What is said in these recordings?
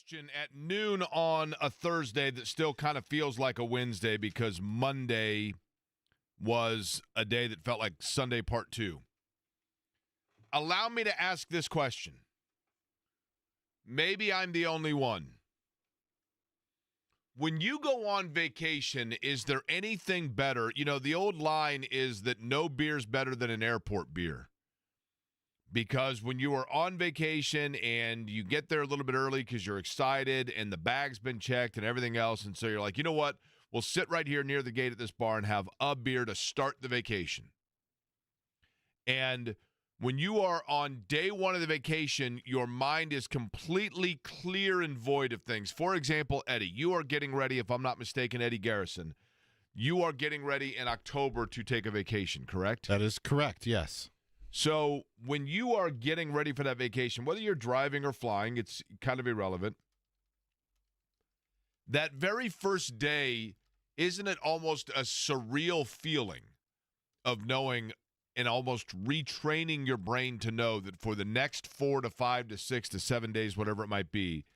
Question at noon on a Thursday that still kind of feels like a Wednesday because Monday was a day that felt like Sunday part 2. Allow me to ask this question. Maybe I'm the only one. When you go on vacation, is there anything better? You know, the old line is that no beer's better than an airport beer. Because when you are on vacation and you get there a little bit early because you're excited and the bag's been checked and everything else, and so you're like, you know what? We'll sit right here near the gate at this bar and have a beer to start the vacation. And when you are on day one of the vacation, your mind is completely clear and void of things. For example, Eddie, you are getting ready, if I'm not mistaken, Eddie Garrison, you are getting ready in October to take a vacation, correct? That is correct, yes. So when you are getting ready for that vacation, whether you're driving or flying, it's kind of irrelevant. That very first day, isn't it almost a surreal feeling of knowing and almost retraining your brain to know that for the next 4 to 5 to 6 to 7 days, whatever it might be,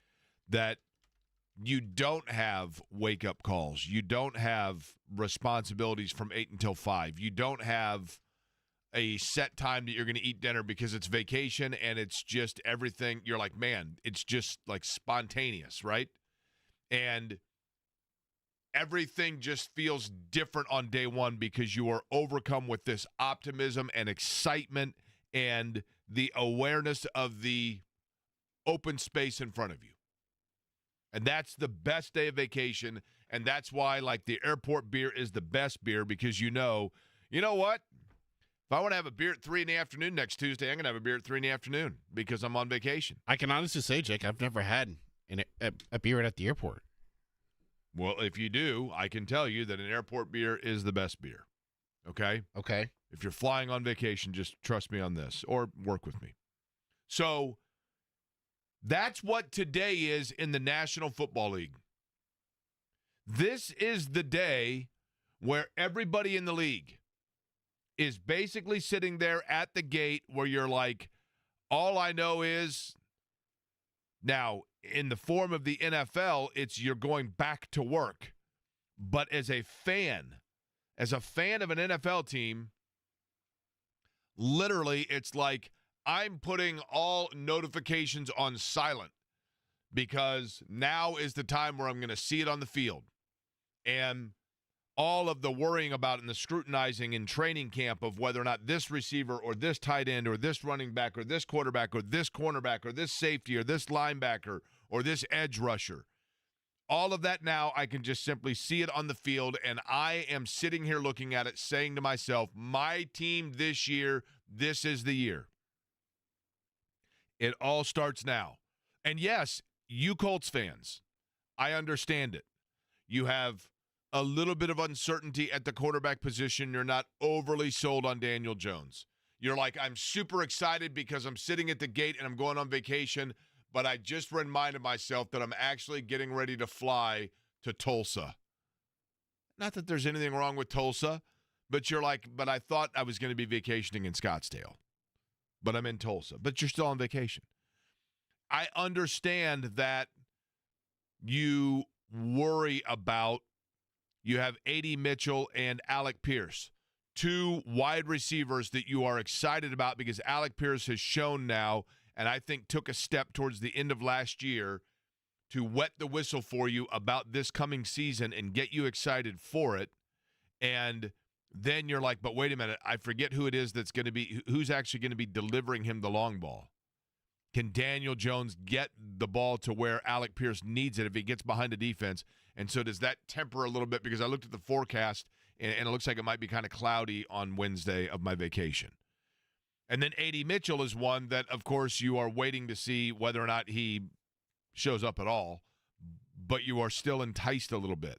that you don't have wake-up calls. You don't have responsibilities from 8 until 5. You don't have a set time that you're going to eat dinner because it's vacation and it's just everything. You're like, man, it's just like spontaneous, right? And everything just feels different on day one because you are overcome with this optimism and excitement and the awareness of the open space in front of you. And that's the best day of vacation, and that's why, like, the airport beer is the best beer because you know what? If I want to have a beer at 3 in the afternoon next Tuesday, I'm going to have a beer at 3 in the afternoon because I'm on vacation. I can honestly say, Jake, I've never had a beer at the airport. Well, if you do, I can tell you that an airport beer is the best beer. Okay? Okay. If you're flying on vacation, just trust me on this or work with me. So that's what today is in the National Football League. This is the day where everybody in the league is basically sitting there at the gate where you're like, all I know is, now, in the form of the NFL, it's you're going back to work. But as a fan of an NFL team, literally it's like I'm putting all notifications on silent because now is the time where I'm going to see it on the field. And all of the worrying about and the scrutinizing in training camp of whether or not this receiver or this tight end or this running back or this quarterback or this cornerback or this safety or this linebacker or this edge rusher, all of that now I can just simply see it on the field, and I am sitting here looking at it saying to myself, my team this year, this is the year. It all starts now. And yes, you Colts fans, I understand it. You have a little bit of uncertainty at the quarterback position. You're not overly sold on Daniel Jones. You're like, I'm super excited because I'm sitting at the gate and I'm going on vacation, but I just reminded myself that I'm actually getting ready to fly to Tulsa. Not that there's anything wrong with Tulsa, but you're like, but I thought I was going to be vacationing in Scottsdale, but I'm in Tulsa, but you're still on vacation. I understand that you worry about. You have A.D. Mitchell and Alec Pierce, two wide receivers that you are excited about because Alec Pierce has shown now, and I think took a step towards the end of last year to wet the whistle for you about this coming season and get you excited for it. And then you're like, but wait a minute, I forget who it is that's going to be, who's actually going to be delivering him the long ball. Can Daniel Jones get the ball to where Alec Pierce needs it if he gets behind the defense? And so does that temper a little bit? Because I looked at the forecast, and it looks like it might be kind of cloudy on Wednesday of my vacation. And then A.D. Mitchell is one that, of course, you are waiting to see whether or not he shows up at all, but you are still enticed a little bit.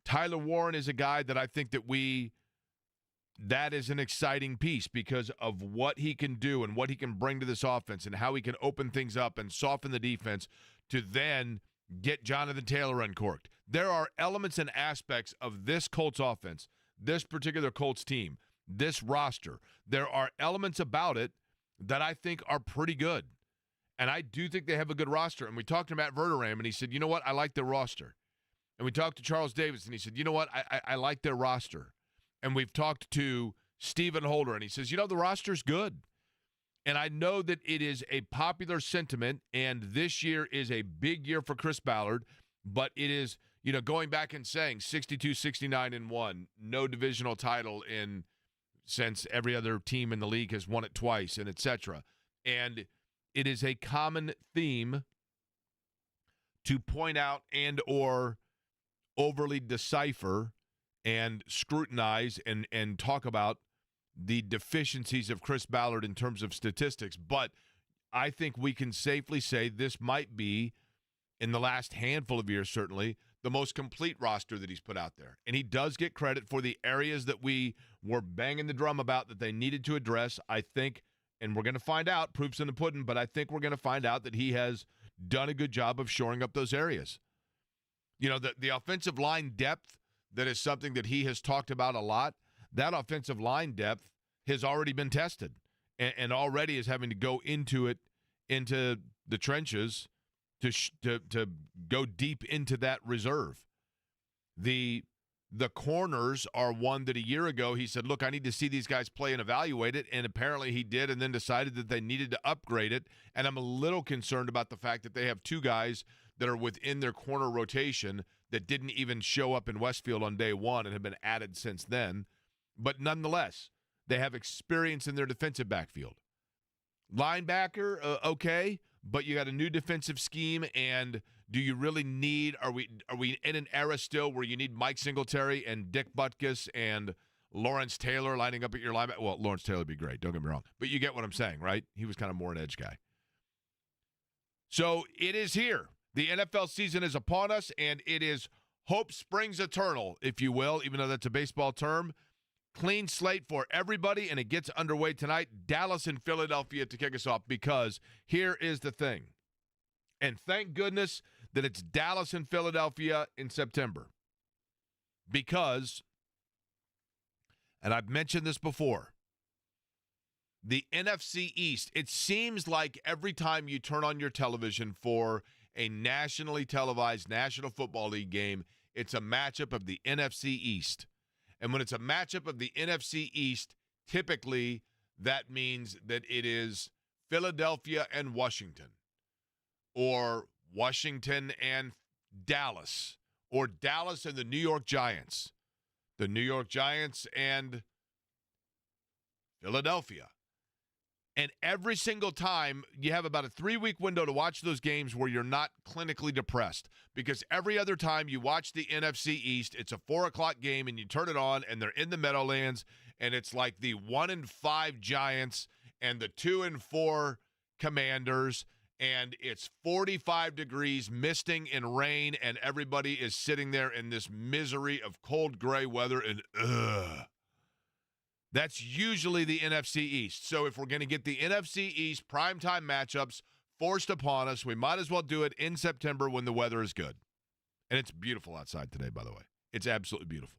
Tyler Warren is a guy that I think that is an exciting piece because of what he can do and what he can bring to this offense and how he can open things up and soften the defense to then get Jonathan Taylor uncorked. There are elements and aspects of this Colts offense, this particular Colts team, this roster. There are elements about it that I think are pretty good. And I do think they have a good roster. And we talked to Matt Verderam, and he said, you know what? I like their roster. And we talked to Charles Davis, and he said, you know what? I like their roster. And we've talked to Stephen Holder, and he says, the roster's good. And I know that it is a popular sentiment, and this year is a big year for Chris Ballard, but it is, going back and saying 62, 69, and 1, no divisional title since every other team in the league has won it twice, and et cetera. And it is a common theme to point out and or overly decipher and scrutinize and talk about the deficiencies of Chris Ballard in terms of statistics. But I think we can safely say this might be, in the last handful of years certainly, the most complete roster that he's put out there. And he does get credit for the areas that we were banging the drum about that they needed to address. I think, and we're going to find out, proof's in the pudding, but I think we're going to find out that he has done a good job of shoring up those areas. The offensive line depth, that is something that he has talked about a lot. That offensive line depth has already been tested and already is having to go into the trenches to go deep into that reserve. The corners are one that a year ago he said, look, I need to see these guys play and evaluate it, and apparently he did, and then decided that they needed to upgrade it. And I'm a little concerned about the fact that they have two guys that are within their corner rotation that didn't even show up in Westfield on day one and have been added since then. But nonetheless, they have experience in their defensive backfield. Linebacker, okay, but you got a new defensive scheme, and do you really need – are we in an era still where you need Mike Singletary and Dick Butkus and Lawrence Taylor lining up at your linebacker? Well, Lawrence Taylor would be great, don't get me wrong. But you get what I'm saying, right? He was kind of more an edge guy. So it is here. The NFL season is upon us, and it is hope springs eternal, if you will, even though that's a baseball term. Clean slate for everybody, and it gets underway tonight. Dallas and Philadelphia to kick us off, because here is the thing. And thank goodness that it's Dallas and Philadelphia in September. Because, and I've mentioned this before, the NFC East, it seems like every time you turn on your television for a nationally televised National Football League game, it's a matchup of the NFC East. And when it's a matchup of the NFC East, typically that means that it is Philadelphia and Washington, or Washington and Dallas, or Dallas and the New York Giants, the New York Giants and Philadelphia. And every single time, you have about a 3-week window to watch those games where you're not clinically depressed. Because every other time you watch the NFC East, it's a 4 o'clock game, and you turn it on, and they're in the Meadowlands, and it's like the 1-5 Giants and the 2-4 Commanders, and it's 45 degrees, misting and rain, and everybody is sitting there in this misery of cold gray weather, and That's usually the NFC East. So if we're going to get the NFC East primetime matchups forced upon us, we might as well do it in September when the weather is good. And it's beautiful outside today, by the way. It's absolutely beautiful.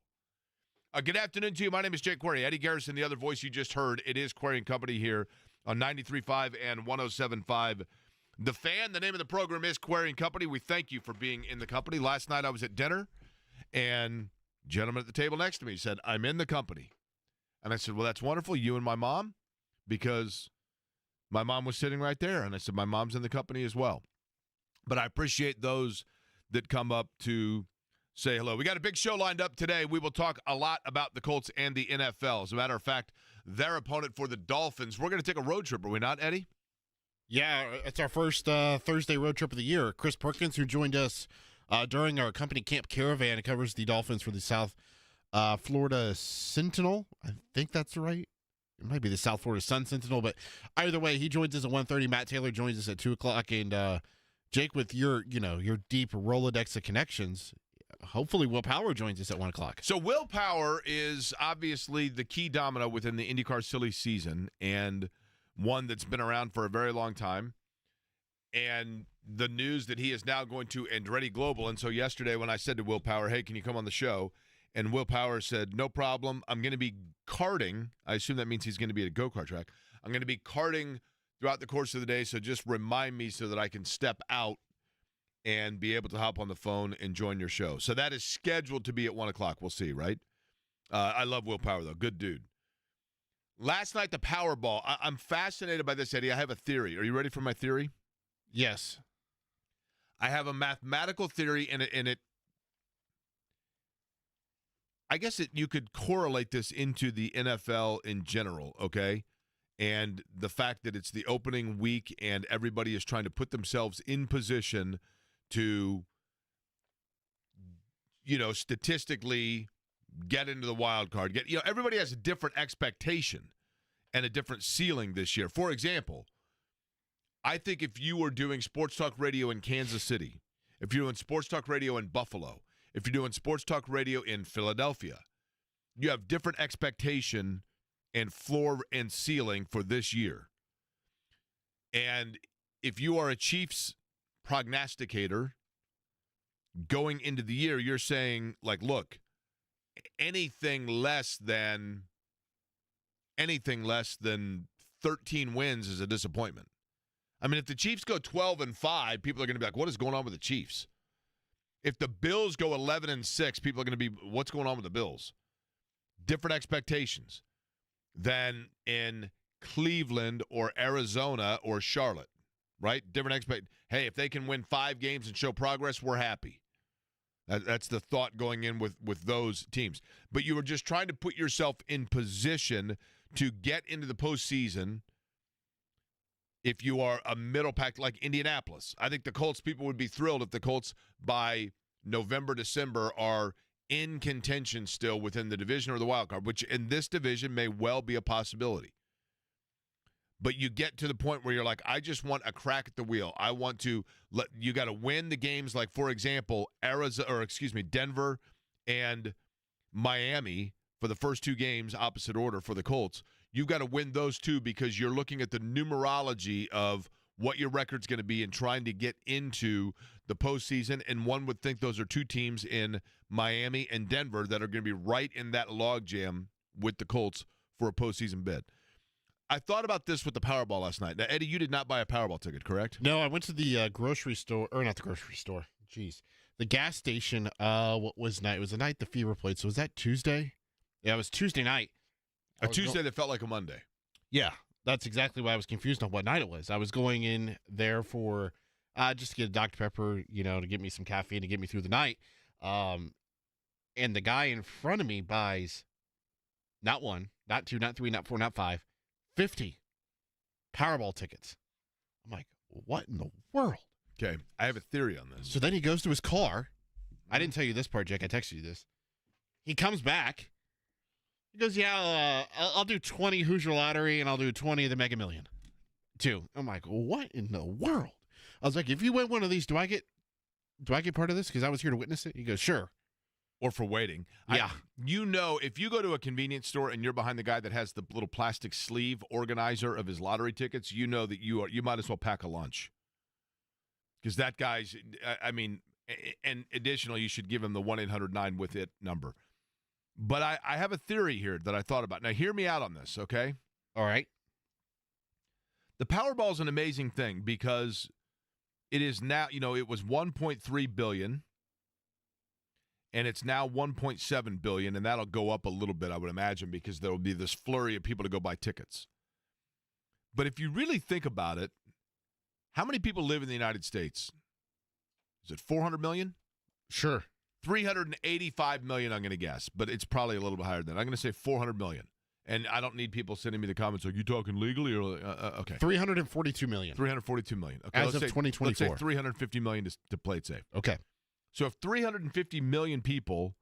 Good afternoon to you. My name is Jake Query. Eddie Garrison, the other voice you just heard. It is Query & Company here on 93.5 and 107.5. The Fan, the name of the program is Query & Company. We thank you for being in the company. Last night I was at dinner, and a gentleman at the table next to me said, I'm in the company. And I said, well, that's wonderful, you and my mom, because my mom was sitting right there. And I said, my mom's in the company as well. But I appreciate those that come up to say hello. We got a big show lined up today. We will talk a lot about the Colts and the NFL. As a matter of fact, their opponent for the Dolphins. We're going to take a road trip, are we not, Eddie? Yeah, it's our first Thursday road trip of the year. Chris Perkins, who joined us during our company Camp Caravan, covers the Dolphins for the South Florida Sentinel. I think that's right. It might be the South Florida Sun Sentinel, but either way, he joins us at 1:30. Matt Taylor joins us at 2 o'clock. And Jake, with your deep Rolodex of connections, hopefully Will Power joins us at 1 o'clock. So Will Power is obviously the key domino within the IndyCar silly season, and one that's been around for a very long time. And the news that he is now going to Andretti Global. And so yesterday when I said to Will Power, hey, can you come on the show? And Will Power said, no problem. I'm going to be karting. I assume that means he's going to be at a go-kart track. I'm going to be karting throughout the course of the day, so just remind me so that I can step out and be able to hop on the phone and join your show. So that is scheduled to be at 1 o'clock. We'll see, right? I love Will Power, though. Good dude. Last night, the Powerball. I'm fascinated by this, Eddie. I have a theory. Are you ready for my theory? Yes. I have a mathematical theory, and it I guess you could correlate this into the NFL in general, okay? And the fact that it's the opening week and everybody is trying to put themselves in position to, statistically get into the wild card. Everybody has a different expectation and a different ceiling this year. For example, I think if you were doing sports talk radio in Kansas City, if you're doing sports talk radio in Buffalo, if you're doing sports talk radio in Philadelphia, you have different expectation and floor and ceiling for this year. And if you are a Chiefs prognosticator going into the year, you're saying, like, look, anything less than 13 wins is a disappointment. I mean, if the Chiefs go 12-5, people are going to be like, what is going on with the Chiefs? If the Bills go 11-6, people are going to be, what's going on with the Bills? Different expectations than in Cleveland or Arizona or Charlotte, right? Hey, if they can win 5 games and show progress, we're happy. That's the thought going in with those teams. But you were just trying to put yourself in position to get into the postseason if you are a middle pack like Indianapolis. I think the Colts, people would be thrilled if the Colts by November, December are in contention still within the division or the wild card, which in this division may well be a possibility. But you get to the point where you're like, I just want a crack at the wheel. I want to you got to win the games, like, for example, Denver and Miami for the first 2 games, opposite order for the Colts. You've got to win those 2 because you're looking at the numerology of what your record's going to be and trying to get into the postseason. And one would think those are 2 teams in Miami and Denver that are going to be right in that logjam with the Colts for a postseason bid. I thought about this with the Powerball last night. Now, Eddie, you did not buy a Powerball ticket, correct? No, I went to the grocery store, or not the grocery store. Jeez. The gas station, what was night? It was the night the Fever played. So was that Tuesday? Yeah, it was Tuesday night. A Tuesday that felt like a Monday. Yeah, that's exactly why I was confused on what night it was. I was going in there for just to get a Dr. Pepper, to get me some caffeine to get me through the night. And the guy in front of me buys not 1, not 2, not 3, not 4, not 5, 50 Powerball tickets. I'm like, what in the world? Okay, I have a theory on this. So then he goes to his car. I didn't tell you this part, Jack. I texted you this. He comes back. He goes, yeah, I'll do 20 Hoosier Lottery, and I'll do 20 of the Mega Million, too. I'm like, what in the world? I was like, if you win one of these, do I get part of this? Because I was here to witness it. He goes, sure. Or for waiting. Yeah. If you go to a convenience store and you're behind the guy that has the little plastic sleeve organizer of his lottery tickets, you know that you might as well pack a lunch. Because that guy's, and additionally, you should give him the 1-800-9-WITH-IT number. But I have a theory here that I thought about. Now, hear me out on this, okay? All right. The Powerball is an amazing thing because it is now, it was $1.3 billion. And it's now $1.7 billion, and that'll go up a little bit, I would imagine, because there will be this flurry of people to go buy tickets. But if you really think about it, how many people live in the United States? Is it 400 million? Sure. 385 million, I'm going to guess, but it's probably a little bit higher than that. I'm going to say 400 million. And I don't need people sending me the comments like, you talking legally? Or okay. 342 million. 342 million. Okay, as of 2024. Let's say 350 million to play it safe. Okay. So if 350 million people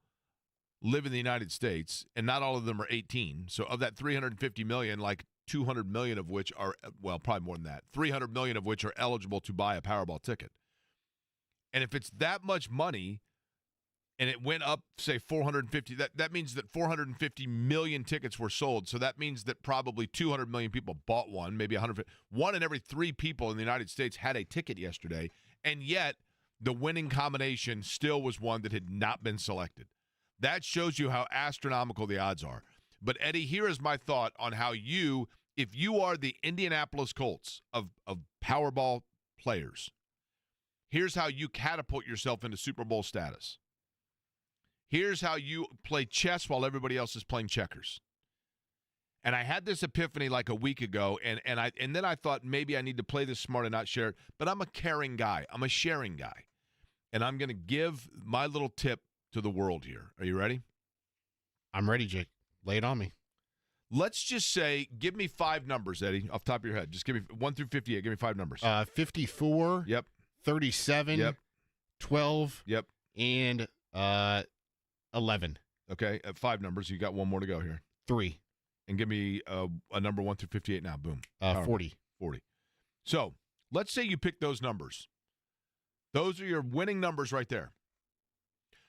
live in the United States, and not all of them are 18, so of that 350 million, like 200 million of which are, well, probably more than that, 300 million of which are eligible to buy a Powerball ticket. And if it's that much money, and it went up, say, 450, that means that 450 million tickets were sold. So that means that probably 200 million people bought one, maybe 100. 1 in every 3 people in the United States had a ticket yesterday, and yet the winning combination still was one that had not been selected. That shows you how astronomical the odds are. But, Eddie, here is my thought on how you if you are the Indianapolis Colts of Powerball players, here's how you catapult yourself into Super Bowl status. Here's how you play chess while everybody else is playing checkers. And I had this epiphany like a week ago, and then I thought maybe I need to play this smart and not share it. But I'm a caring guy. I'm a sharing guy. And I'm going to give my little tip to the world here. Are you ready? I'm ready, Jake. Lay it on me. Let's just say, give me 5 numbers, Eddie, off the top of your head. Just give me 1 through 58. Give me 5 numbers. 54. Yep. 37. Yep. 12. Yep. And 11. Okay, 5 numbers. You got 1 more to go here. 3. And give me a number 1 through 58 now. Boom. 40. 40. So let's say you pick those numbers. Those are your winning numbers right there.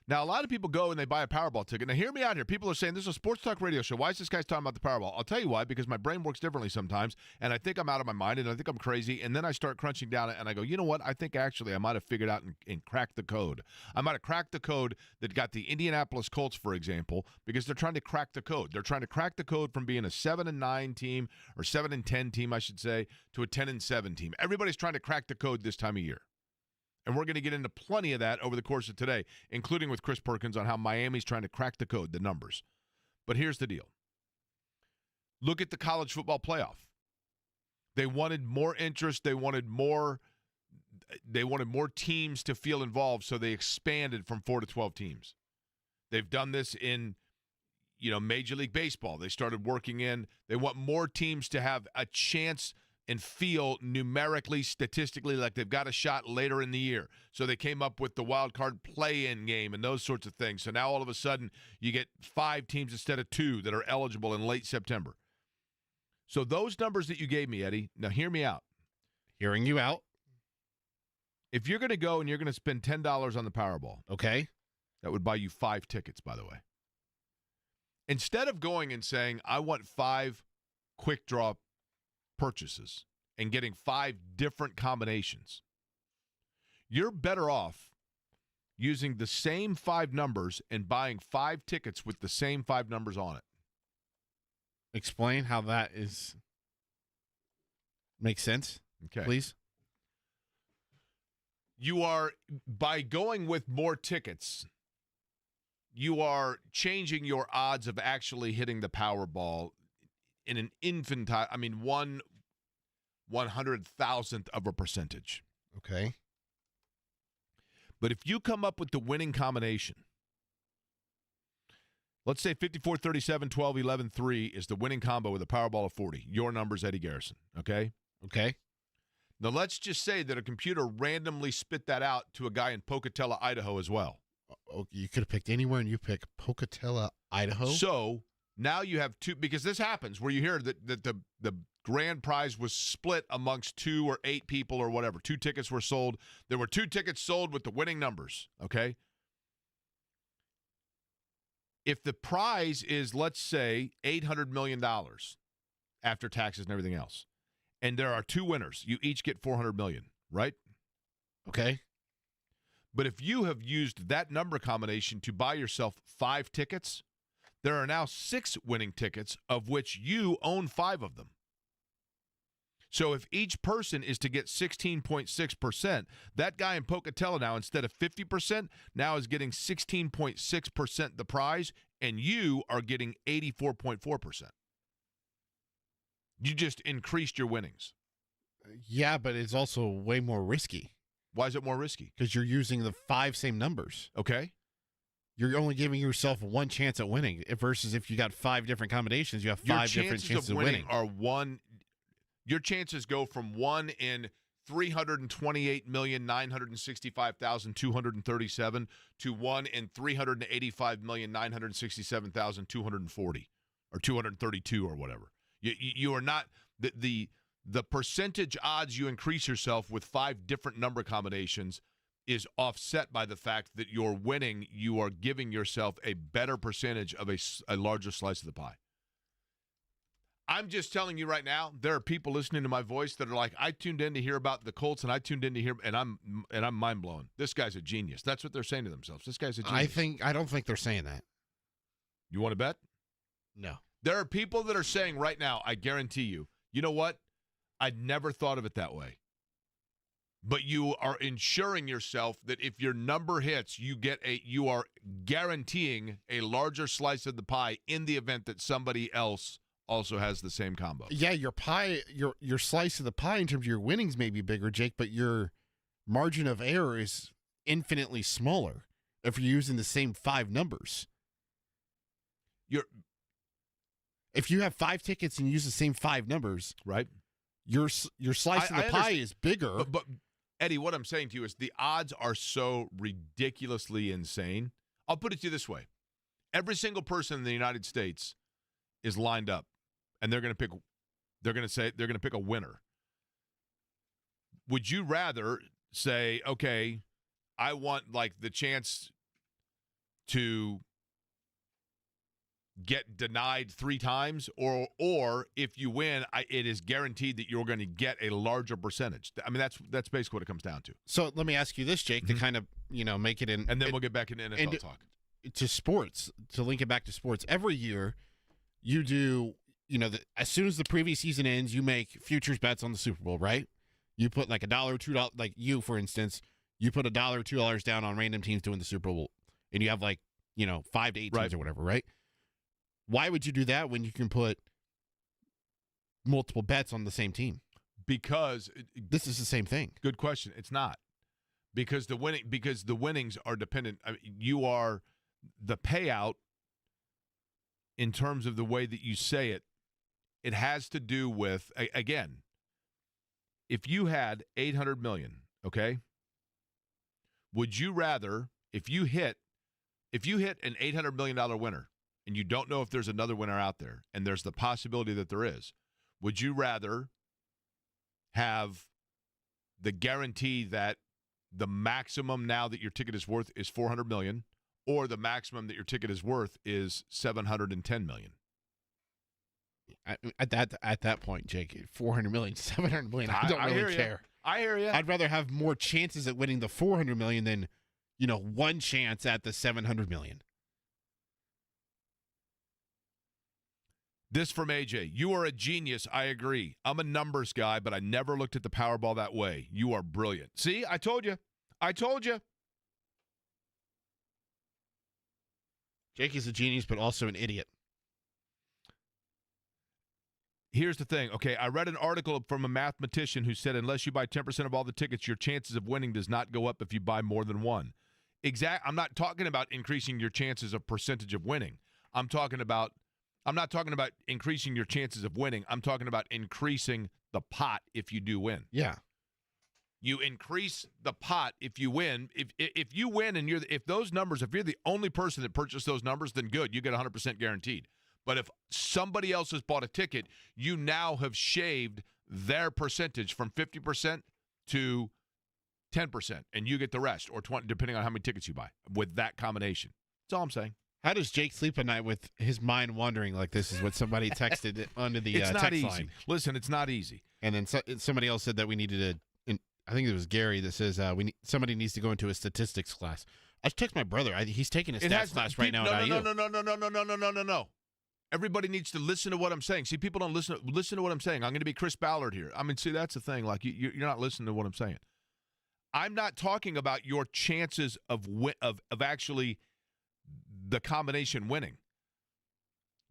Now, a lot of people go and they buy a Powerball ticket. Now, hear me out here. People are saying, this is a sports talk radio show. Why is this guy talking about the Powerball? I'll tell you why, because my brain works differently sometimes, and I think I'm out of my mind, and I think I'm crazy, and then I start crunching down it, and I go, you know what? I think actually I might have figured out and cracked the code. I might have cracked the code that got the Indianapolis Colts, for example, because they're trying to crack the code. They're trying to crack the code from being a 7-9 team, or 7-10 team, I should say, to a 10-7 team. Everybody's trying to crack the code this time of year. And we're going to get into plenty of that over the course of today, including with Chris Perkins on how Miami's trying to crack the code, the numbers. But here's the deal. Look at the college football playoff. They wanted more interest. They wanted more teams to feel involved, so they expanded from 4 to 12 teams. They've done this in, Major League Baseball. They started working in. They want more teams to have a chance and feel numerically, statistically like they've got a shot later in the year. So they came up with the wild card play-in game and those sorts of things. So now all of a sudden you get 5 teams instead of 2 that are eligible in late September. So those numbers that you gave me, Eddie, now hear me out. Hearing you out. If you're going to go and you're going to spend $10 on the Powerball, okay, that would buy you 5 tickets, by the way. Instead of going and saying, I want 5 quick draw purchases and getting 5 different combinations, you're better off using the same 5 numbers and buying 5 tickets with the same 5 numbers on it. Explain how that makes sense, okay, please. You are, by going with more tickets, you are changing your odds of actually hitting the Powerball in an infantile, 1/100,000th of a percentage. Okay. But if you come up with the winning combination, let's say 54, 37, 12, 11, 3 is the winning combo with a Powerball of 40. Your number's Eddie Garrison, okay? Okay. Now let's just say that a computer randomly spit that out to a guy in Pocatello, Idaho as well. Oh, you could have picked anywhere, and you pick Pocatello, Idaho? So now you have 2, because this happens where you hear that the grand prize was split amongst 2 or 8 people or whatever. 2 tickets were sold. There were 2 tickets sold with the winning numbers, okay? If the prize is, let's say, $800 million after taxes and everything else, and there are 2 winners, you each get $400 million, right? Okay. But if you have used that number combination to buy yourself 5 tickets, there are now 6 winning tickets, of which you own 5 of them. So if each person is to get 16.6%, that guy in Pocatello now, instead of 50%, now is getting 16.6% the prize, and you are getting 84.4%. You just increased your winnings. Yeah, but it's also way more risky. Why is it more risky? Because you're using the 5 same numbers. Okay. You're only giving yourself 1 chance at winning, versus if you got 5 different combinations, you have 5 different chances of winning. Are your chances go from 1 in 328,965,237 to 1 in 385,967,240 or 232 or whatever. You are not the percentage odds you increase yourself with 5 different number combinations is offset by the fact that you're winning. You are giving yourself a better percentage of a larger slice of the pie. I'm just telling you right now, there are people listening to my voice that are like, I tuned in to hear about the Colts, and I tuned in to hear, and I'm mind blown. This guy's a genius. That's what they're saying to themselves. This guy's a genius. I don't think they're saying that. You want to bet? No. There are people that are saying right now, I guarantee you, You know what? I'd never thought of it that way. But you are ensuring yourself that if your number hits, you are guaranteeing a larger slice of the pie in the event that somebody else also has the same combo. Yeah, your pie, your slice of the pie in terms of your winnings may be bigger, Jake, but your margin of error is infinitely smaller if you're using the same 5 numbers. If you have 5 tickets and you use the same 5 numbers, right? Your slice of the pie is bigger. But Eddie, what I'm saying to you is the odds are so ridiculously insane. I'll put it to you this way. Every single person in the United States is lined up, and they're going to pick a winner. Would you rather say, okay, I want like the chance to get denied 3 times, or if you win, it is guaranteed that you're going to get a larger percentage. I mean, that's basically what it comes down to. So let me ask you this, Jake, to kind of make it in, and then we'll get back into NFL talk. To sports, to link it back to sports. Every year, you do, as soon as the previous season ends, you make futures bets on the Super Bowl, right? You put like $1 or $2, like you, for instance, you put $1 or $2 down on random teams doing the Super Bowl, and you have 5 to 8 teams or whatever, right? Why would you do that when you can put multiple bets on the same team? Because this is the same thing. Good question. It's not. Because the winnings are dependent. I mean, you are the payout in terms of the way that you say it. It has to do with, again, if you had $800 million, okay, would you rather, if you hit an $800 million winner, and you don't know if there's another winner out there, and there's the possibility that there is, would you rather have the guarantee that the maximum now that your ticket is worth is $400 million, or the maximum that your ticket is worth is $710 million? At that point, Jake, $400 million, $700 million, I don't really care. I hear you. I'd rather have more chances at winning the $400 million than, one chance at the $700 million. This from AJ. You are a genius. I agree. I'm a numbers guy, but I never looked at the Powerball that way. You are brilliant. See, I told you. Jake is a genius, but also an idiot. Here's the thing. Okay, I read an article from a mathematician who said unless you buy 10% of all the tickets, your chances of winning does not go up if you buy more than one. I'm not talking about increasing your chances of percentage of winning. I'm not talking about increasing your chances of winning. I'm talking about increasing the pot if you do win. Yeah. You increase the pot if you win. If you win and if you're the only person that purchased those numbers, then good, you get 100% guaranteed. But if somebody else has bought a ticket, you now have shaved their percentage from 50% to 10%, and you get the rest, or 20, depending on how many tickets you buy with that combination. That's all I'm saying. How does Jake sleep at night with his mind wandering like this is what somebody texted under the it's not text easy. line? Listen, it's not easy. And then somebody else said that we needed I think it was Gary that says somebody needs to go into a statistics class. I text my brother. He's taking a stats class right now at IU. No. Everybody needs to listen to what I'm saying. See, people don't listen to what I'm saying. I'm going to be Chris Ballard here. I mean, see, that's the thing. Like, you're not listening to what I'm saying. I'm not talking about your chances of actually the combination winning.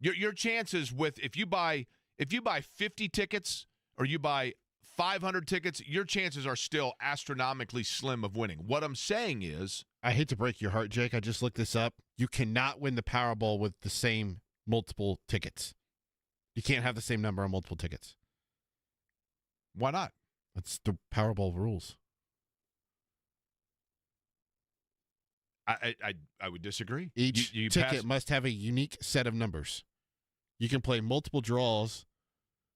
Your chances with if you buy 50 tickets or you buy 500 tickets, your chances are still astronomically slim of winning. What I'm saying is, I hate to break your heart, Jake. I just looked this up. You cannot win the Powerball with the same multiple tickets. You can't have the same number on multiple tickets. Why not? That's the Powerball rules. I would disagree. Each ticket must have a unique set of numbers. You can play multiple draws,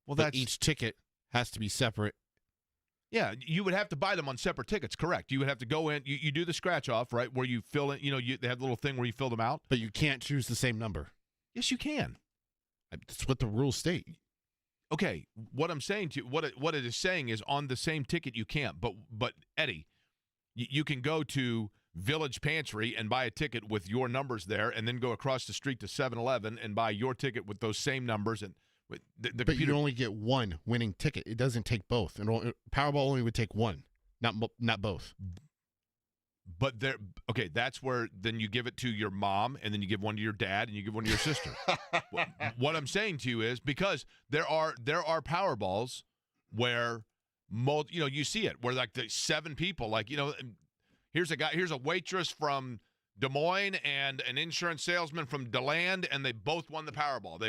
but each ticket has to be separate. Yeah, you would have to buy them on separate tickets, correct. You would have to go in, you do the scratch off, right, where you fill in, they have the little thing where you fill them out. But you can't choose the same number. Yes, you can. That's what the rules state. Okay, what I'm saying to you, what it is saying is on the same ticket you can't. But Eddie, you can go to Village Pantry and buy a ticket with your numbers there, and then go across the street to 7-Eleven and buy your ticket with those same numbers, and The But computer. you only get one winning ticket. It doesn't take both. And Powerball only would take one, not both. But there, okay, that's where then you give it to your mom, and then you give one to your dad, and you give one to your sister. What I'm saying to you is because there are Powerballs where, you see it where like the 7 people, like here's a waitress from Des Moines and an insurance salesman from DeLand, and they both won the Powerball.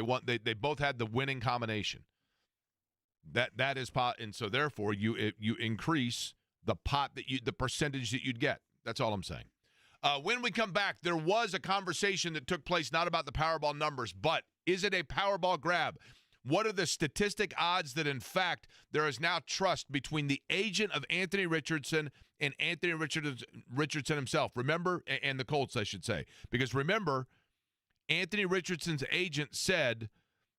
They both had the winning combination. That is pot, and so therefore you increase the pot the percentage that you'd get. That's all I'm saying. When we come back, there was a conversation that took place not about the Powerball numbers, but is it a Powerball grab? What are the statistic odds that, in fact, there is now trust between the agent of Anthony Richardson and Anthony Richardson himself? Remember, and the Colts, I should say. Because remember, Anthony Richardson's agent said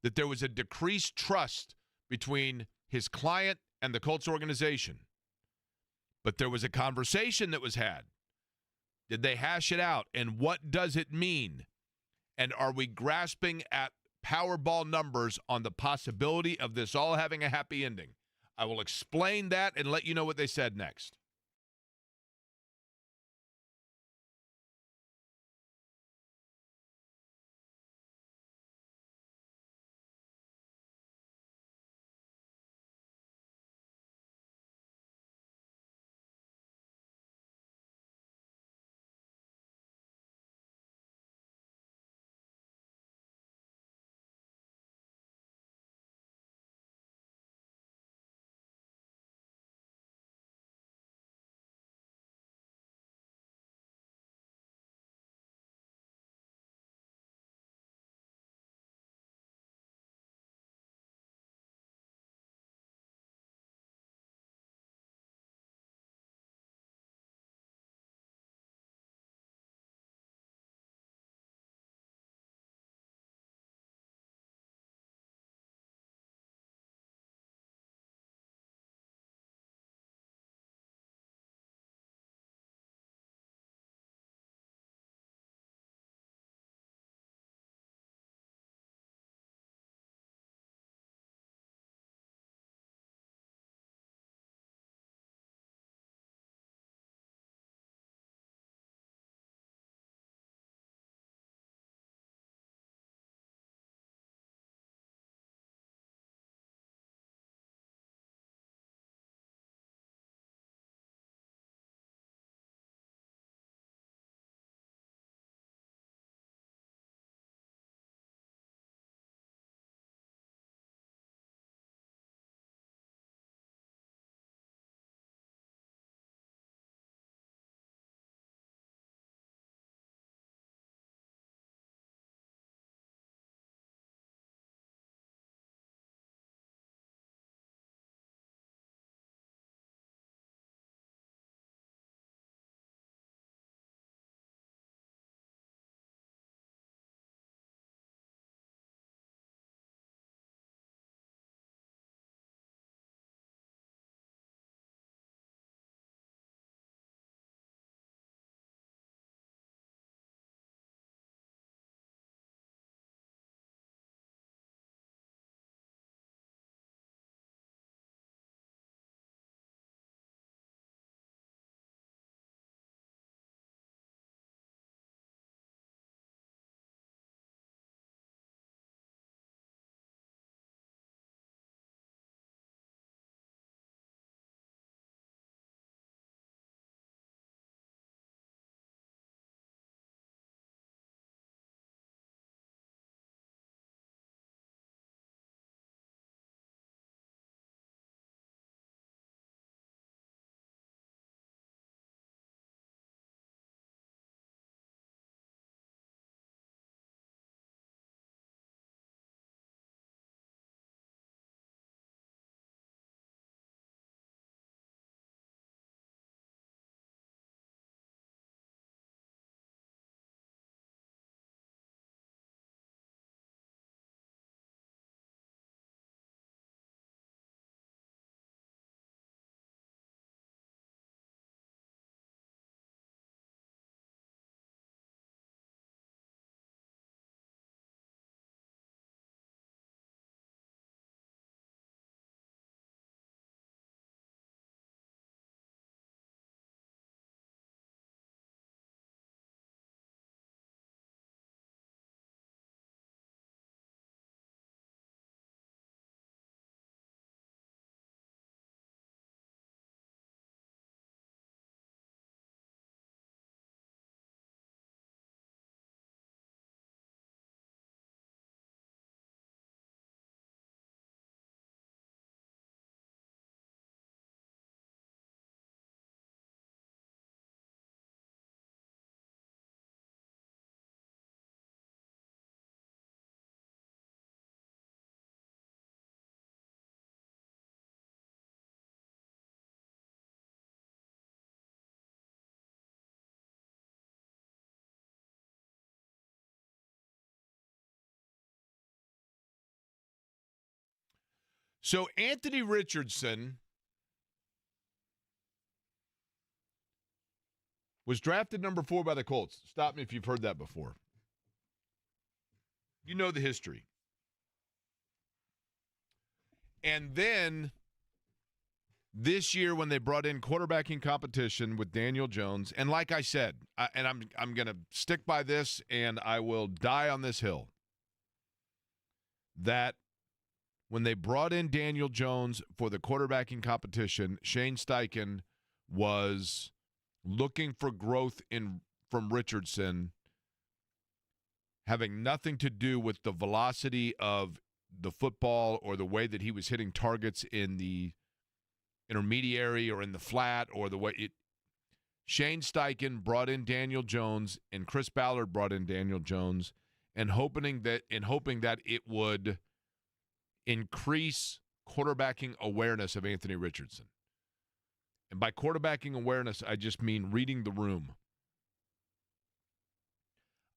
that there was a decreased trust between his client and the Colts organization. But there was a conversation that was had. Did they hash it out? And what does it mean? And are we grasping at Powerball numbers on the possibility of this all having a happy ending? I will explain that and let you know what they said next. So Anthony Richardson was drafted number 4 by the Colts. Stop me if you've heard that before. You know the history. And then this year when they brought in quarterbacking competition with Daniel Jones, and like I said, I'm going to stick by this and I will die on this hill, that when they brought in Daniel Jones for the quarterbacking competition, Shane Steichen was looking for growth from Richardson, having nothing to do with the velocity of the football or the way that he was hitting targets in the intermediary or in the flat or the way it. Shane Steichen brought in Daniel Jones and Chris Ballard brought in Daniel Jones and hoping that it would increase quarterbacking awareness of Anthony Richardson. And by quarterbacking awareness, I just mean reading the room.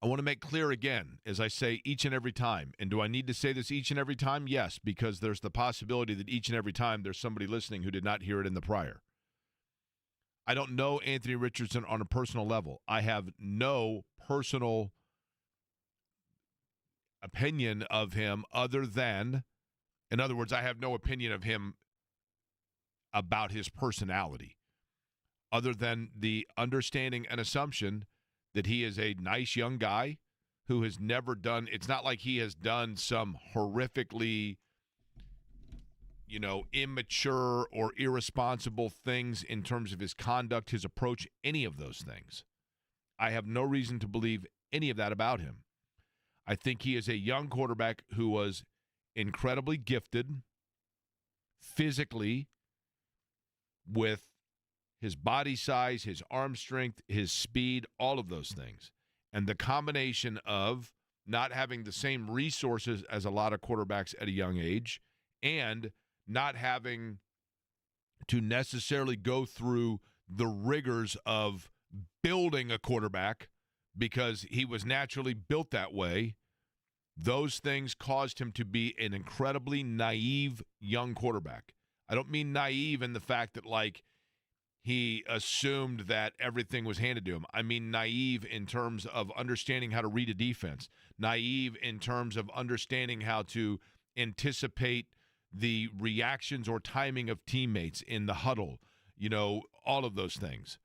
I want to make clear again, as I say each and every time, and do I need to say this each and every time? Yes, because there's the possibility that each and every time there's somebody listening who did not hear it in the prior. I don't know Anthony Richardson on a personal level. I have no personal opinion of him other than, in other words, I have no opinion of him about his personality other than the understanding and assumption that he is a nice young guy who has never done, it's not like he has done some horrifically, immature or irresponsible things in terms of his conduct, his approach, any of those things. I have no reason to believe any of that about him. I think he is a young quarterback who was incredibly gifted physically with his body size, his arm strength, his speed, all of those things. And the combination of not having the same resources as a lot of quarterbacks at a young age and not having to necessarily go through the rigors of building a quarterback because he was naturally built that way, those things caused him to be an incredibly naive young quarterback. I don't mean naive in the fact that, he assumed that everything was handed to him. I mean naive in terms of understanding how to read a defense, naive in terms of understanding how to anticipate the reactions or timing of teammates in the huddle, all of those things.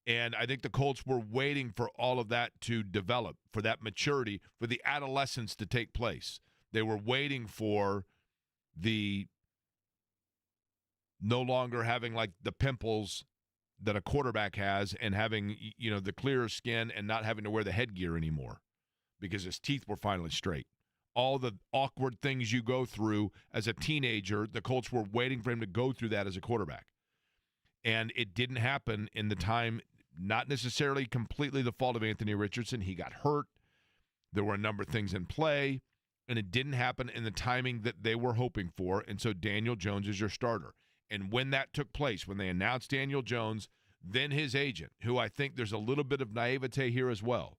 And I think the Colts were waiting for all of that to develop, for that maturity, for the adolescence to take place. They were waiting for the no longer having the pimples that a quarterback has and having, the clearer skin and not having to wear the headgear anymore because his teeth were finally straight. All the awkward things you go through as a teenager, the Colts were waiting for him to go through that as a quarterback. And it didn't happen in the time, not necessarily completely the fault of Anthony Richardson. He got hurt. There were a number of things in play, and it didn't happen in the timing that they were hoping for. And so Daniel Jones is your starter. And when that took place, when they announced Daniel Jones, then his agent, who I think there's a little bit of naivete here as well,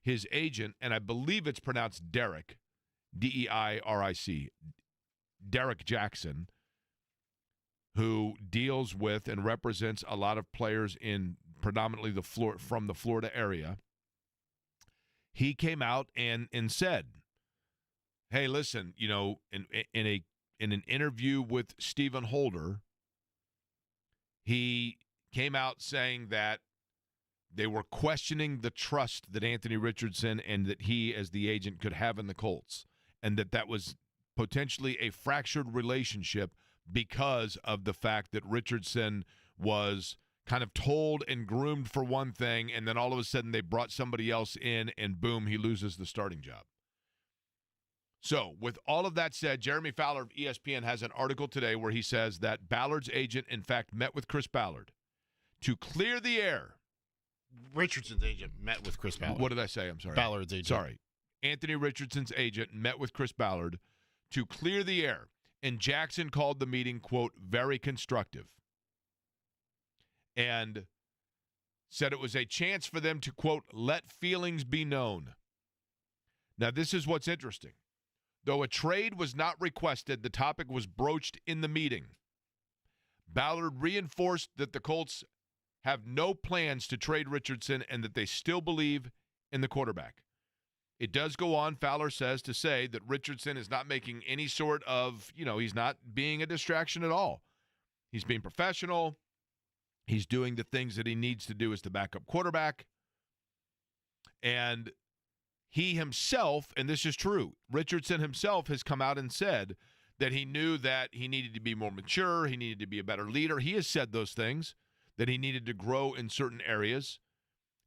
his agent, and I believe it's pronounced Derek, D-E-I-R-I-C, Derek Jackson, who deals with and represents a lot of players in predominantly from the Florida area, he came out and said, hey, listen, in an interview with Stephen Holder, he came out saying that they were questioning the trust that Anthony Richardson and that he, as the agent, could have in the Colts, and that was potentially a fractured relationship because of the fact that Richardson was kind of told and groomed for one thing, and then all of a sudden they brought somebody else in, and boom, he loses the starting job. So, with all of that said, Jeremy Fowler of ESPN has an article today where he says that Ballard's agent, in fact, met with Chris Ballard to clear the air. Richardson's agent met with Chris Ballard. What did I say? I'm sorry. Ballard's agent. Sorry. Anthony Richardson's agent met with Chris Ballard to clear the air, and Jackson called the meeting, quote, very constructive, and said it was a chance for them to, quote, let feelings be known. Now, this is what's interesting. Though a trade was not requested, the topic was broached in the meeting. Ballard reinforced that the Colts have no plans to trade Richardson and that they still believe in the quarterback. It does go on, Fowler says, to say that Richardson is not making any sort of, he's not being a distraction at all. He's being professional. He's doing the things that he needs to do as the backup quarterback. And he himself, and this is true, Richardson himself has come out and said that he knew that he needed to be more mature, he needed to be a better leader. He has said those things, that he needed to grow in certain areas.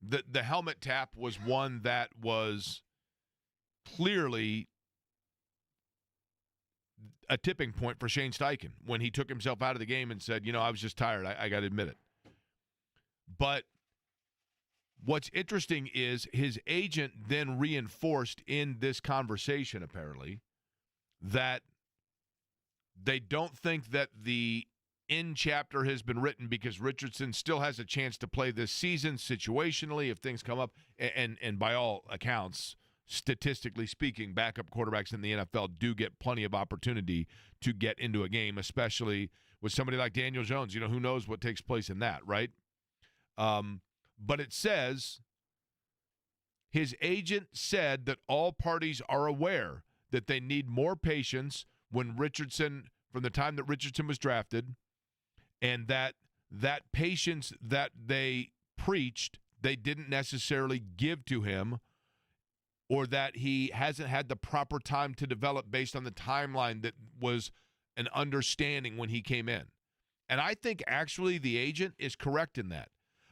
The helmet tap was one that was clearly a tipping point for Shane Steichen when he took himself out of the game and said, I was just tired. I got to admit it. But what's interesting is his agent then reinforced in this conversation, apparently, that they don't think that the end chapter has been written because Richardson still has a chance to play this season situationally if things come up. And by all accounts, statistically speaking, backup quarterbacks in the NFL do get plenty of opportunity to get into a game, especially with somebody like Daniel Jones. Who knows what takes place in that, right? But it says his agent said that all parties are aware that they need more patience when Richardson, from the time that Richardson was drafted, and that patience that they preached, they didn't necessarily give to him, or that he hasn't had the proper time to develop based on the timeline that was an understanding when he came in. And I think actually the agent is correct in that.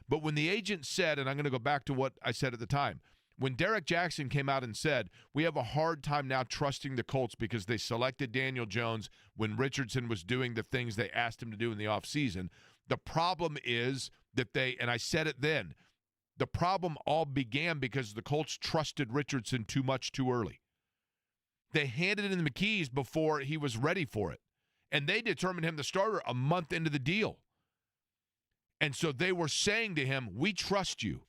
But when the agent said, and I'm going to go back to what I said at the time, when Derek Jackson came out and said, we have a hard time now trusting the Colts because they selected Daniel Jones when Richardson was doing the things they asked him to do in the offseason, the problem is that and I said it then, the problem all began because the Colts trusted Richardson too much too early. They handed him the keys before he was ready for it. And they determined him the starter a month into the deal. And so they were saying to him, we trust you.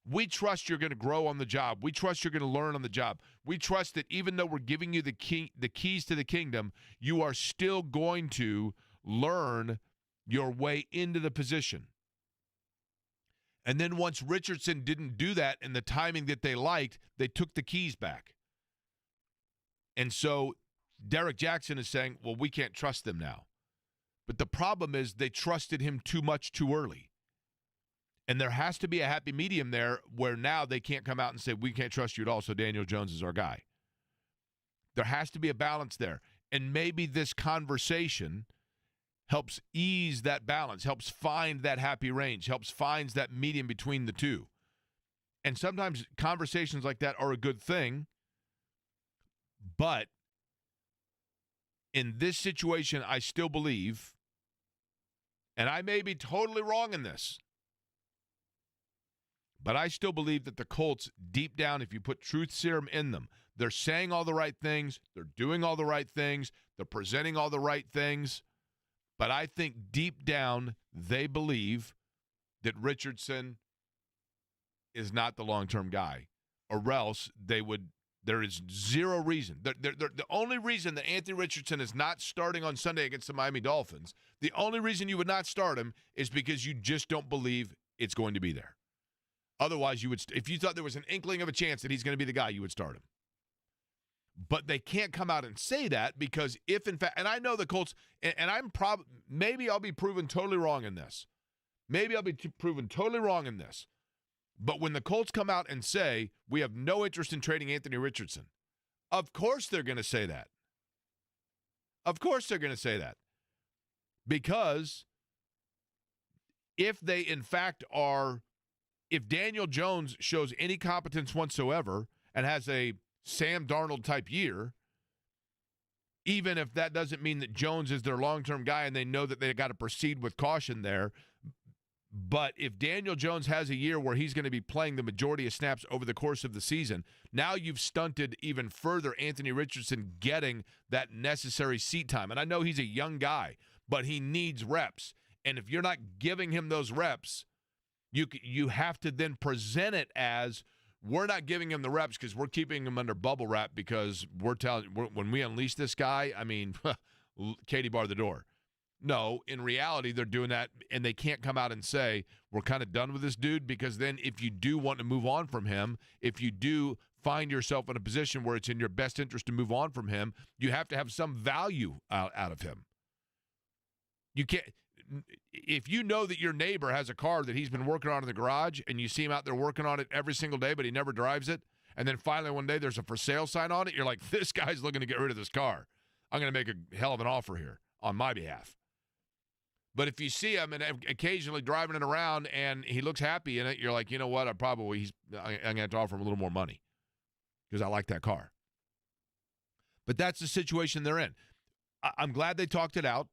We trust you're going to grow on the job. We trust you're going to learn on the job. We trust that even though we're giving you the keys to the kingdom, you are still going to learn your way into the position. And then once Richardson didn't do that in the timing that they liked, they took the keys back. And so Derek Jackson is saying, well, we can't trust them now. But the problem is they trusted him too much too early. And there has to be a happy medium there where now they can't come out and say, we can't trust you at all, so Daniel Jones is our guy. There has to be a balance there. And maybe this conversation helps ease that balance, helps find that happy range, helps find that medium between the two. And sometimes conversations like that are a good thing. But in this situation, I still believe, and I may be totally wrong in this, but I still believe that the Colts, deep down, if you put truth serum in them, they're saying all the right things, they're doing all the right things, they're presenting all the right things. But I think deep down, they believe that Richardson is not the long-term guy, or else they would. There is zero reason. The only reason that Anthony Richardson is not starting on Sunday against the Miami Dolphins, the only reason you would not start him is because you just don't believe it's going to be there. Otherwise, you would. If you thought there was an inkling of a chance that he's going to be the guy, you would start him. But they can't come out and say that because if, in fact, and I know the Colts, and I'm maybe I'll be proven totally wrong in this. Maybe I'll be proven totally wrong in this. But when the Colts come out and say, we have no interest in trading Anthony Richardson, of course they're going to say that. Of course they're going to say that. Because if they, in fact, if Daniel Jones shows any competence whatsoever and has a Sam Darnold type year, even if that doesn't mean that Jones is their long-term guy and they know that they got to proceed with caution there, but if Daniel Jones has a year where he's going to be playing the majority of snaps over the course of the season, now you've stunted even further Anthony Richardson getting that necessary seat time. And I know he's a young guy, but he needs reps. And if you're not giving him those reps, you have to then present it as we're not giving him the reps because we're keeping him under bubble wrap because when we unleash this guy, I mean, Katie bar the door. No, in reality, they're doing that, and they can't come out and say, we're kind of done with this dude, because then if you do want to move on from him, if you do find yourself in a position where it's in your best interest to move on from him, you have to have some value out of him. You can't – if you know that your neighbor has a car that he's been working on in the garage and you see him out there working on it every single day but he never drives it, and then finally one day there's a for sale sign on it, you're like, this guy's looking to get rid of this car. I'm going to make a hell of an offer here on my behalf. But if you see him and occasionally driving it around and he looks happy in it, you're like, you know what? I'm going to have to offer him a little more money because I like that car. But that's the situation they're in. I'm glad they talked it out.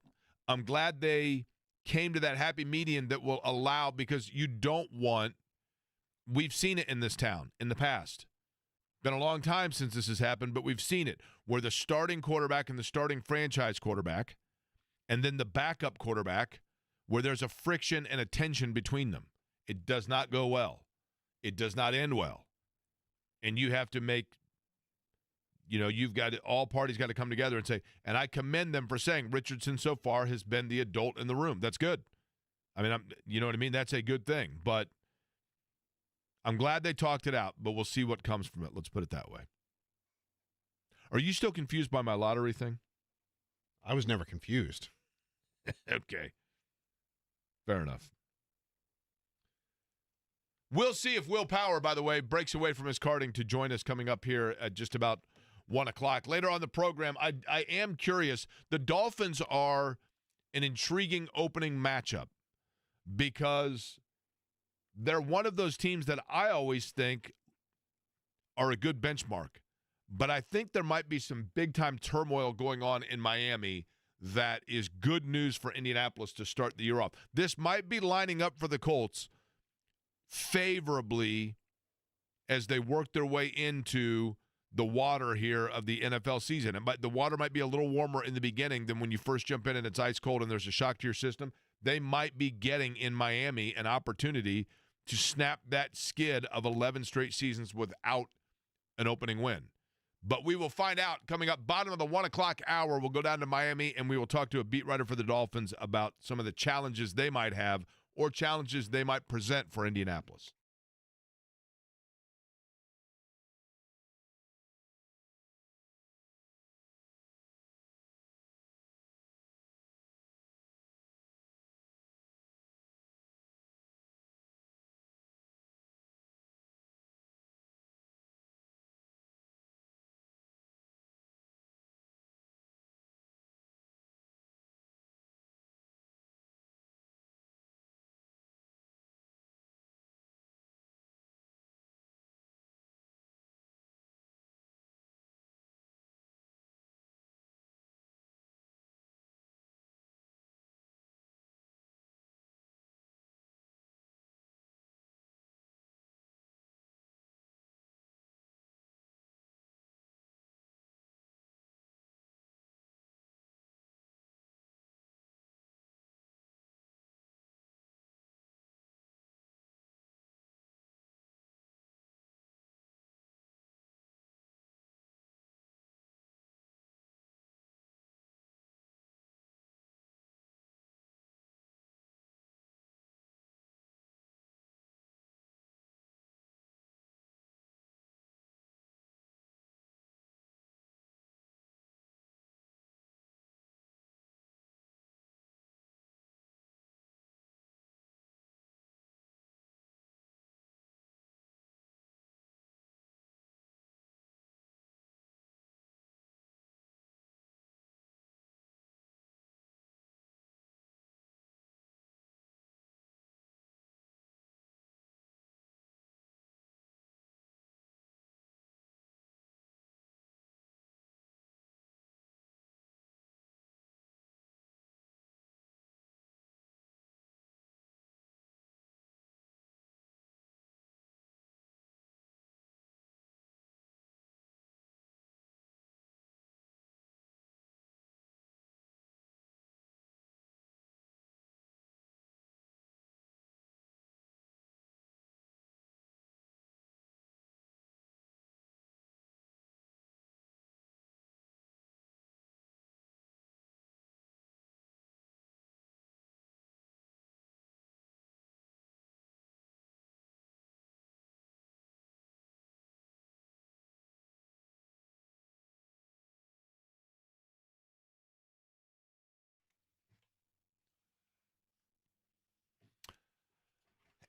I'm glad they came to that happy median that will allow, because you don't want – we've seen it in this town in the past. Been a long time since this has happened, but we've seen it where the starting quarterback and the starting franchise quarterback – and then the backup quarterback, where there's a friction and a tension between them. It does not go well. It does not end well. And you have to make, all parties got to come together and say, and I commend them for saying Richardson so far has been the adult in the room. That's good. I mean, you know what I mean? That's a good thing. But I'm glad they talked it out, but we'll see what comes from it. Let's put it that way. Are you still confused by my lottery thing? I was never confused. Okay. Fair enough. We'll see if Will Power, by the way, breaks away from his karting to join us coming up here at just about 1 o'clock. Later on the program, I am curious. The Dolphins are an intriguing opening matchup because they're one of those teams that I always think are a good benchmark. But I think there might be some big-time turmoil going on in Miami that is good news for Indianapolis to start the year off. This might be lining up for the Colts favorably as they work their way into the water here of the NFL season. The water might be a little warmer in the beginning than when you first jump in and it's ice cold and there's a shock to your system. They might be getting in Miami an opportunity to snap that skid of 11 straight seasons without an opening win. But we will find out coming up bottom of the 1 o'clock hour. We'll go down to Miami and we will talk to a beat writer for the Dolphins about some of the challenges they might have or challenges they might present for Indianapolis.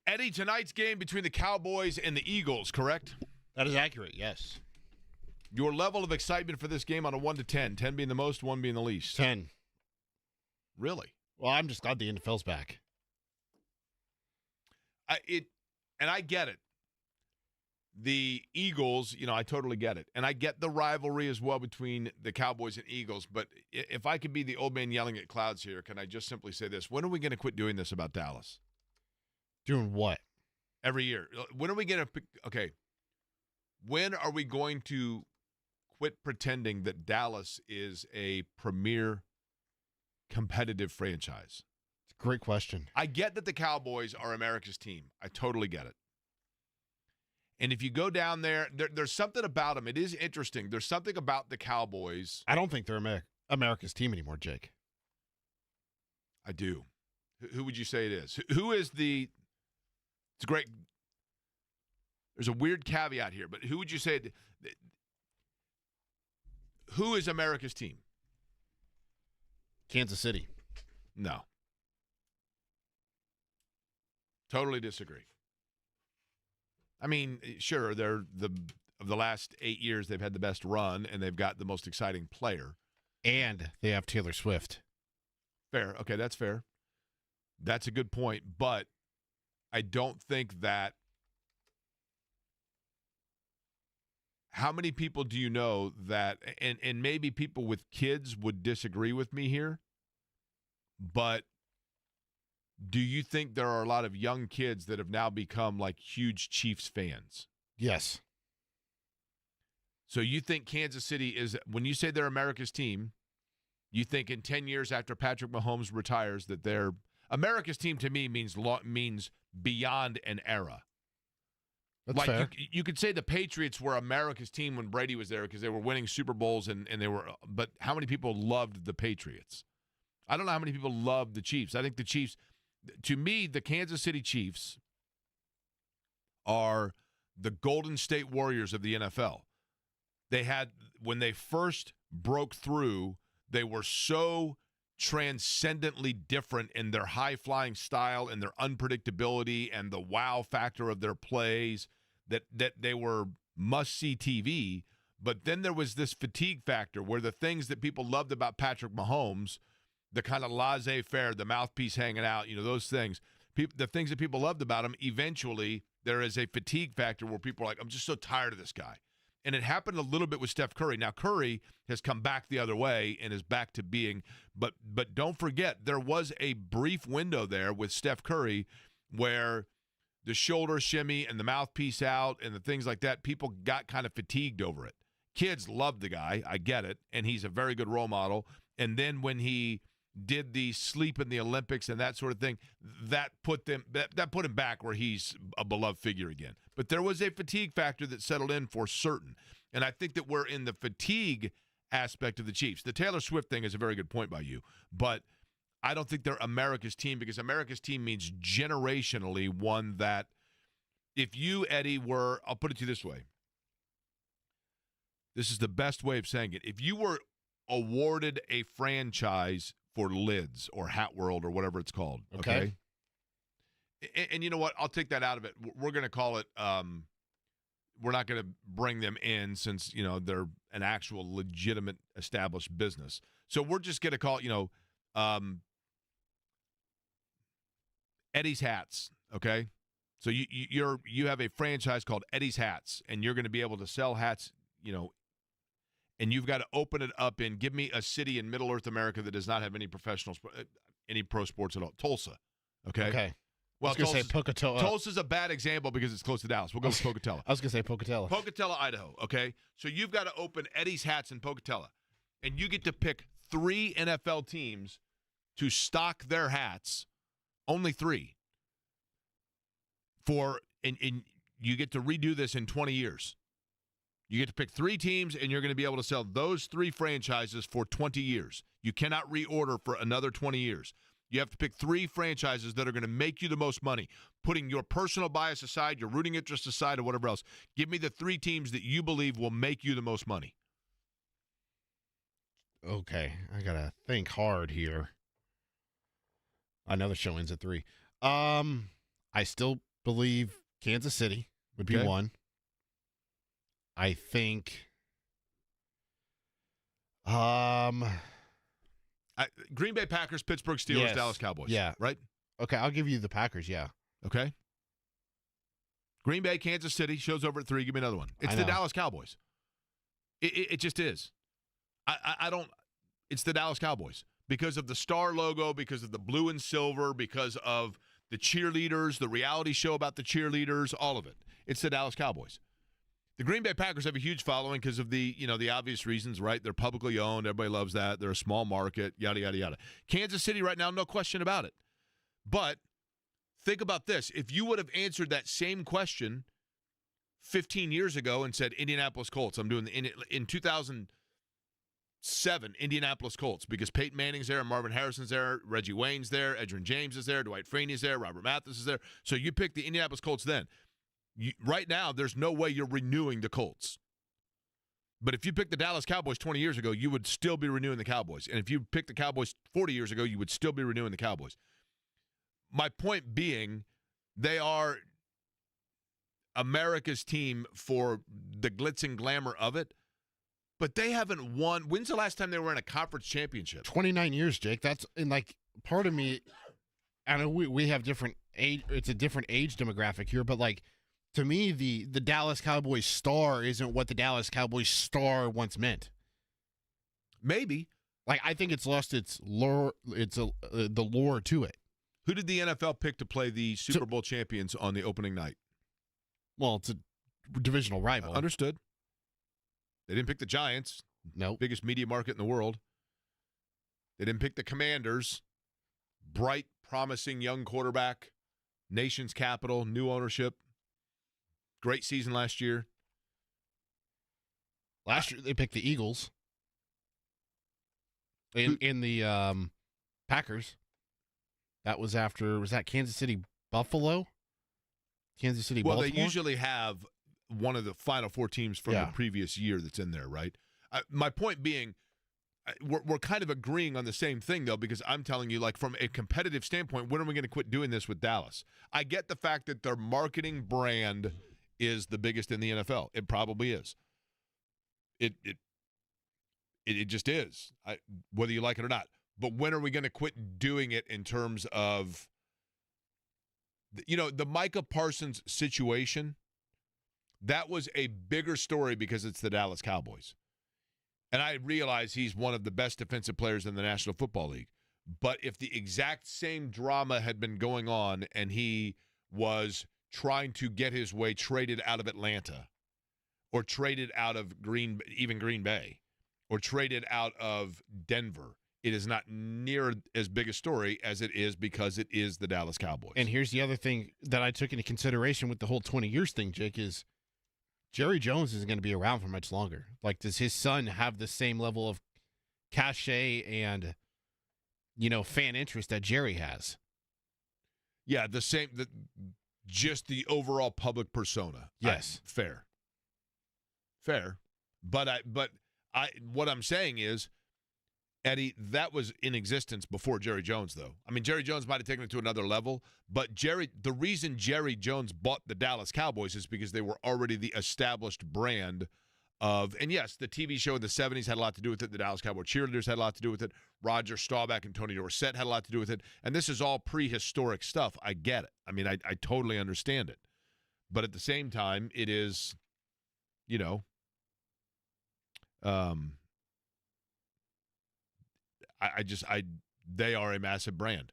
Eddie, tonight's game between the Cowboys and the Eagles, correct? That is accurate, yes. Your level of excitement for this game on a 1 to 10, 10 being the most, 1 being the least. 10. Really? Well, I'm just glad the NFL's back. I get it. The Eagles, I totally get it. And I get the rivalry as well between the Cowboys and Eagles. But if I could be the old man yelling at clouds here, can I just simply say this? When are we going to quit doing this about Dallas? Doing what? Every year. When are we going to – okay. When are we going to quit pretending that Dallas is a premier competitive franchise? It's a great question. I get that the Cowboys are America's team. I totally get it. And if you go down there's something about them. It is interesting. There's something about the Cowboys. I don't think they're America's team anymore, Jake. I do. Who would you say it is? Who is the – it's great. There's a weird caveat here, but who would you say – who is America's team? Kansas City. No. Totally disagree. I mean, sure, they're of the last 8 years, they've had the best run, and they've got the most exciting player. And they have Taylor Swift. Fair. Okay, that's fair. That's a good point, but I don't think that – how many people do you know that – and maybe people with kids would disagree with me here, but – do you think there are a lot of young kids that have now become like huge Chiefs fans? Yes. So you think Kansas City is, when you say they're America's team, you think in 10 years after Patrick Mahomes retires that they're America's team to me means beyond an era. That's fair. You could say the Patriots were America's team when Brady was there because they were winning Super Bowls and they were, but how many people loved the Patriots? I don't know how many people loved the Chiefs. I think the Chiefs, to me, the Kansas City Chiefs are the Golden State Warriors of the NFL. They had, when they first broke through, they were so transcendently different in their high-flying style and their unpredictability and the wow factor of their plays that they were must-see TV. But then there was this fatigue factor where the things that people loved about Patrick Mahomes, the kind of laissez-faire, the mouthpiece hanging out, those things, the things that people loved about him, eventually there is a fatigue factor where people are like, I'm just so tired of this guy. And it happened a little bit with Steph Curry. Now, Curry has come back the other way and is back to being, but don't forget, there was a brief window there with Steph Curry where the shoulder shimmy and the mouthpiece out and the things like that, people got kind of fatigued over it. Kids loved the guy, I get it, and he's a very good role model. And then when he did the sleep in the Olympics and that sort of thing, that put him back where he's a beloved figure again. But there was a fatigue factor that settled in for certain. And I think that we're in the fatigue aspect of the Chiefs. The Taylor Swift thing is a very good point by you, but I don't think they're America's team because America's team means generationally one that if you, Eddie, were, I'll put it to you this way. This is the best way of saying it. If you were awarded a franchise for Lids or Hat World or whatever it's called, okay? And you know what? I'll take that out of it. We're going to call it we're not going to bring them in since, they're an actual legitimate established business. So we're just going to call it, Eddie's Hats, okay? So you have a franchise called Eddie's Hats, and you're going to be able to sell hats, and you've got to open it up and give me a city in Middle Earth America that does not have any any pro sports at all. Tulsa, okay? Okay. Well, I was going to say Pocatello. Tulsa's a bad example because it's close to Dallas. We'll go with Pocatello. I was going to say Pocatello. Pocatello, Idaho, okay? So you've got to open Eddie's Hats in Pocatello, and you get to pick 3 NFL teams to stock their hats, only 3, and you get to redo this in 20 years. You get to pick 3 teams, and you're going to be able to sell those 3 franchises for 20 years. You cannot reorder for another 20 years. You have to pick 3 franchises that are going to make you the most money, putting your personal bias aside, your rooting interest aside, or whatever else. Give me the 3 teams that you believe will make you the most money. Okay, I got to think hard here. I know the show ends at 3. I still believe Kansas City would be Okay. one. I think um Green Bay Packers, Pittsburgh Steelers, yes. Dallas Cowboys. Yeah. Right? Okay, I'll give you the Packers, yeah. Okay. Green Bay, Kansas City, shows over at 3. Give me another one. It's the Dallas Cowboys. It just is. I don't – it's the Dallas Cowboys because of the star logo, because of the blue and silver, because of the cheerleaders, the reality show about the cheerleaders, all of it. It's the Dallas Cowboys. The Green Bay Packers have a huge following because of the obvious reasons, right? They're publicly owned. Everybody loves that. They're a small market, yada, yada, yada. Kansas City right now, no question about it. But think about this. If you would have answered that same question 15 years ago and said Indianapolis Colts, I'm doing in 2007, Indianapolis Colts, because Peyton Manning's there, Marvin Harrison's there, Reggie Wayne's there, Edgerrin James is there, Dwight Freeney's there, Robert Mathis is there. So you picked the Indianapolis Colts then. Right now, there's no way you're renewing the Colts. But if you picked the Dallas Cowboys 20 years ago, you would still be renewing the Cowboys. And if you picked the Cowboys 40 years ago, you would still be renewing the Cowboys. My point being, they are America's team for the glitz and glamour of it, but they haven't won. When's the last time they were in a conference championship? 29 years, Jake. That's in part of me. I know we have different age. It's a different age demographic here, but to me, the Dallas Cowboys star isn't what the Dallas Cowboys star once meant. Maybe. I think it's lost its lore. The lore to it. Who did the NFL pick to play the Super Bowl champions on the opening night? Well, it's a divisional rival. Understood. They didn't pick the Giants. Nope. Biggest media market in the world. They didn't pick the Commanders. Bright, promising young quarterback. Nation's capital, new ownership. Great season last year. Last year they picked the Eagles. In the Packers. That was that Kansas City Buffalo? Kansas City Well, Baltimore? they usually have one of the Final Four teams from the previous year that's in there, right? My point being, we're kind of agreeing on the same thing, though, because I'm telling you, from a competitive standpoint, when are we going to quit doing this with Dallas? I get the fact that their marketing brand is the biggest in the NFL. It probably is. It just is, whether you like it or not. But when are we going to quit doing it in terms of, the Micah Parsons situation? That was a bigger story because it's the Dallas Cowboys. And I realize he's one of the best defensive players in the National Football League. But if the exact same drama had been going on and he was trying to get his way traded out of Atlanta or traded out of Green Bay or traded out of Denver, it is not near as big a story as it is because it is the Dallas Cowboys. And here's the other thing that I took into consideration with the whole 20 years thing, Jake, is Jerry Jones isn't going to be around for much longer. Does his son have the same level of cachet and, fan interest that Jerry has? Yeah, the same. Just the overall public persona. Yes. Fair. But what I'm saying is, Eddie, that was in existence before Jerry Jones, though. I mean, Jerry Jones might have taken it to another level, but the reason Jerry Jones bought the Dallas Cowboys is because they were already the established brand of, and yes, the TV show in the 70s had a lot to do with it. The Dallas Cowboy cheerleaders had a lot to do with it. Roger Staubach and Tony Dorsett had a lot to do with it. And this is all prehistoric stuff. I get it. I mean, I totally understand it. But at the same time, it is, they are a massive brand.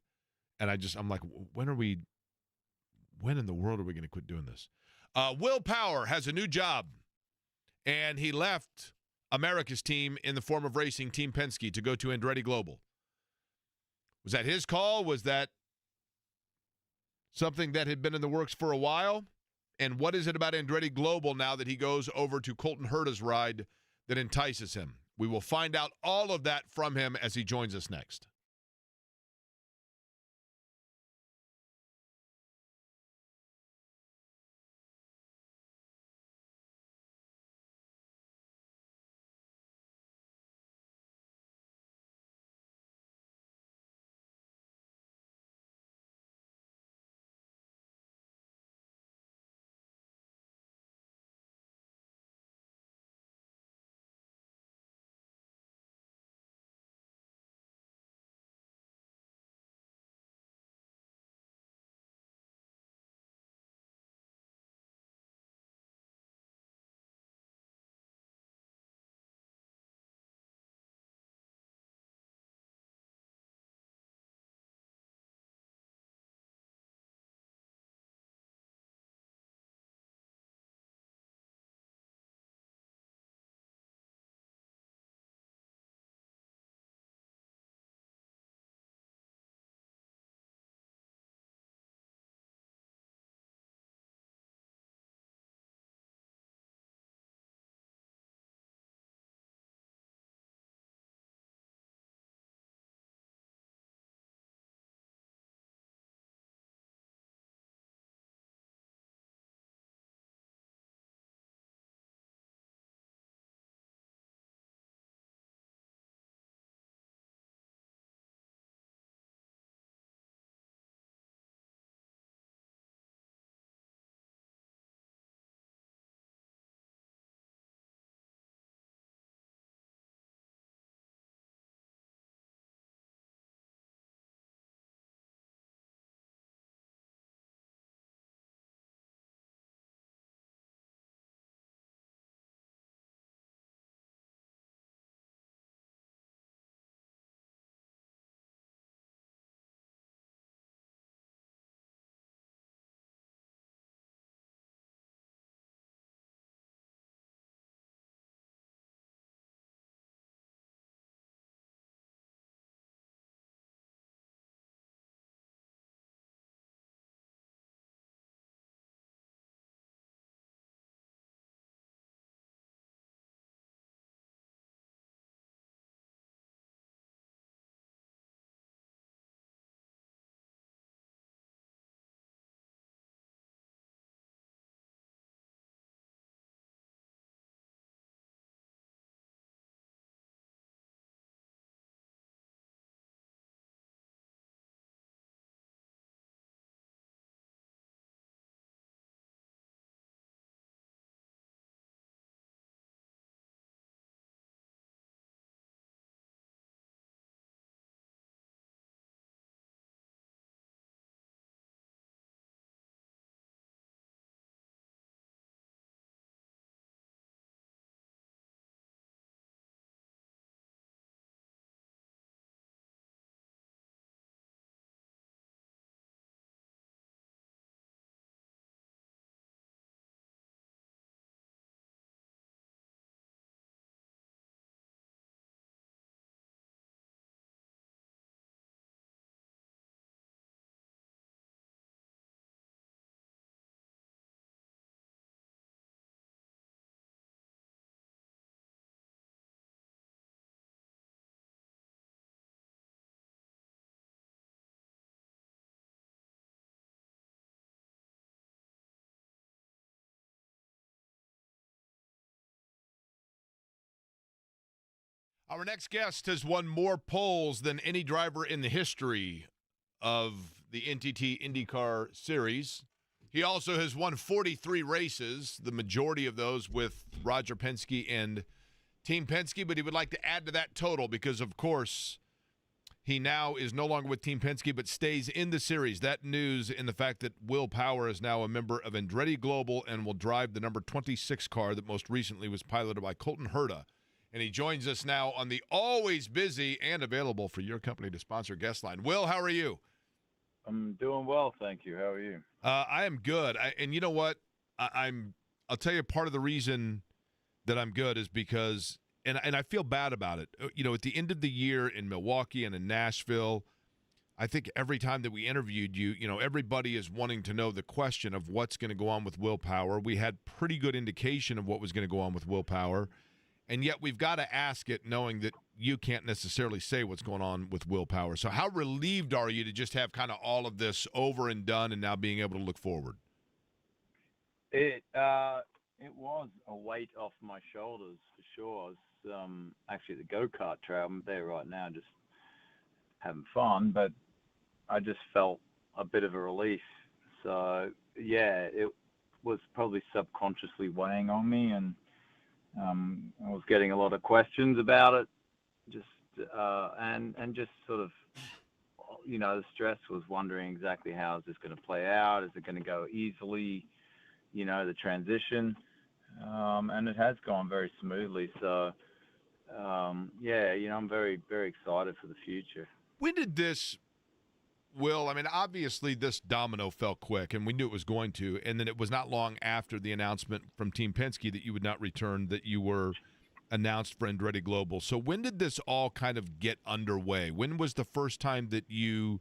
And I'm like, when in the world are we going to quit doing this? Will Power has a new job, and he left America's team in the form of racing, Team Penske, to go to Andretti Global. Was that his call? Was that something that had been in the works for a while? And what is it about Andretti Global now that he goes over to Colton Herta's ride that entices him? We will find out all of that from him as he joins us next. Our next guest has won more poles than any driver in the history of the NTT IndyCar Series. He also has won 43 races, the majority of those with Roger Penske and Team Penske, but he would like to add to that total because, of course, he now is no longer with Team Penske but stays in the series. That news in the fact that Will Power is now a member of Andretti Global and will drive the number 26 car that most recently was piloted by Colton Herta. And he joins us now on the always busy and available for your company to sponsor guest line. Will, how are you? I'm doing well, thank you. How are you? I am good. And you know what? I'll tell you part of the reason that I'm good is because, and I feel bad about it. At the end of the year in Milwaukee and in Nashville, I think every time that we interviewed you, everybody is wanting to know the question of what's going to go on with Will Power. We had pretty good indication of what was going to go on with Will Power. And yet we've got to ask it knowing that you can't necessarily say what's going on with Will Power. So how relieved are you to just have kind of all of this over and done and now being able to look forward? It was a weight off my shoulders for sure. I was actually at the go-kart trail. I'm there right now just having fun, but I just felt a bit of a relief. So, yeah, it was probably subconsciously weighing on me, and I was getting a lot of questions about it, and just sort of, the stress was wondering exactly how is this going to play out? Is it going to go easily? The transition, and it has gone very smoothly. So, I'm very, very excited for the future. When did this, Will, obviously this domino fell quick, and we knew it was going to, and then it was not long after the announcement from Team Penske that you would not return that you were announced for Andretti Global. So when did this all kind of get underway? When was the first time that you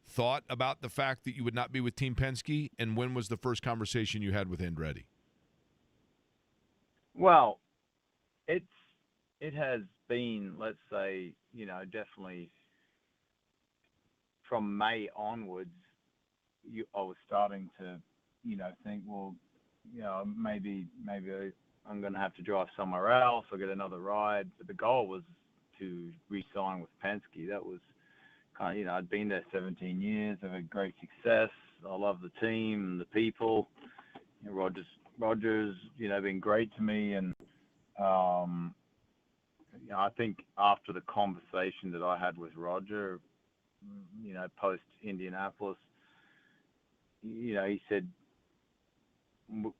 thought about the fact that you would not be with Team Penske, and when was the first conversation you had with Andretti? Well, it has been, let's say, definitely from May onwards, I was starting to, think, well, maybe I'm going to have to drive somewhere else or get another ride. But the goal was to re-sign with Penske. That was kind of, I'd been there 17 years. I've had great success. I love the team, the people. Roger's, been great to me. And, I think after the conversation that I had with Roger, post Indianapolis, he said, I'm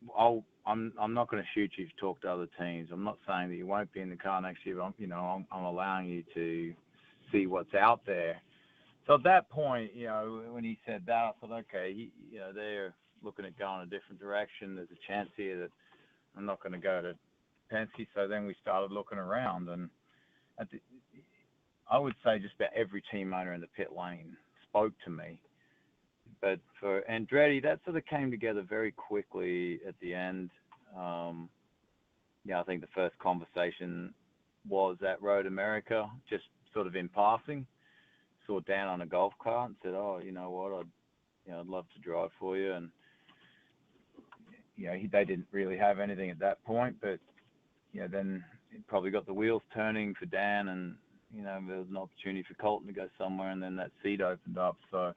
not going to shoot you to talk to other teams. I'm not saying that you won't be in the car next year, but I'm allowing you to see what's out there. So at that point, when he said that, I thought, okay, they're looking at going a different direction. There's a chance here that I'm not going to go to Penske. So then we started looking around, and I would say just about every team owner in the pit lane spoke to me. But for Andretti, that sort of came together very quickly at the end. I think the first conversation was at Road America, just sort of in passing. Saw Dan on a golf cart and said, "Oh, you know what? I'd love to drive for you." And they didn't really have anything at that point, but then it probably got the wheels turning for Dan, and there was an opportunity for Colton to go somewhere, and then that seat opened up. So,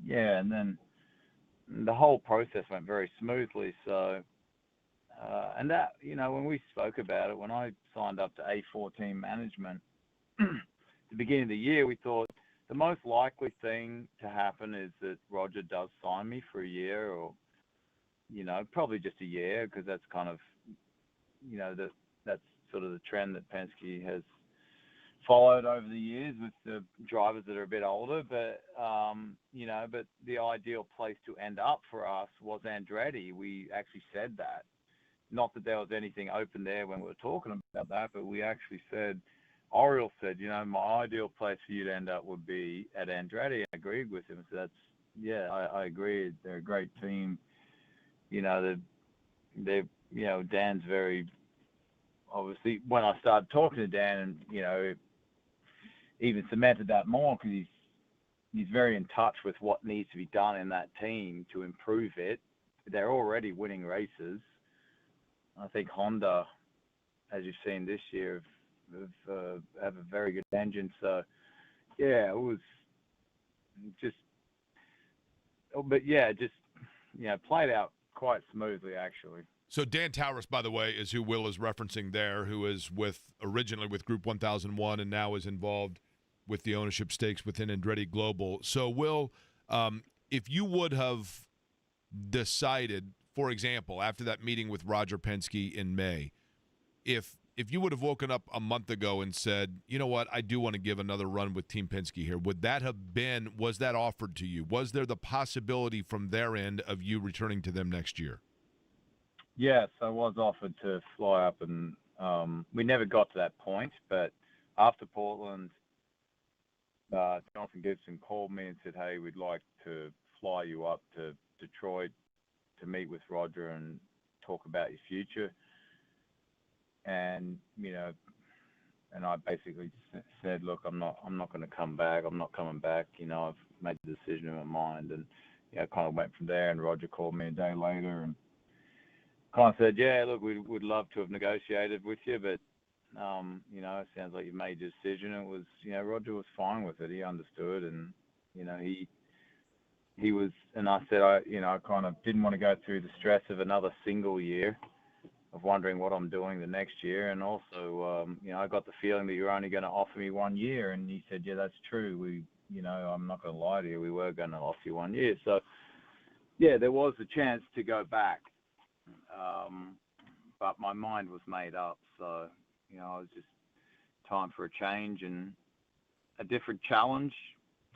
and then the whole process went very smoothly. So, and that, when we spoke about it, when I signed up to A4 team management, at the beginning of the year, we thought the most likely thing to happen is that Roger does sign me for a year, or, probably just a year, because that's kind of, that's sort of the trend that Penske has followed over the years with the drivers that are a bit older. But, but the ideal place to end up for us was Andretti. We actually said that. Not that there was anything open there when we were talking about that, but we actually said, Oriole said, my ideal place for you to end up would be at Andretti. I agreed with him. So I agree. They're a great team. They're Dan's very, obviously, when I started talking to Dan, and, even cemented that more, because he's very in touch with what needs to be done in that team to improve it. They're already winning races. I think Honda, as you've seen this year, have have a very good engine. So yeah, it was just, but yeah, just played out quite smoothly actually. So Dan Towers, by the way, is who Will is referencing there, who is originally with Group 1001 and now is involved with the ownership stakes within Andretti Global. So Will, if you would have decided, for example, after that meeting with Roger Penske in May, if you would have woken up a month ago and said, you know what, I do want to give another run with Team Penske here, was that offered to you? Was there the possibility from their end of you returning to them next year? Yes, I was offered to fly up, and we never got to that point. But after Portland, Jonathan Gibson called me and said, "Hey, we'd like to fly you up to Detroit to meet with Roger and talk about your future." And and I basically said, "Look, I'm not going to come back. I'm not coming back. I've made the decision in my mind." And kind of went from there. And Roger called me a day later and kind of said, "Yeah, look, we would love to have negotiated with you, but it sounds like you made your decision." It was, Roger was fine with it. He understood, and he was. And I said, I kind of didn't want to go through the stress of another single year of wondering what I'm doing the next year. And also, I got the feeling that you're only going to offer me 1 year. And he said, "Yeah, that's true. I'm not going to lie to you. We were going to offer you 1 year." So yeah, there was a chance to go back. But my mind was made up, so it was just time for a change and a different challenge.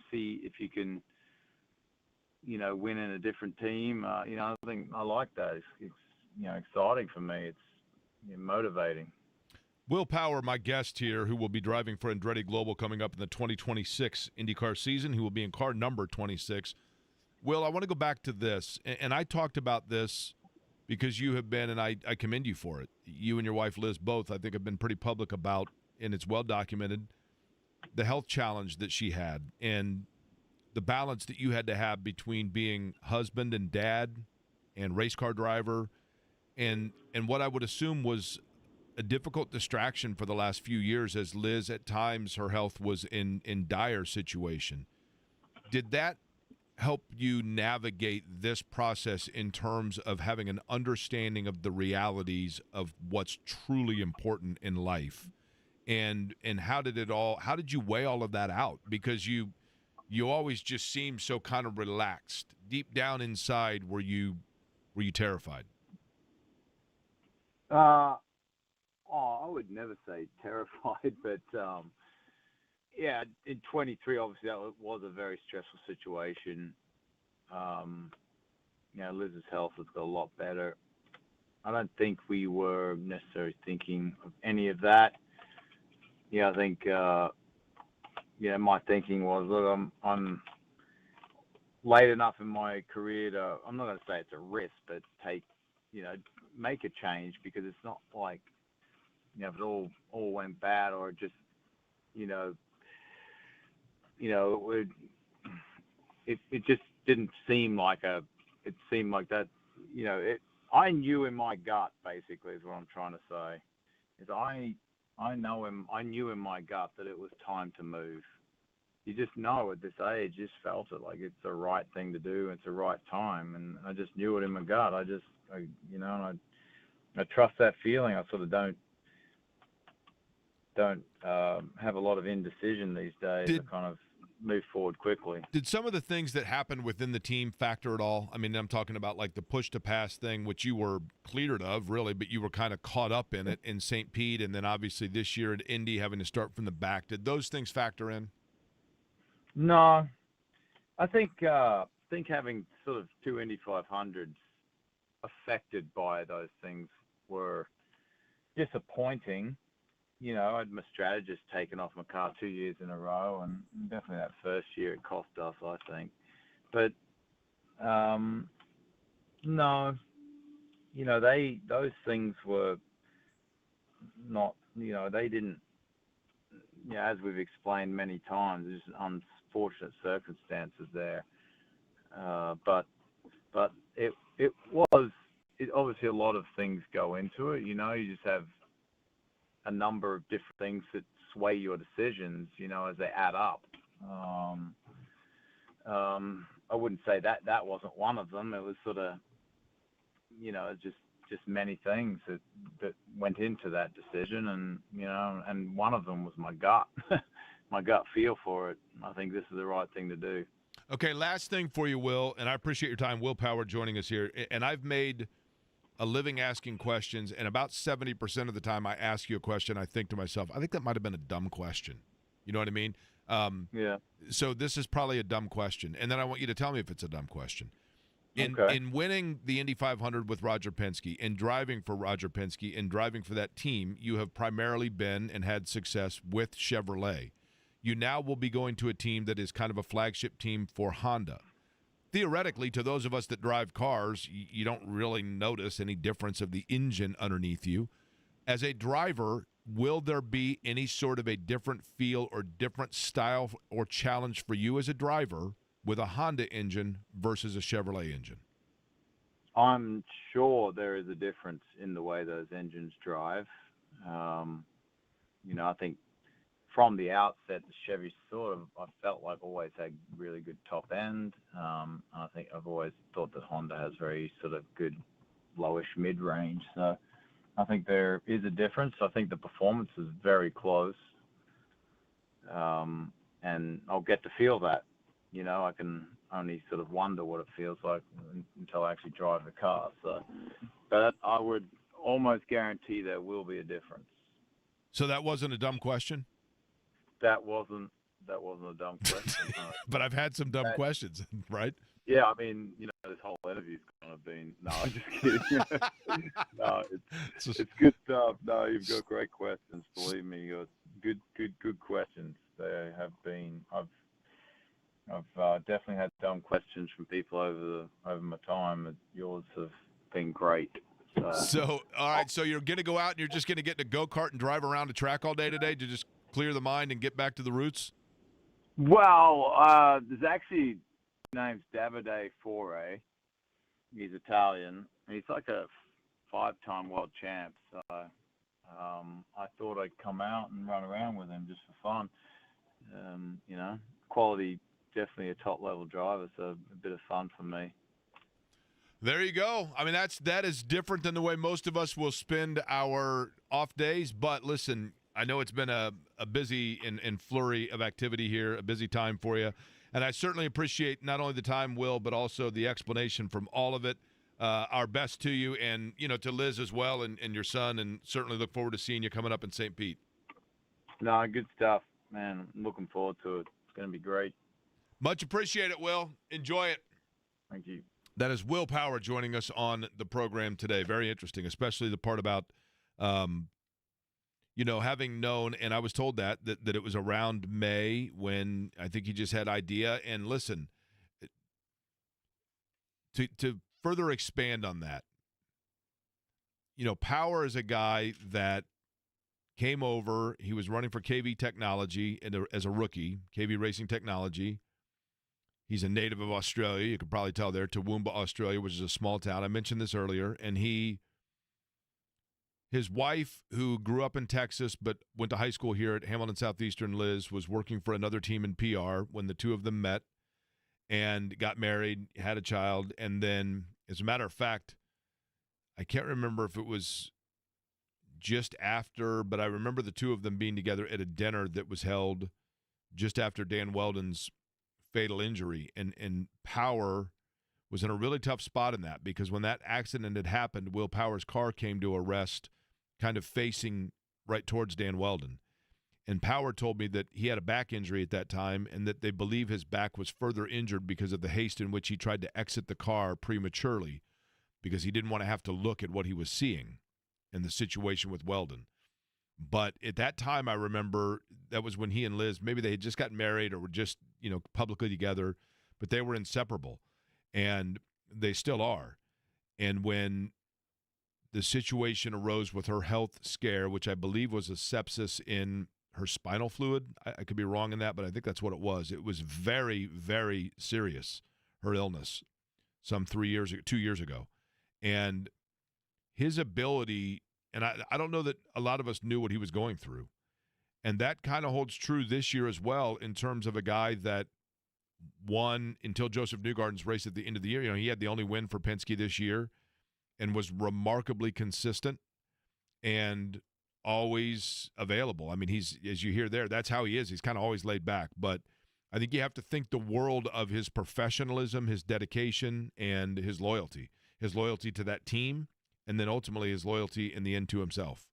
See if you can, win in a different team. I think I like that. It's exciting for me. It's motivating. Will Power, my guest here, who will be driving for Andretti Global coming up in the 2026 IndyCar season, who will be in car number 26. Will, I want to go back to this, and I talked about this because you have been, and I commend you for it. You and your wife, Liz, both, I think, have been pretty public about, and it's well documented, the health challenge that she had and the balance that you had to have between being husband and dad and race car driver and what I would assume was a difficult distraction for the last few years as Liz, at times, her health was in dire situation. Did that help you navigate this process in terms of having an understanding of the realities of what's truly important in life? And how did you weigh all of that out? Because you always just seem so kind of relaxed. Deep down inside, were you terrified? I would never say terrified, but yeah, in 23, obviously that was a very stressful situation. Liz's health has got a lot better. I don't think we were necessarily thinking of any of that. I think, my thinking was, look, I'm late enough in my career to, I'm not going to say it's a risk, but make a change, because it's not like, if it all went bad or just, it just didn't seem like it seemed like that, I knew in my gut, basically, is what I'm trying to say, is I knew in my gut that it was time to move. You just know at this age, just felt it, like it's the right thing to do, it's the right time, and I just knew it in my gut. And I trust that feeling. I sort of don't have a lot of indecision these days. I kind of move forward quickly. Did some of the things that happened within the team factor at all? I mean, I'm talking about like the push to pass thing, which you were cleared of, really, but you were kind of caught up in it in St. Pete, and then obviously this year at Indy having to start from the back. Did those things factor in? No, I think having sort of two Indy 500s affected by those things were disappointing. I had my strategist taken off my car 2 years in a row, and definitely that first year it cost us, I think. But no, those things were not, they didn't. As we've explained many times, there's unfortunate circumstances there. But it obviously a lot of things go into it. You just have a number of different things that sway your decisions, as they add up. I wouldn't say that wasn't one of them. It was sort of, just many things that went into that decision, and one of them was my gut, my gut feel for it. I think this is the right thing to do. Okay, last thing for you, Will, and I appreciate your time, Will Power, joining us here. And I've made a living asking questions, and about 70% of the time I ask you a question, I think to myself, I think that might have been a dumb question. You know what I mean? Yeah. So this is probably a dumb question, and then I want you to tell me if it's a dumb question. Okay. In winning the Indy 500 with Roger Penske, and driving for Roger Penske, and driving for that team, you have primarily been and had success with Chevrolet. You now will be going to a team that is kind of a flagship team for Honda. Theoretically, to those of us that drive cars, you don't really notice any difference of the engine underneath you. As a driver, will there be any sort of a different feel or different style or challenge for you as a driver with a Honda engine versus a Chevrolet engine? I'm sure there is a difference in the way those engines drive. I think from the outset, the Chevy I felt like always had really good top end. I think I've always thought that Honda has very sort of good lowish mid-range. So I think there is a difference. I think the performance is very close. And I'll get to feel that. I can only sort of wonder what it feels like until I actually drive the car. So, but I would almost guarantee there will be a difference. So that wasn't a dumb question? That wasn't a dumb question. But I've had some dumb questions, right? Yeah, I mean, this whole interview's kind of been. No, I'm just kidding. No, it's good stuff. No, you've got great questions. Believe me, you got good questions. They have been. I've definitely had dumb questions from people over my time, and yours have been great. So, all right. So you're going to go out and you're just going to get in a go-kart and drive around the track all day today to just clear the mind and get back to the roots? Well, there's actually his name's Davide Fore. He's Italian. He's like a 5-time world champ. So I thought I'd come out and run around with him just for fun. Quality, definitely a top-level driver, so a bit of fun for me. There you go. I mean, that is different than the way most of us will spend our off days. But listen, I know it's been a busy and flurry of activity here, a busy time for you. And I certainly appreciate not only the time, Will, but also the explanation from all of it. Our best to you and, to Liz as well and your son, and certainly look forward to seeing you coming up in St. Pete. No, good stuff, man. I'm looking forward to it. It's going to be great. Much appreciate it, Will. Enjoy it. Thank you. That is Will Power joining us on the program today. Very interesting, especially the part about, having known, and I was told that it was around May when I think he just had idea. And listen, to further expand on that, Power is a guy that came over. He was running for KV Technology as a rookie, KV Racing Technology. He's a native of Australia. You could probably tell there, Toowoomba, Australia, which is a small town. I mentioned this earlier. And his wife, who grew up in Texas but went to high school here at Hamilton Southeastern, Liz, was working for another team in PR when the two of them met and got married, had a child. And then, as a matter of fact, I can't remember if it was just after, but I remember the two of them being together at a dinner that was held just after Dan Weldon's fatal injury, and Power was in a really tough spot in that, because when that accident had happened, Will Power's car came to a rest kind of facing right towards Dan Weldon. And Power told me that he had a back injury at that time and that they believe his back was further injured because of the haste in which he tried to exit the car prematurely, because he didn't want to have to look at what he was seeing in the situation with Weldon. But at that time, I remember that was when he and Liz, maybe they had just gotten married or were just, publicly together, but they were inseparable, and they still are. And when the situation arose with her health scare, which I believe was a sepsis in her spinal fluid, I could be wrong in that, but I think that's what it was. It was very, very serious, her illness, some 2 years ago. And his ability And I don't know that a lot of us knew what he was going through. And that kind of holds true this year as well in terms of a guy that won until Joseph Newgarden's race at the end of the year. You know, he had the only win for Penske this year and was remarkably consistent and always available. I mean, he's, as you hear there, that's how he is. He's kind of always laid back. But I think you have to think the world of his professionalism, his dedication, and his loyalty to that team, and then ultimately his loyalty in the end to himself.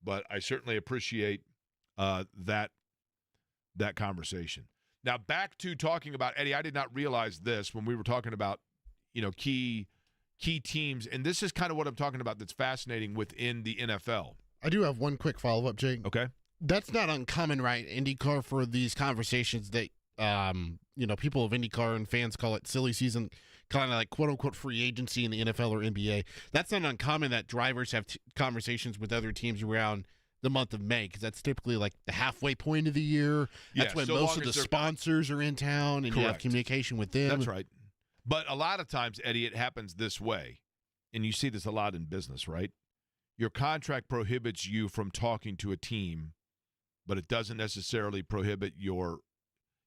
But I certainly appreciate that conversation. Now, back to talking about Eddie. I did not realize this when we were talking about, you know, key teams, and this is kind of what I'm talking about that's fascinating within the NFL. I do have one quick follow-up, Jake. Okay. That's not uncommon, right, IndyCar, for these conversations that, you know, people of IndyCar and fans call it silly season, kind of like quote-unquote free agency in the NFL or NBA. That's not uncommon that drivers have conversations with other teams around the month of May, because that's typically like the halfway point of the year. That's when so most of the sponsors are in town, and you have communication with them. That's right. But a lot of times, Eddie, it happens this way, and you see this a lot in business, right? Your contract prohibits you from talking to a team, but it doesn't necessarily prohibit your,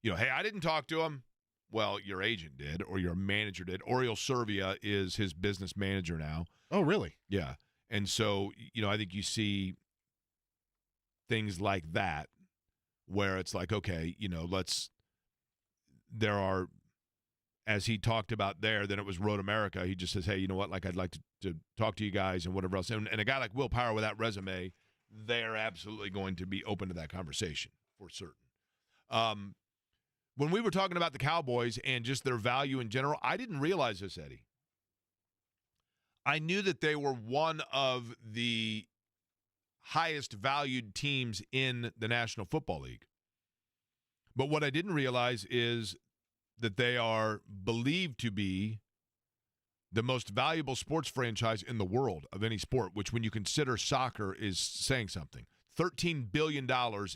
you know, hey, I didn't talk to him. Well, your agent did, or your manager did. Oriol Servia is his business manager now. Oh, really? Yeah. And so, you know, I think you see things like that where it's like, okay, you know, there are, as he talked about there, then it was Road America. He just says, hey, you know what, like I'd like to talk to you guys and whatever else. And a guy like Will Power with that resume, they're absolutely going to be open to that conversation for certain. When we were talking about the Cowboys and just their value in general, I didn't realize this, Eddie. I knew that they were one of the highest valued teams in the National Football League. But what I didn't realize is that they are believed to be the most valuable sports franchise in the world of any sport, which when you consider soccer is saying something. $13 billion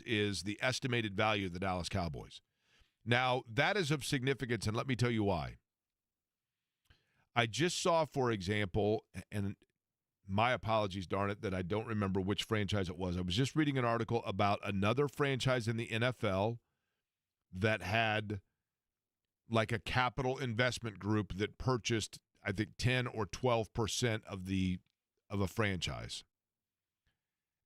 is the estimated value of the Dallas Cowboys. Now, that is of significance, and let me tell you why. I just saw, for example, and my apologies, darn it, that I don't remember which franchise it was. I was just reading an article about another franchise in the NFL that had like a capital investment group that purchased, I think, 10 or 12% of a franchise.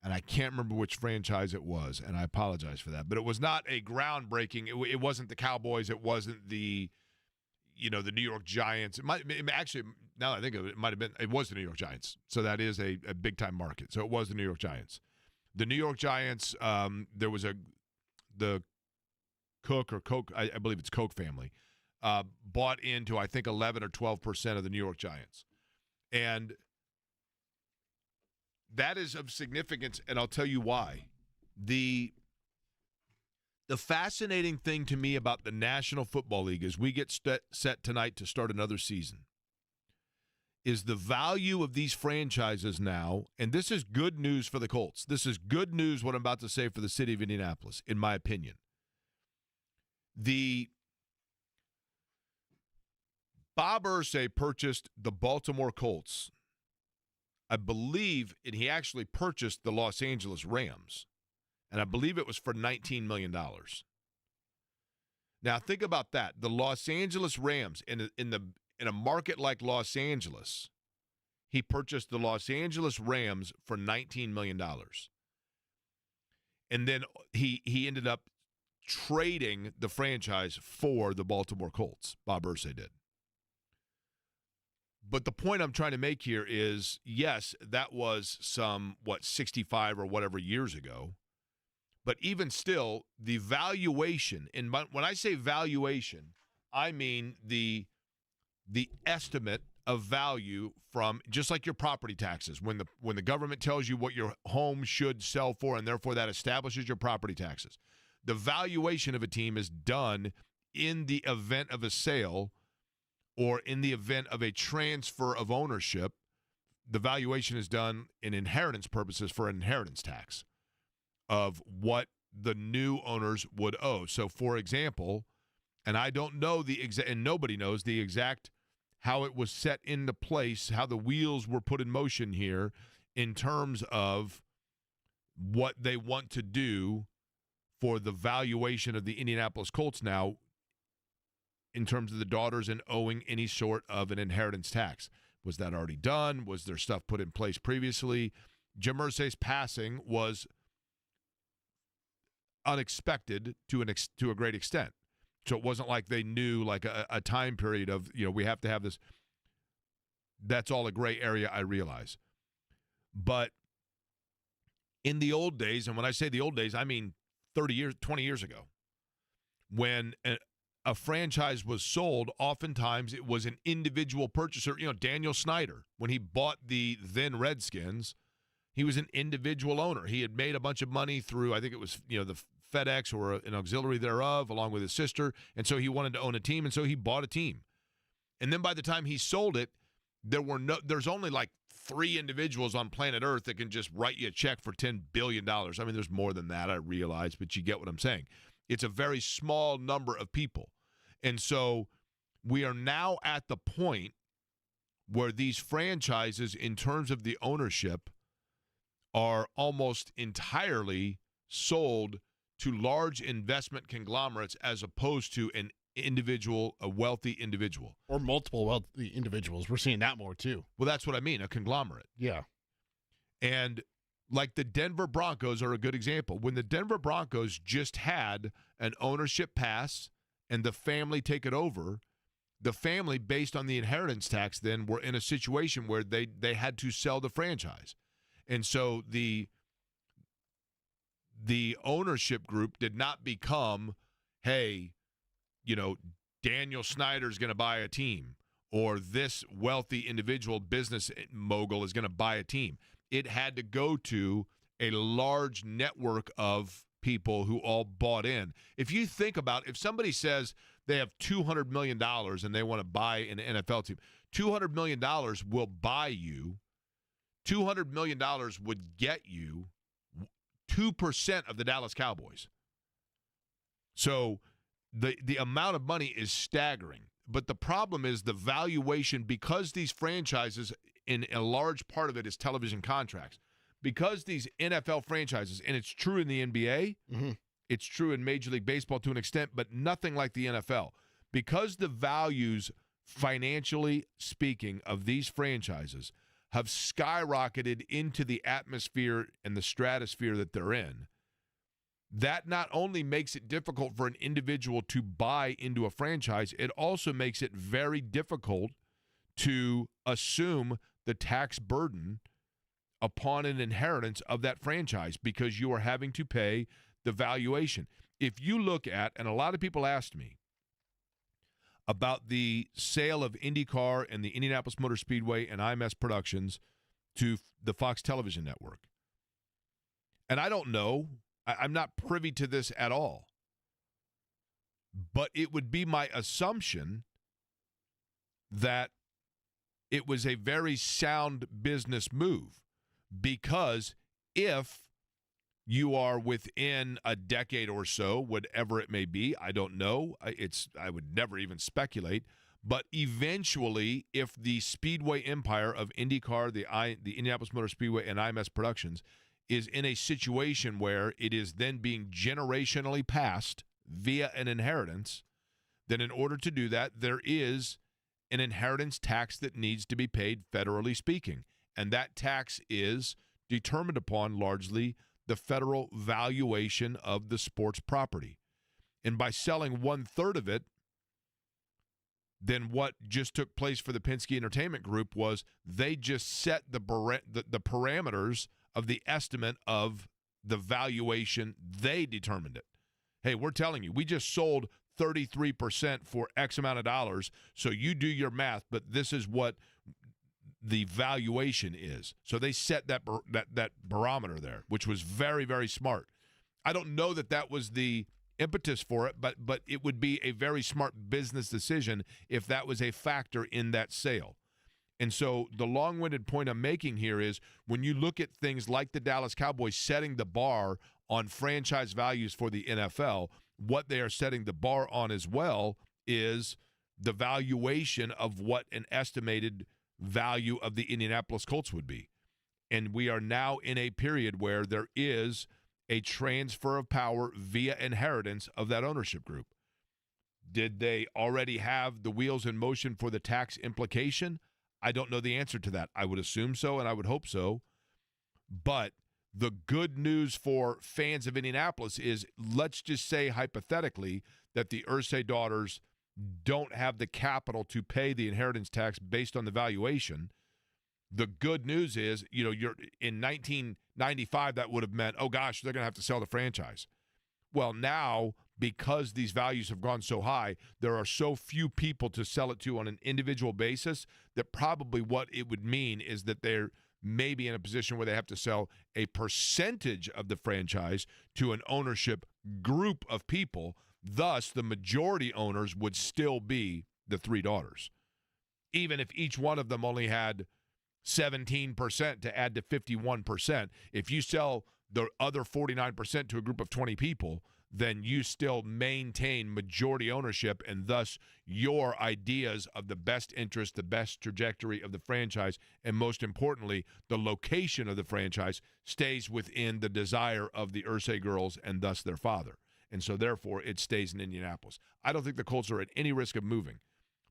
And I can't remember which franchise it was, and I apologize for that. But it was not a groundbreaking. It wasn't the Cowboys. It wasn't the New York Giants. Actually, now that I think of it, it was the New York Giants. So that is a big-time market. So it was the New York Giants. The New York Giants, there was the Cook or Koch, I believe it's Koch family, bought into, I think, 11 or 12% of the New York Giants. And that is of significance, and I'll tell you why. The fascinating thing to me about the National Football League as we get set tonight to start another season is the value of these franchises now, and this is good news for the Colts. This is good news, what I'm about to say, for the city of Indianapolis, in my opinion. Bob Irsay purchased the Baltimore Colts. I believe he actually purchased the Los Angeles Rams, and I believe it was for $19 million. Now, think about that. The Los Angeles Rams, in a market like Los Angeles, he purchased the Los Angeles Rams for $19 million. And then he ended up trading the franchise for the Baltimore Colts. Bob Irsay did. But the point I'm trying to make here is, yes, that was 65 or whatever years ago. But even still, the valuation, and when I say valuation, I mean the estimate of value from, just like your property taxes. When the government tells you what your home should sell for, and therefore that establishes your property taxes. The valuation of a team is done in the event of a sale or in the event of a transfer of ownership. The valuation is done in inheritance purposes for inheritance tax of what the new owners would owe. So, for example, and I don't know the exact, and nobody knows the exact how it was set into place, how the wheels were put in motion here in terms of what they want to do for the valuation of the Indianapolis Colts now in terms of the daughters and owing any sort of an inheritance tax. Was that already done? Was there stuff put in place previously? Jim Irsay's passing was unexpected to a great extent. So it wasn't like they knew like a time period of, we have to have this. That's all a gray area, I realize. But in the old days, and when I say the old days, I mean 30 years, 20 years ago, when a franchise was sold, oftentimes it was an individual purchaser. Daniel Snyder, when he bought the then Redskins, he was an individual owner. He had made a bunch of money through, I think it was, the FedEx or an auxiliary thereof, along with his sister, and so he wanted to own a team, and so he bought a team. And then by the time he sold it, there's only like 3 individuals on planet Earth that can just write you a check for $10 billion. I mean, there's more than that, I realize, but you get what I'm saying. It's a very small number of people. And so we are now at the point where these franchises, in terms of the ownership, are almost entirely sold to large investment conglomerates as opposed to an individual, a wealthy individual. Or multiple wealthy individuals. We're seeing that more, too. Well, that's what I mean, a conglomerate. Yeah. And like the Denver Broncos are a good example. When the Denver Broncos just had an ownership pass and the family take it over, the family, based on the inheritance tax then, were in a situation where they had to sell the franchise. And so the ownership group did not become, hey, Daniel Snyder's going to buy a team, or this wealthy individual business mogul is going to buy a team. It had to go to a large network of people who all bought in. If you think about, if somebody says they have $200 million and they want to buy an NFL team, $200 million will buy you. $200 million would get you 2% of the Dallas Cowboys. So the amount of money is staggering. But the problem is the valuation, because these franchises, in a large part of it is television contracts, because these NFL franchises, and it's true in the NBA, it's true in Major League Baseball to an extent, but nothing like the NFL. Because the values, financially speaking, of these franchises have skyrocketed into the atmosphere and the stratosphere that they're in, that not only makes it difficult for an individual to buy into a franchise, it also makes it very difficult to assume the tax burden upon an inheritance of that franchise, because you are having to pay the valuation. If you look at, and a lot of people asked me about the sale of IndyCar and the Indianapolis Motor Speedway and IMS Productions to the Fox Television Network. And I don't know. I'm not privy to this at all. But it would be my assumption that it was a very sound business move, because if you are within a decade or so, whatever it may be, I don't know. I would never even speculate. But eventually, if the Speedway empire of IndyCar, the Indianapolis Motor Speedway, and IMS Productions is in a situation where it is then being generationally passed via an inheritance, then in order to do that, there is an inheritance tax that needs to be paid, federally speaking. And that tax is determined upon largely the federal valuation of the sports property. And by selling 1/3 of it, then what just took place for the Penske Entertainment Group was they just set the parameters of the estimate of the valuation. They determined it. Hey, we're telling you, we just sold 33% for X amount of dollars, so you do your math, but this is what the valuation is. So they set that barometer there, which was very, very smart. I don't know that was the impetus for it, but it would be a very smart business decision if that was a factor in that sale. And so the long-winded point I'm making here is, when you look at things like the Dallas Cowboys setting the bar on franchise values for the NFL, what they are setting the bar on as well is the valuation of what an estimated value of the Indianapolis Colts would be. And we are now in a period where there is a transfer of power via inheritance of that ownership group. Did they already have the wheels in motion for the tax implication? I don't know the answer to that. I would assume so, and I would hope so. But the good news for fans of Indianapolis is, let's just say hypothetically that the Irsay daughters don't have the capital to pay the inheritance tax based on the valuation. The good news is, you're in 1995, that would have meant, oh gosh, they're going to have to sell the franchise. Well, now, because these values have gone so high, there are so few people to sell it to on an individual basis that probably what it would mean is that they're maybe in a position where they have to sell a percentage of the franchise to an ownership group of people. Thus, the majority owners would still be the three daughters, even if each one of them only had 17% to add to 51%. If you sell the other 49% to a group of 20 people, then you still maintain majority ownership, and thus your ideas of the best interest, the best trajectory of the franchise, and most importantly, the location of the franchise stays within the desire of the Irsay girls and thus their father. And so therefore it stays in Indianapolis. I don't think the Colts are at any risk of moving,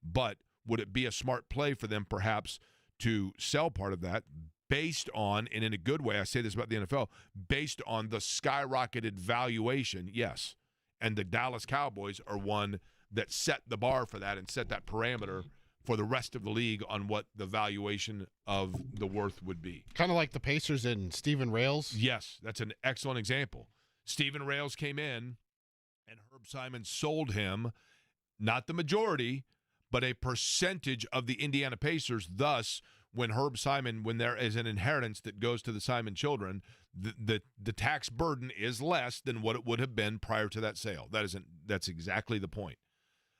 but would it be a smart play for them perhaps to sell part of that based on, and in a good way, I say this about the NFL, based on the skyrocketed valuation? Yes. And the Dallas Cowboys are one that set the bar for that and set that parameter for the rest of the league on what the valuation of the worth would be. Kind of like the Pacers and Stephen Rails. Yes, that's an excellent example. Stephen Rails came in, and Herb Simon sold him, not the majority, but a percentage of the Indiana Pacers. Thus, when there is an inheritance that goes to the Simon children, the tax burden is less than what it would have been prior to that sale. That's exactly the point.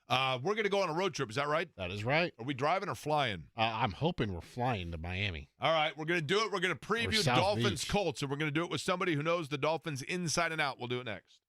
We're going to go on a road trip. Is that right? That is right. Are we driving or flying? I'm hoping we're flying to Miami. All right, we're going to do it. We're going to preview South Dolphins Beach. Colts, and we're going to do it with somebody who knows the Dolphins inside and out. We'll do it next.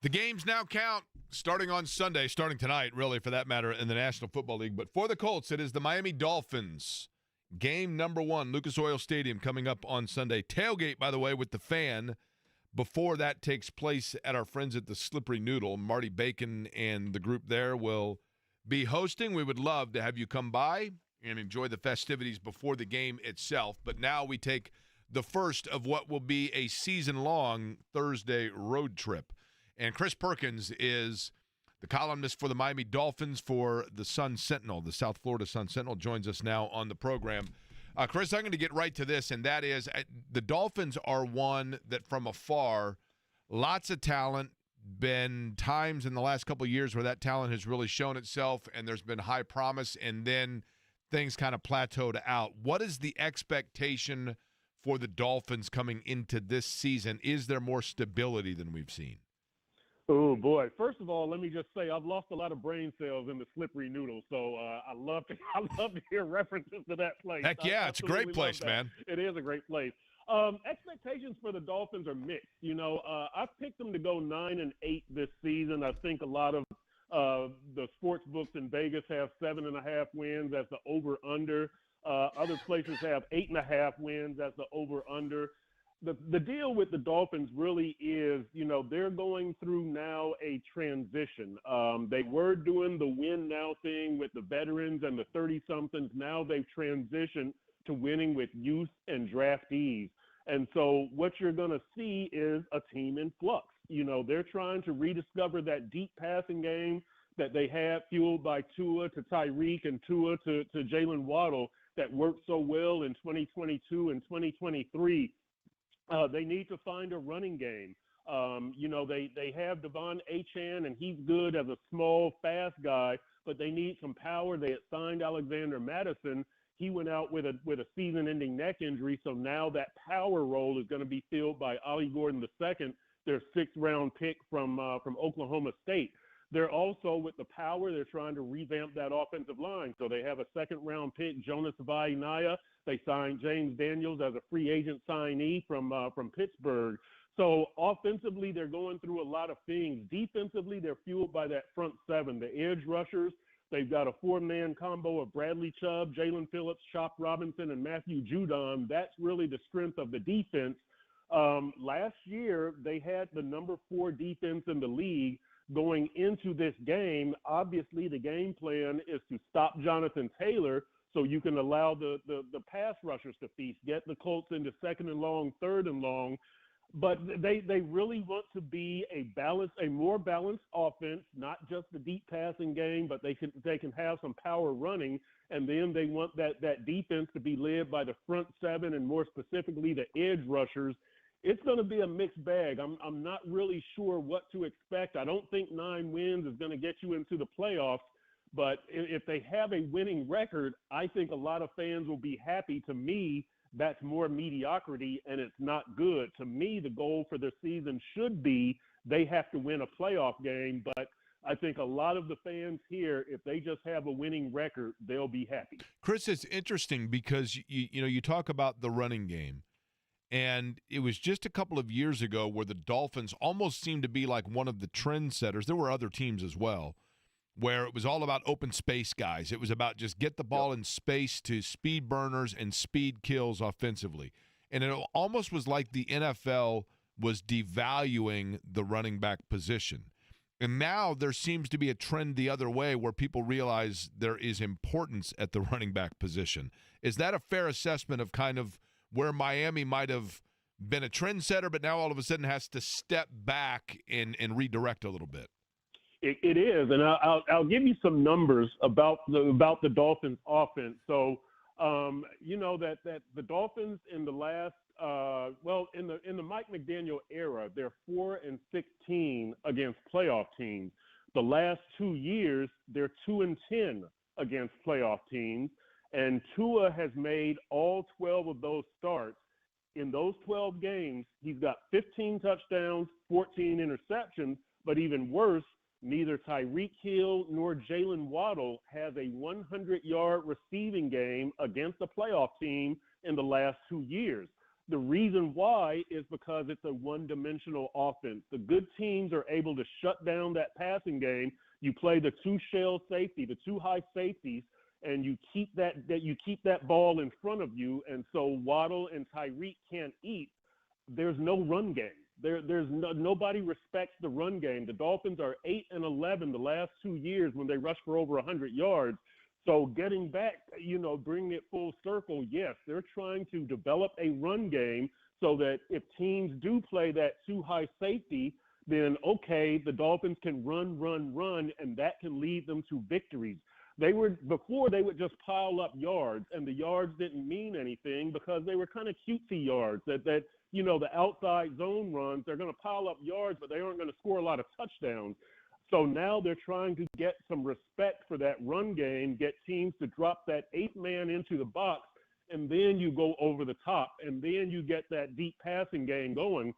The games now count starting on Sunday, starting tonight, really, for that matter, in the National Football League. But for the Colts, it is the Miami Dolphins. Game number 1, Lucas Oil Stadium, coming up on Sunday. Tailgate, by the way, with the Fan. Before that takes place at our friends at the Slippery Noodle, Marty Bacon and the group there will be hosting. We would love to have you come by and enjoy the festivities before the game itself. But now we take the first of what will be a season-long Thursday road trip. And Chris Perkins is the columnist for the Miami Dolphins for the Sun-Sentinel. The South Florida Sun-Sentinel joins us now on the program. Chris, I'm going to get right to this, and that is the Dolphins are one that from afar, lots of talent, been times in the last couple of years where that talent has really shown itself and there's been high promise, and then things kind of plateaued out. What is the expectation for the Dolphins coming into this season? Is there more stability than we've seen? Oh, boy. First of all, let me just say I've lost a lot of brain cells in the Slippery Noodle, so I love to hear references to that place. Heck yeah, it's a great place, man. It is a great place. Expectations for the Dolphins are mixed. You know, I've picked them to go 9-8 this season. I think a lot of the sports books in Vegas have 7.5 wins as the over-under. Other places have 8.5 wins as the over-under. The deal with the Dolphins really is, you know, they're going through now a transition. They were doing the win now thing with the veterans and the 30-somethings. Now they've transitioned to winning with youth and draftees. And so what you're going to see is a team in flux. You know, they're trying to rediscover that deep passing game that they had, fueled by Tua to Tyreek and Tua to Jalen Waddle, that worked so well in 2022 and 2023. They need to find a running game. You know, they have Devon Achane, and he's good as a small, fast guy, but they need some power. They had signed Alexander Madison. He went out with a season-ending neck injury, so now that power role is going to be filled by Ollie Gordon II, their 6th-round pick from Oklahoma State. They're also, with the power, they're trying to revamp that offensive line. So they have a 2nd-round pick, Jonas Vainaya. They signed James Daniels as a free agent signee from Pittsburgh. So offensively, they're going through a lot of things. Defensively, they're fueled by that front 7, the edge rushers. They've got a 4-man combo of Bradley Chubb, Jalen Phillips, Chop Robinson, and Matthew Judon. That's really the strength of the defense. Last year, they had the number 4 defense in the league. Going into this game, obviously the game plan is to stop Jonathan Taylor so you can allow the pass rushers to feast, get the Colts into 2nd and long, 3rd and long. But they really want to be a more balanced offense, not just the deep passing game, but they can have some power running, and then they want that defense to be led by the front 7 and more specifically the edge rushers. It's going to be a mixed bag. I'm not really sure what to expect. I don't think 9 wins is going to get you into the playoffs, but if they have a winning record, I think a lot of fans will be happy. To me, that's more mediocrity, and it's not good. To me, the goal for the season should be they have to win a playoff game, but I think a lot of the fans here, if they just have a winning record, they'll be happy. Chris, it's interesting because you talk about the running game. And it was just a couple of years ago where the Dolphins almost seemed to be like one of the trendsetters. There were other teams as well, where it was all about open space guys. It was about just get the ball in space to speed burners and speed kills offensively. And it almost was like the NFL was devaluing the running back position. And now there seems to be a trend the other way where people realize there is importance at the running back position. Is that a fair assessment of kind of where Miami might have been a trendsetter, but now all of a sudden has to step back and redirect a little bit? It is, and I'll give you some numbers about the Dolphins offense. So, you know that the Dolphins in the last, in the Mike McDaniel era, they're 4-16 against playoff teams. The last 2 years, they're 2-10 against playoff teams. And Tua has made all 12 of those starts. In those 12 games, he's got 15 touchdowns, 14 interceptions, but even worse, neither Tyreek Hill nor Jalen Waddle has a 100-yard receiving game against a playoff team in the last 2 years. The reason why is because it's a one-dimensional offense. The good teams are able to shut down that passing game. You play the two shell safety, the two high safeties, and you keep that ball in front of you. And so Waddle and Tyreek can't eat. There's no run game. Nobody respects the run game. The Dolphins are 8-11 the last 2 years when they rush for over 100 yards. So getting back, bringing it full circle, yes, they're trying to develop a run game so that if teams do play that too high safety, then okay, the Dolphins can run, and that can lead them to victories. Before they would just pile up yards, and the yards didn't mean anything because they were kind of cutesy yards that the outside zone runs, they're going to pile up yards, but they aren't going to score a lot of touchdowns. So now they're trying to get some respect for that run game, get teams to drop that 8-man into the box, and then you go over the top, and then you get that deep passing game going.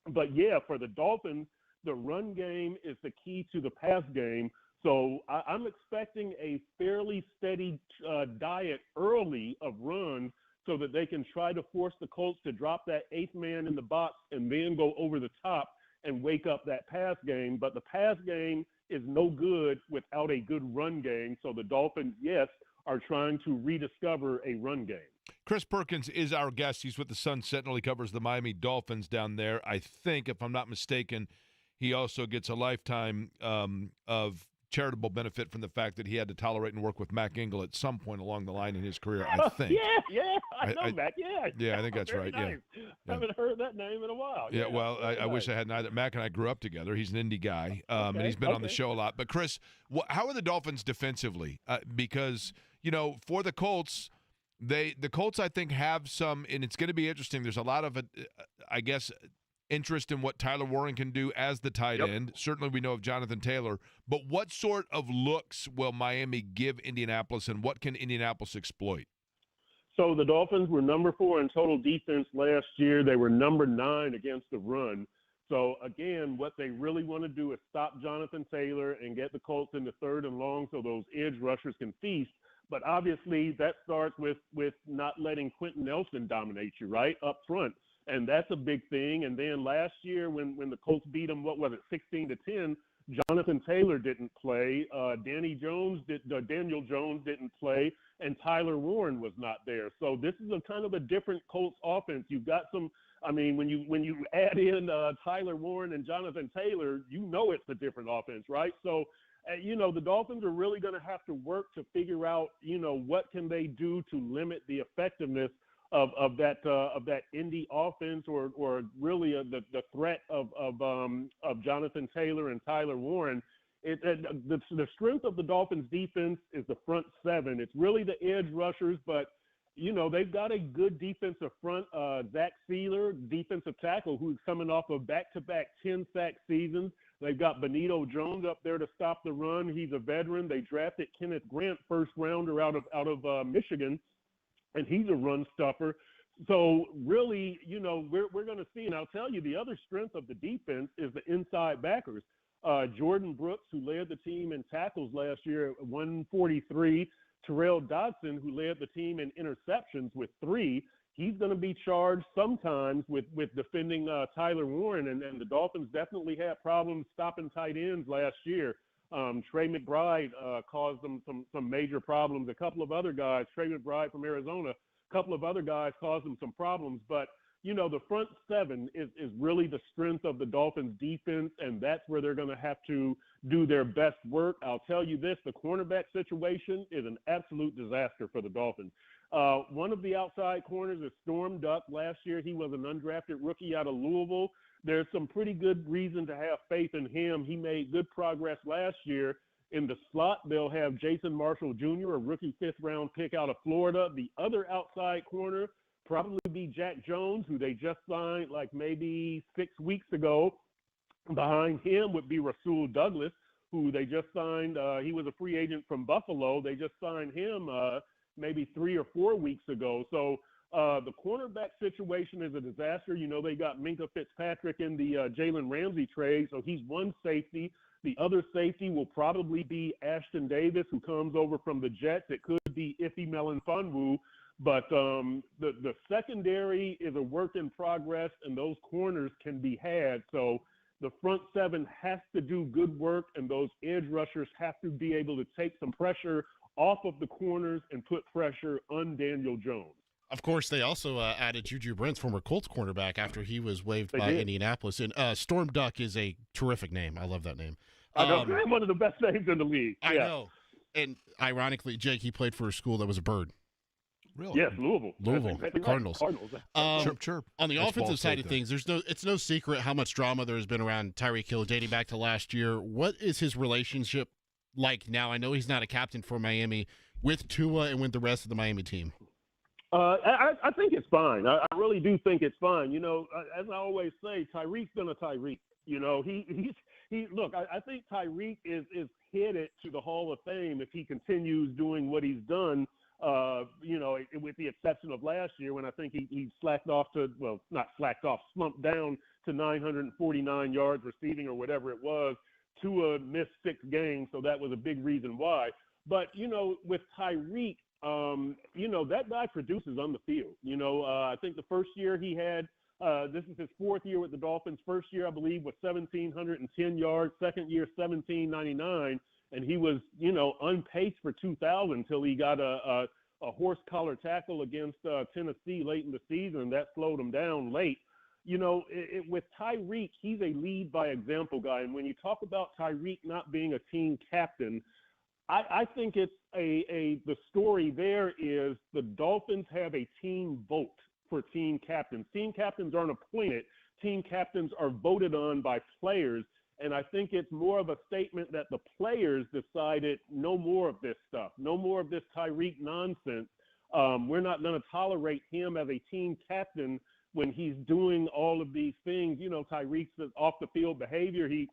But, yeah, for the Dolphins, the run game is the key to the pass game. So I'm expecting a fairly steady diet early of runs so that they can try to force the Colts to drop that 8-man in the box and then go over the top and wake up that pass game. But the pass game is no good without a good run game. So the Dolphins, yes, are trying to rediscover a run game. Chris Perkins is our guest. He's with the Sun Sentinel. He covers the Miami Dolphins down there. I think, if I'm not mistaken, he also gets a lifetime of charitable benefit from the fact that he had to tolerate and work with Mac Engel at some point along the line in his career, I think. I know Mac, yeah. Yeah, I think that's right, nice. yeah. Haven't heard that name in a while. Yeah, well, I wish I had neither. Mac and I grew up together. He's an indie guy, and he's been on the show a lot. But, Chris, how are the Dolphins defensively? Because, for the Colts, the Colts, I think, have some, and it's going to be interesting. There's a lot of, I guess, interest in what Tyler Warren can do as the tight end. Certainly we know of Jonathan Taylor. But what sort of looks will Miami give Indianapolis, and what can Indianapolis exploit? So the Dolphins were number 4 in total defense last year. They were number 9 against the run. So, again, what they really want to do is stop Jonathan Taylor and get the Colts into 3rd and long so those edge rushers can feast. But obviously that starts with not letting Quentin Nelson dominate you, right, up front. And that's a big thing. And then last year when the Colts beat them, 16-10, Jonathan Taylor didn't play. Daniel Jones didn't play, and Tyler Warren was not there. So this is a kind of a different Colts offense. You've got some. I mean, when you add in Tyler Warren and Jonathan Taylor, it's a different offense, right? So, the Dolphins are really going to have to work to figure out, what can they do to limit the effectiveness of that Indy offense, or really the threat of Jonathan Taylor and Tyler Warren. The strength of the Dolphins defense is the front 7. It's really the edge rushers, but they've got a good defensive front. Zach Sealer, defensive tackle, who's coming off of back-to-back 10-sack seasons. They've got Benito Jones up there to stop the run. He's a veteran. They drafted Kenneth Grant, first rounder out of Michigan, and he's a run stuffer. So really, we're going to see, and I'll tell you, the other strength of the defense is the inside backers. Jordan Brooks, who led the team in tackles last year at 143. Terrell Dodson, who led the team in interceptions with 3. He's going to be charged sometimes with defending Tyler Warren, and the Dolphins definitely had problems stopping tight ends last year. Trey McBride caused them some major problems. A couple of other guys, Trey McBride from Arizona, a couple of other guys caused them some problems. But, the front 7 is really the strength of the Dolphins defense, and that's where they're going to have to do their best work. I'll tell you this, the cornerback situation is an absolute disaster for the Dolphins. One of the outside corners is Storm Duck. Last year he was an undrafted rookie out of Louisville. There's some pretty good reason to have faith in him. He made good progress last year. In the slot, they'll have Jason Marshall Jr., a rookie 5th-round pick out of Florida. The other outside corner probably be Jack Jones, who they just signed like maybe 6 weeks ago. Behind him would be Rasul Douglas, who they just signed. He was a free agent from Buffalo. They just signed him maybe 3 or 4 weeks ago. So the cornerback situation is a disaster. They got Minka Fitzpatrick in the Jalen Ramsey trade, so he's one safety. The other safety will probably be Ashton Davis, who comes over from the Jets. It could be Ife Melifonwu. But the secondary is a work in progress, and those corners can be had. So the front seven has to do good work, and those edge rushers have to be able to take some pressure off of the corners and put pressure on Daniel Jones. Of course, they also added Juju Brents, former Colts cornerback, after he was waived by Indianapolis. And Storm Duck is a terrific name. I love that name. I know, one of the best names in the league. I know. And ironically, Jake, he played for a school that was a bird. Really? Yes, Louisville. Cardinals. Chirp, chirp. On the offensive side of things, it's no secret how much drama there has been around Tyreek Hill dating back to last year. What is his relationship like now? I know he's not a captain for Miami, with Tua and with the rest of the Miami team. I think it's fine. I really do think it's fine. You know, as I always say, Tyreek's gonna Tyreek. You know, he look. I think Tyreek is headed to the Hall of Fame if he continues doing what he's done. You know, with the exception of last year when I think he slacked off to, well, not slacked off, slumped down to 949 yards receiving or whatever it was. Tua missed 6 games, so that was a big reason why. But you know, with Tyreek. You know, that guy produces on the field. You know, I think the first year he had, this is his 4th year with the Dolphins. First year, I believe, was 1,710 yards. Second year, 1,799. And he was, you know, on pace for 2,000 until he got a horse collar tackle against Tennessee late in the season. That slowed him down late. You know, with Tyreek, he's a lead by example guy. And when you talk about Tyreek not being a team captain, I think it's the story there is the Dolphins have a team vote for team captains. Team captains aren't appointed. Team captains are voted on by players. And I think it's more of a statement that the players decided no more of this stuff, no more of this Tyreek nonsense. We're not going to tolerate him as a team captain when he's doing all of these things. You know, Tyreek's off the field behavior. He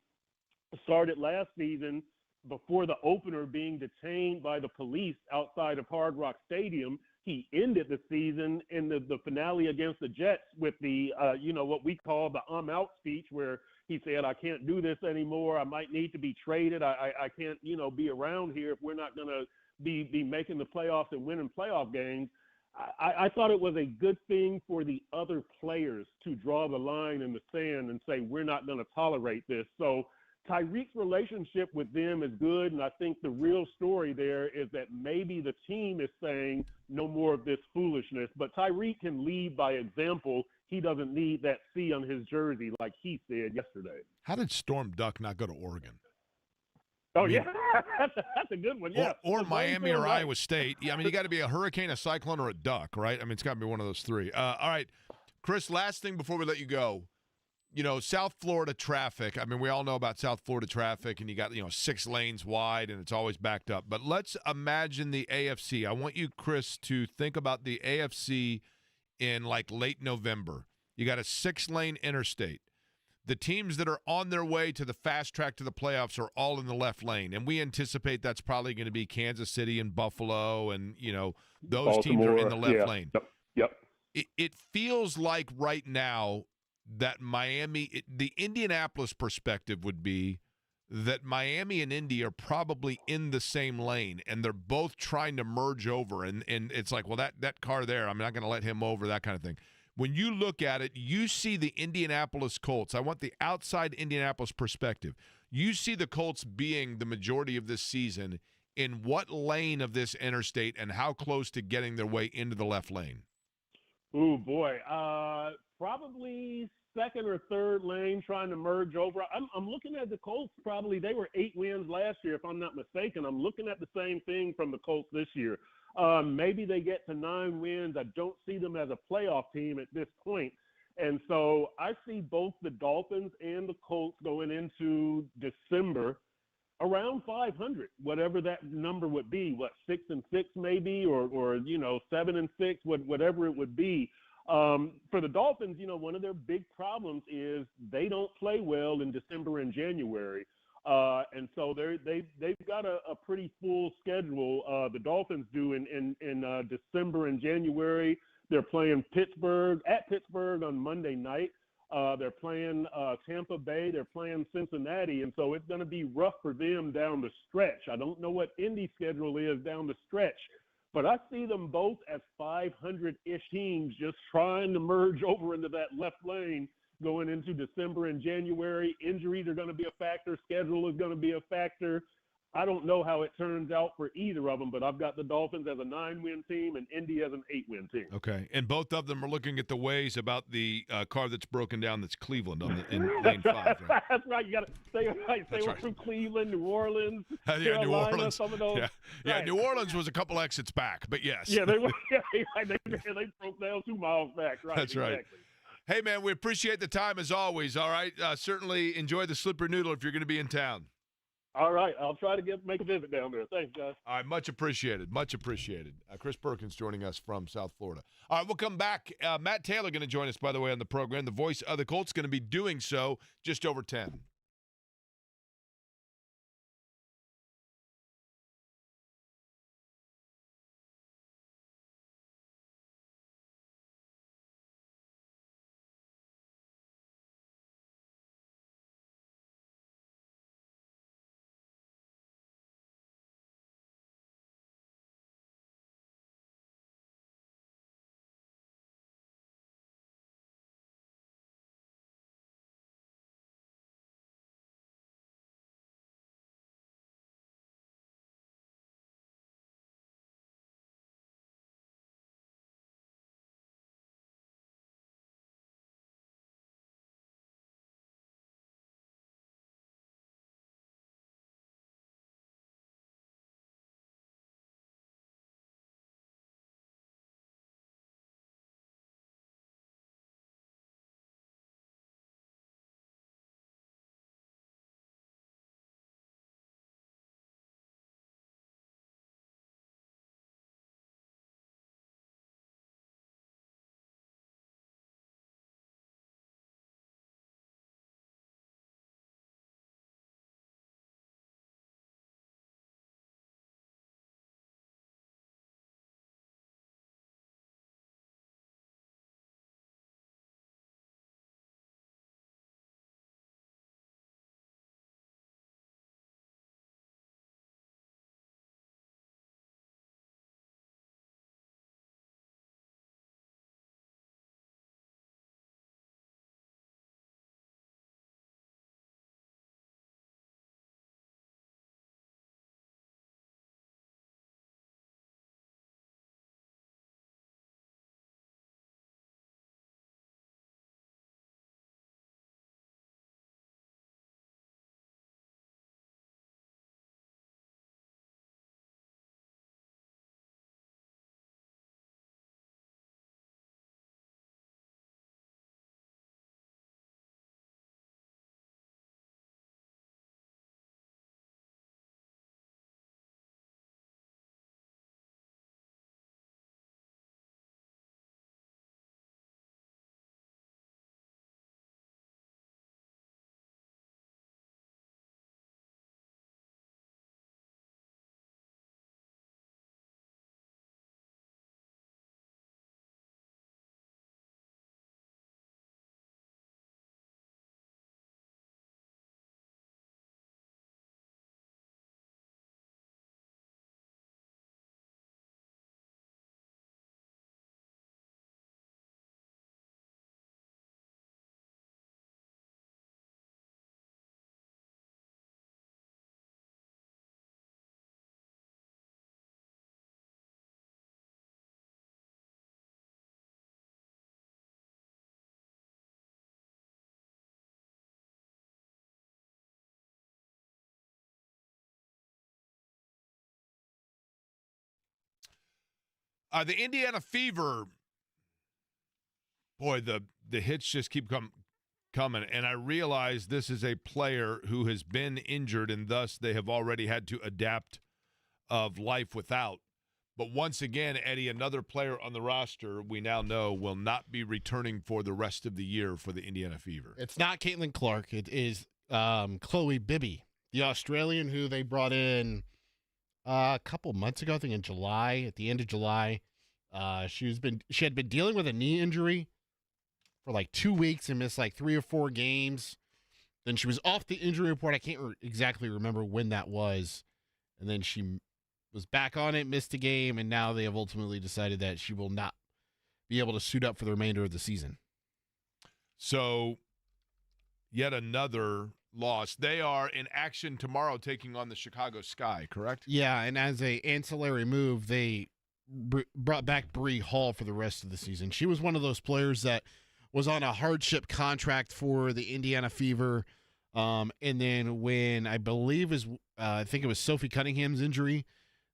started last season before the opener being detained by the police outside of Hard Rock Stadium. He ended the season in the finale against the Jets with the, you know, what we call the I'm out speech, where he said, I can't do this anymore. I might need to be traded. I can't, you know, be around here if we're not going to be making the playoffs and winning playoff games. I thought it was a good thing for the other players to draw the line in the sand and say, we're not going to tolerate this. So Tyreek's relationship with them is good, and I think the real story there is that maybe the team is saying no more of this foolishness. But Tyreek can lead by example. He doesn't need that C on his jersey like he said yesterday. How did Storm Duck not go to Oregon? Oh, I mean, yeah, that's a good one, yeah. Or Miami or Iowa State. Yeah, I mean, you got to be a hurricane, a cyclone, or a duck, right? I mean, it's got to be one of those three. All right, Chris, last thing before we let you go. You know, South Florida traffic. I mean, we all know about South Florida traffic, and you got, 6 lanes wide, and it's always backed up. But let's imagine the AFC. I want you, Chris, to think about the AFC in, like, late November. You got a 6-lane interstate. The teams that are on their way to the fast track to the playoffs are all in the left lane, and we anticipate that's probably going to be Kansas City and Buffalo, and, those Baltimore, teams are in the left lane. Yep. It feels like right now that Miami, the Indianapolis perspective would be that Miami and Indy are probably in the same lane, and they're both trying to merge over. And it's like, well, that car there, I'm not going to let him over, that kind of thing. When you look at it, you see the Indianapolis Colts. I want the outside Indianapolis perspective. You see the Colts being the majority of this season in what lane of this interstate and how close to getting their way into the left lane? Oh, boy. Probably second or third lane trying to merge over. I'm looking at the Colts probably. They were 8 wins last year, if I'm not mistaken. I'm looking at the same thing from the Colts this year. Maybe they get to 9 wins. I don't see them as a playoff team at this point. And so I see both the Dolphins and the Colts going into December around 500, whatever that number would be, 6-6 maybe, or 7-6, whatever it would be. For the Dolphins, one of their big problems is they don't play well in December and January. And so they've got a pretty full schedule. The Dolphins do in December and January. They're playing at Pittsburgh on Monday night. They're playing Tampa Bay. They're playing Cincinnati. And so it's going to be rough for them down the stretch. I don't know what Indy's schedule is down the stretch. But I see them both as 500-ish teams just trying to merge over into that left lane going into December and January. Injuries are going to be a factor. Schedule is going to be a factor. I don't know how it turns out for either of them, but I've got the Dolphins as a 9-win team and Indy as an 8-win team. Okay, and both of them are looking at the ways about the car that's broken down. That's Cleveland in lane 5. Right? That's right. You got to stay right. Stay right. through Cleveland, New Orleans, Yeah, Carolina, New Orleans. some of those. Yeah, Right. New Orleans was a couple exits back, but yes. Yeah, they were. Yeah, they broke down 2 miles back. Right. That's right. Exactly. Hey, man, we appreciate the time as always. All right, certainly enjoy the slippery noodle if you're going to be in town. All right, I'll try to make a visit down there. Thanks, guys. All right, much appreciated. Much appreciated. Chris Perkins joining us from South Florida. All right, we'll come back. Matt Taylor going to join us, by the way, on the program. The voice of the Colts going to be doing so just over 10. The Indiana Fever, boy, the hits just keep coming. And I realize this is a player who has been injured, and thus they have already had to adapt of life without. But once again, Eddie, another player on the roster we now know will not be returning for the rest of the year for the Indiana Fever. It's not Caitlin Clark. It is Chloe Bibby, the Australian who they brought in a couple months ago, I think in July, at the end of July. She had been dealing with a knee injury for like 2 weeks and missed like 3 or 4 games. Then she was off the injury report. I can't exactly remember when that was. And then she was back on it, missed a game, and now they have ultimately decided that she will not be able to suit up for the remainder of the season. So, yet another loss. They are in action tomorrow taking on the Chicago Sky, correct? Yeah, and as a ancillary move, they brought back Bree Hall for the rest of the season. She was one of those players that was on a hardship contract for the Indiana Fever. And then when I think it was Sophie Cunningham's injury,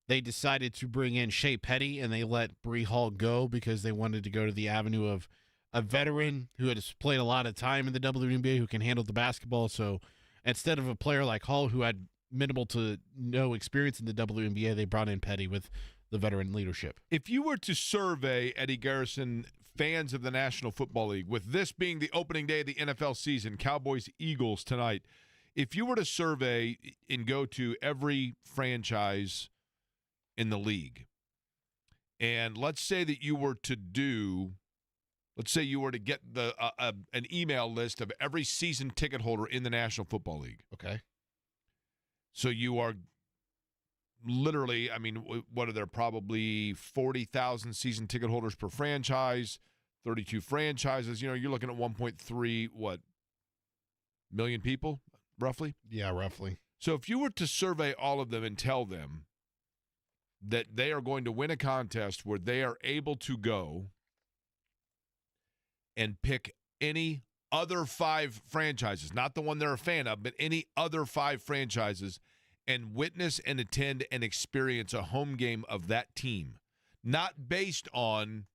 they decided to bring in Shea Petty, and they let Bree Hall go because they wanted to go to the avenue of a veteran who has played a lot of time in the WNBA who can handle the basketball. So instead of a player like Hall who had minimal to no experience in the WNBA, they brought in Petty with the veteran leadership. If you were to survey, Eddie Garrison, fans of the National Football League, with this being the opening day of the NFL season, Cowboys-Eagles tonight, if you were to survey and go to every franchise in the league, and let's say you were to get an email list of every season ticket holder in the National Football League. Okay. So you are literally, what are there, probably 40,000 season ticket holders per franchise, 32 franchises. You're looking at 1.3, million people, roughly? Yeah, roughly. So if you were to survey all of them and tell them that they are going to win a contest where they are able to go and pick any other 5 franchises, not the one they're a fan of, but any other 5 franchises, and witness and attend and experience a home game of that team, not based on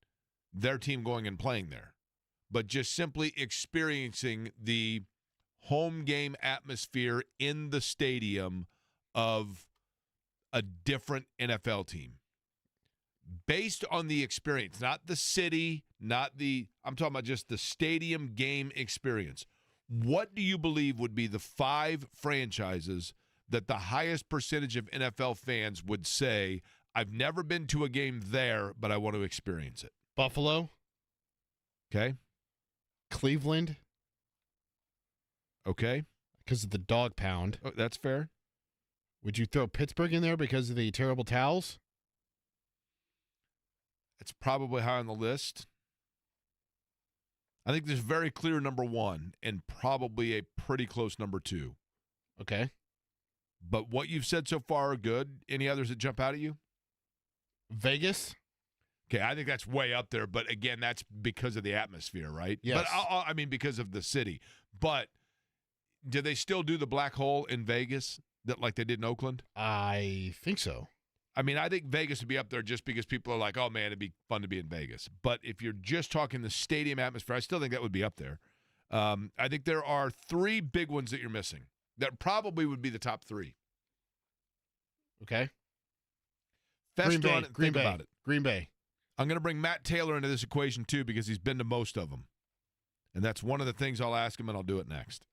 their team going and playing there, but just simply experiencing the home game atmosphere in the stadium of a different NFL team. Based on the experience, not the city, I'm talking about just the stadium game experience. What do you believe would be the 5 franchises that the highest percentage of NFL fans would say, I've never been to a game there, but I want to experience it? Buffalo. Okay. Cleveland. Okay. Because of the dog pound. Oh, that's fair. Would you throw Pittsburgh in there because of the terrible towels? It's probably high on the list. I think there's very clear number 1 and probably a pretty close number 2. Okay. But what you've said so far are good. Any others that jump out at you? Vegas. Okay, I think that's way up there. But again, that's because of the atmosphere, right? Yes. But because of the city. But do they still do the black hole in Vegas like they did in Oakland? I think so. I think Vegas would be up there just because people are like, oh, man, it'd be fun to be in Vegas. But if you're just talking the stadium atmosphere, I still think that would be up there. I think there are 3 big ones that you're missing that probably would be the top 3. Okay. Fester on it and think about it. Green Bay. I'm going to bring Matt Taylor into this equation, too, because he's been to most of them. And that's one of the things I'll ask him, and I'll do it next.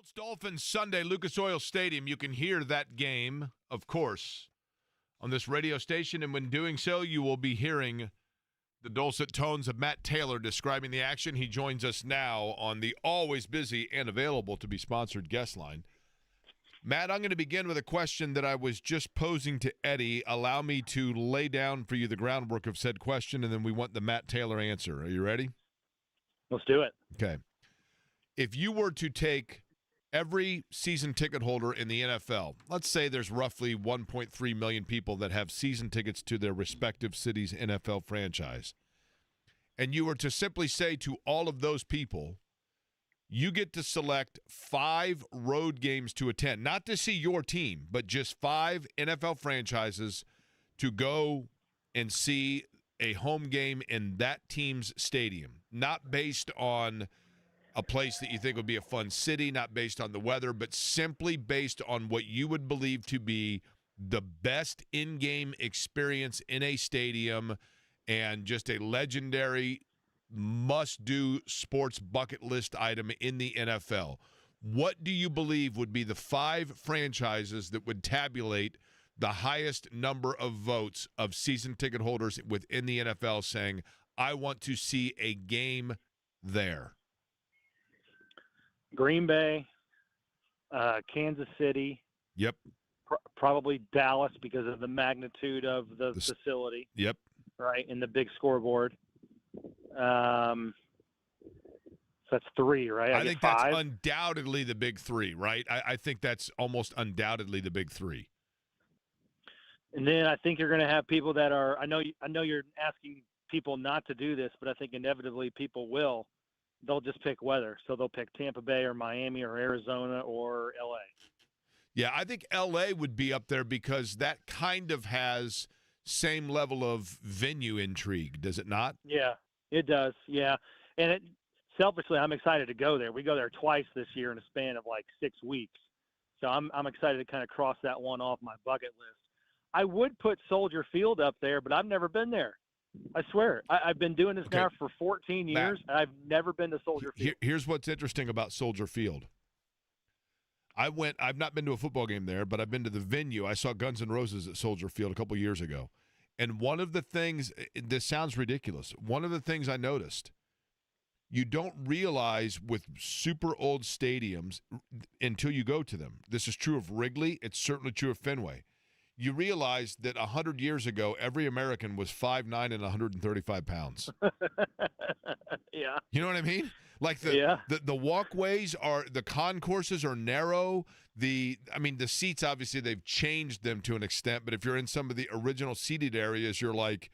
Colts Dolphins Sunday, Lucas Oil Stadium. You can hear that game, of course, on this radio station. And when doing so, you will be hearing the dulcet tones of Matt Taylor describing the action. He joins us now on the always busy and available to be sponsored guest line. Matt, I'm going to begin with a question that I was just posing to Eddie. Allow me to lay down for you the groundwork of said question, and then we want the Matt Taylor answer. Are you ready? Let's do it. Okay. If you were to take every season ticket holder in the NFL, let's say there's roughly 1.3 million people that have season tickets to their respective city's NFL franchise, and you were to simply say to all of those people, you get to select 5 road games to attend, not to see your team, but just 5 NFL franchises to go and see a home game in that team's stadium, not based on a place that you think would be a fun city, not based on the weather, but simply based on what you would believe to be the best in-game experience in a stadium and just a legendary must-do sports bucket list item in the NFL. What do you believe would be the 5 franchises that would tabulate the highest number of votes of season ticket holders within the NFL saying, I want to see a game there? Green Bay, Kansas City. Yep. Probably Dallas because of the magnitude of the facility. Yep. Right, and the big scoreboard. So that's 3, right? I think 5? that's undoubtedly the big 3, right? I think that's almost undoubtedly the big 3. And then I think you're going to have people that are. I know you're asking people not to do this, but I think inevitably people will. They'll just pick weather, so they'll pick Tampa Bay or Miami or Arizona or LA. Yeah, I think LA would be up there because that kind of has same level of venue intrigue, does it not? Yeah, it does. Yeah, and selfishly, I'm excited to go there. We go there twice this year in a span of like 6 weeks, so I'm excited to kind of cross that one off my bucket list. I would put Soldier Field up there, but I've never been there. I swear. I've been doing this now for 14 years, and I've never been to Soldier Field. Here's what's interesting about Soldier Field. I've not been to a football game there, but I've been to the venue. I saw Guns N' Roses at Soldier Field a couple years ago. And one of the things, this sounds ridiculous, one of the things I noticed, you don't realize with super old stadiums until you go to them. This is true of Wrigley. It's certainly true of Fenway. You realize that 100 years ago, every American was 5'9" and 135 pounds. Yeah. You know what I mean? Like the walkways the concourses are narrow. The seats, obviously, they've changed them to an extent, but if you're in some of the original seated areas, you're like,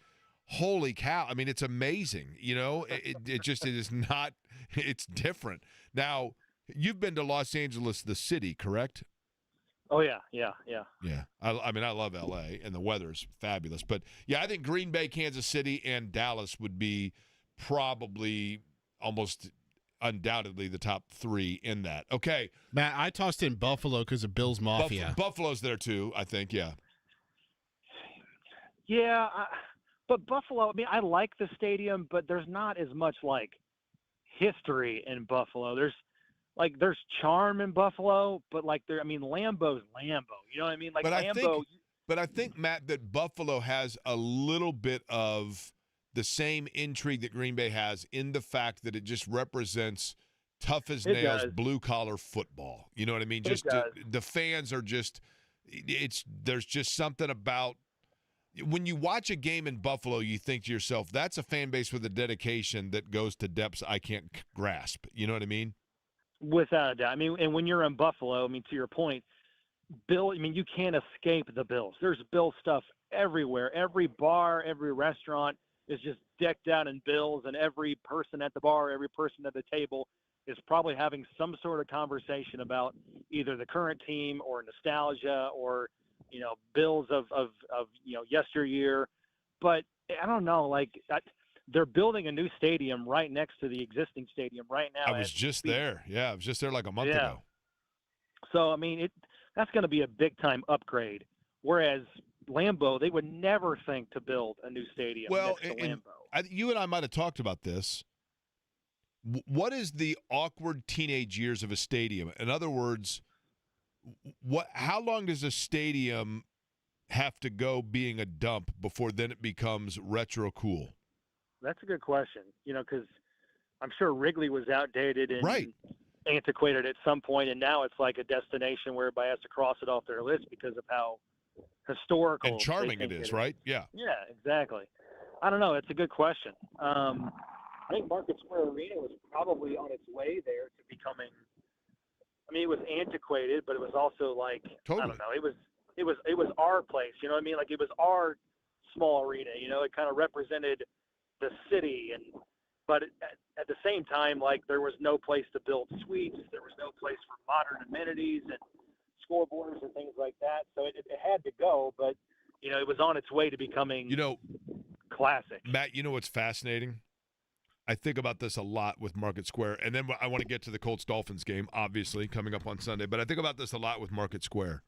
holy cow. I mean, it's amazing. You know, it is not, it's different. Now, you've been to Los Angeles, the city, correct? Oh, yeah. I mean, I love L.A., and the weather's fabulous. But, yeah, I think Green Bay, Kansas City, and Dallas would be probably almost undoubtedly the top 3 in that. Okay. Matt, I tossed in Buffalo because of Bills Mafia. Buffalo's there, too, I think, yeah. Yeah, but Buffalo, I mean, I like the stadium, but there's not as much, like, history in Buffalo. There's charm in Buffalo, but Lambeau's Lambeau. You know what I mean? Like Lambeau. But I think, Matt, that Buffalo has a little bit of the same intrigue that Green Bay has in the fact that it just represents tough as nails, blue collar football. You know what I mean? Just the fans are just. There's just something about. When you watch a game in Buffalo, you think to yourself, that's a fan base with a dedication that goes to depths I can't grasp. You know what I mean? Without a doubt. I mean, and when you're in Buffalo, I mean, to your point, you can't escape the Bills. There's Bill stuff everywhere. Every bar, every restaurant is just decked out in Bills, and every person at the bar, every person at the table is probably having some sort of conversation about either the current team or nostalgia or, Bills of yesteryear. But I don't know, they're building a new stadium right next to the existing stadium right now. I was just there. Yeah, I was just there like a month ago. So, I mean, that's going to be a big-time upgrade. Whereas Lambeau, they would never think to build a new stadium next to Lambeau. You and I might have talked about this. What is the awkward teenage years of a stadium? In other words, how long does a stadium have to go being a dump before then it becomes retro cool? That's a good question. Because I'm sure Wrigley was outdated and Right. antiquated at some point, and now it's like a destination where everybody has to cross it off their list because of how historical And they charming think it is, right? Yeah. Yeah, exactly. I don't know. It's a good question. I think Market Square Arena was probably on its way there to becoming. I mean, it was antiquated, but it was also like I Totally. don't know. It was our place. You know what I mean? Like it was our small arena. It kind of represented the city, but at the same time, like there was no place to build suites. There was no place for modern amenities and scoreboards and things like that. So it had to go, but it was on its way to becoming classic. Matt, what's fascinating? I think about this a lot with Market Square, and then I want to get to the Colts-Dolphins game, obviously, coming up on Sunday, but I think about this a lot with Market Square.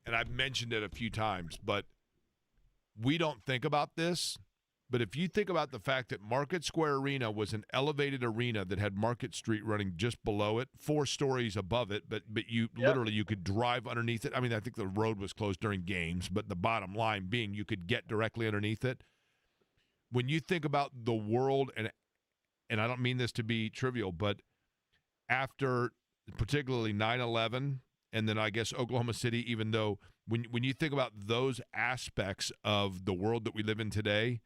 And I've mentioned it a few times, but we don't think about this. But if you think about the fact that Market Square Arena was an elevated arena that had Market Street running just below it, 4 stories above it, but literally you could drive underneath it. I mean, I think the road was closed during games, but the bottom line being you could get directly underneath it. When you think about the world, and I don't mean this to be trivial, but after particularly 9/11 and then I guess Oklahoma City, even though when you think about those aspects of the world that we live in today,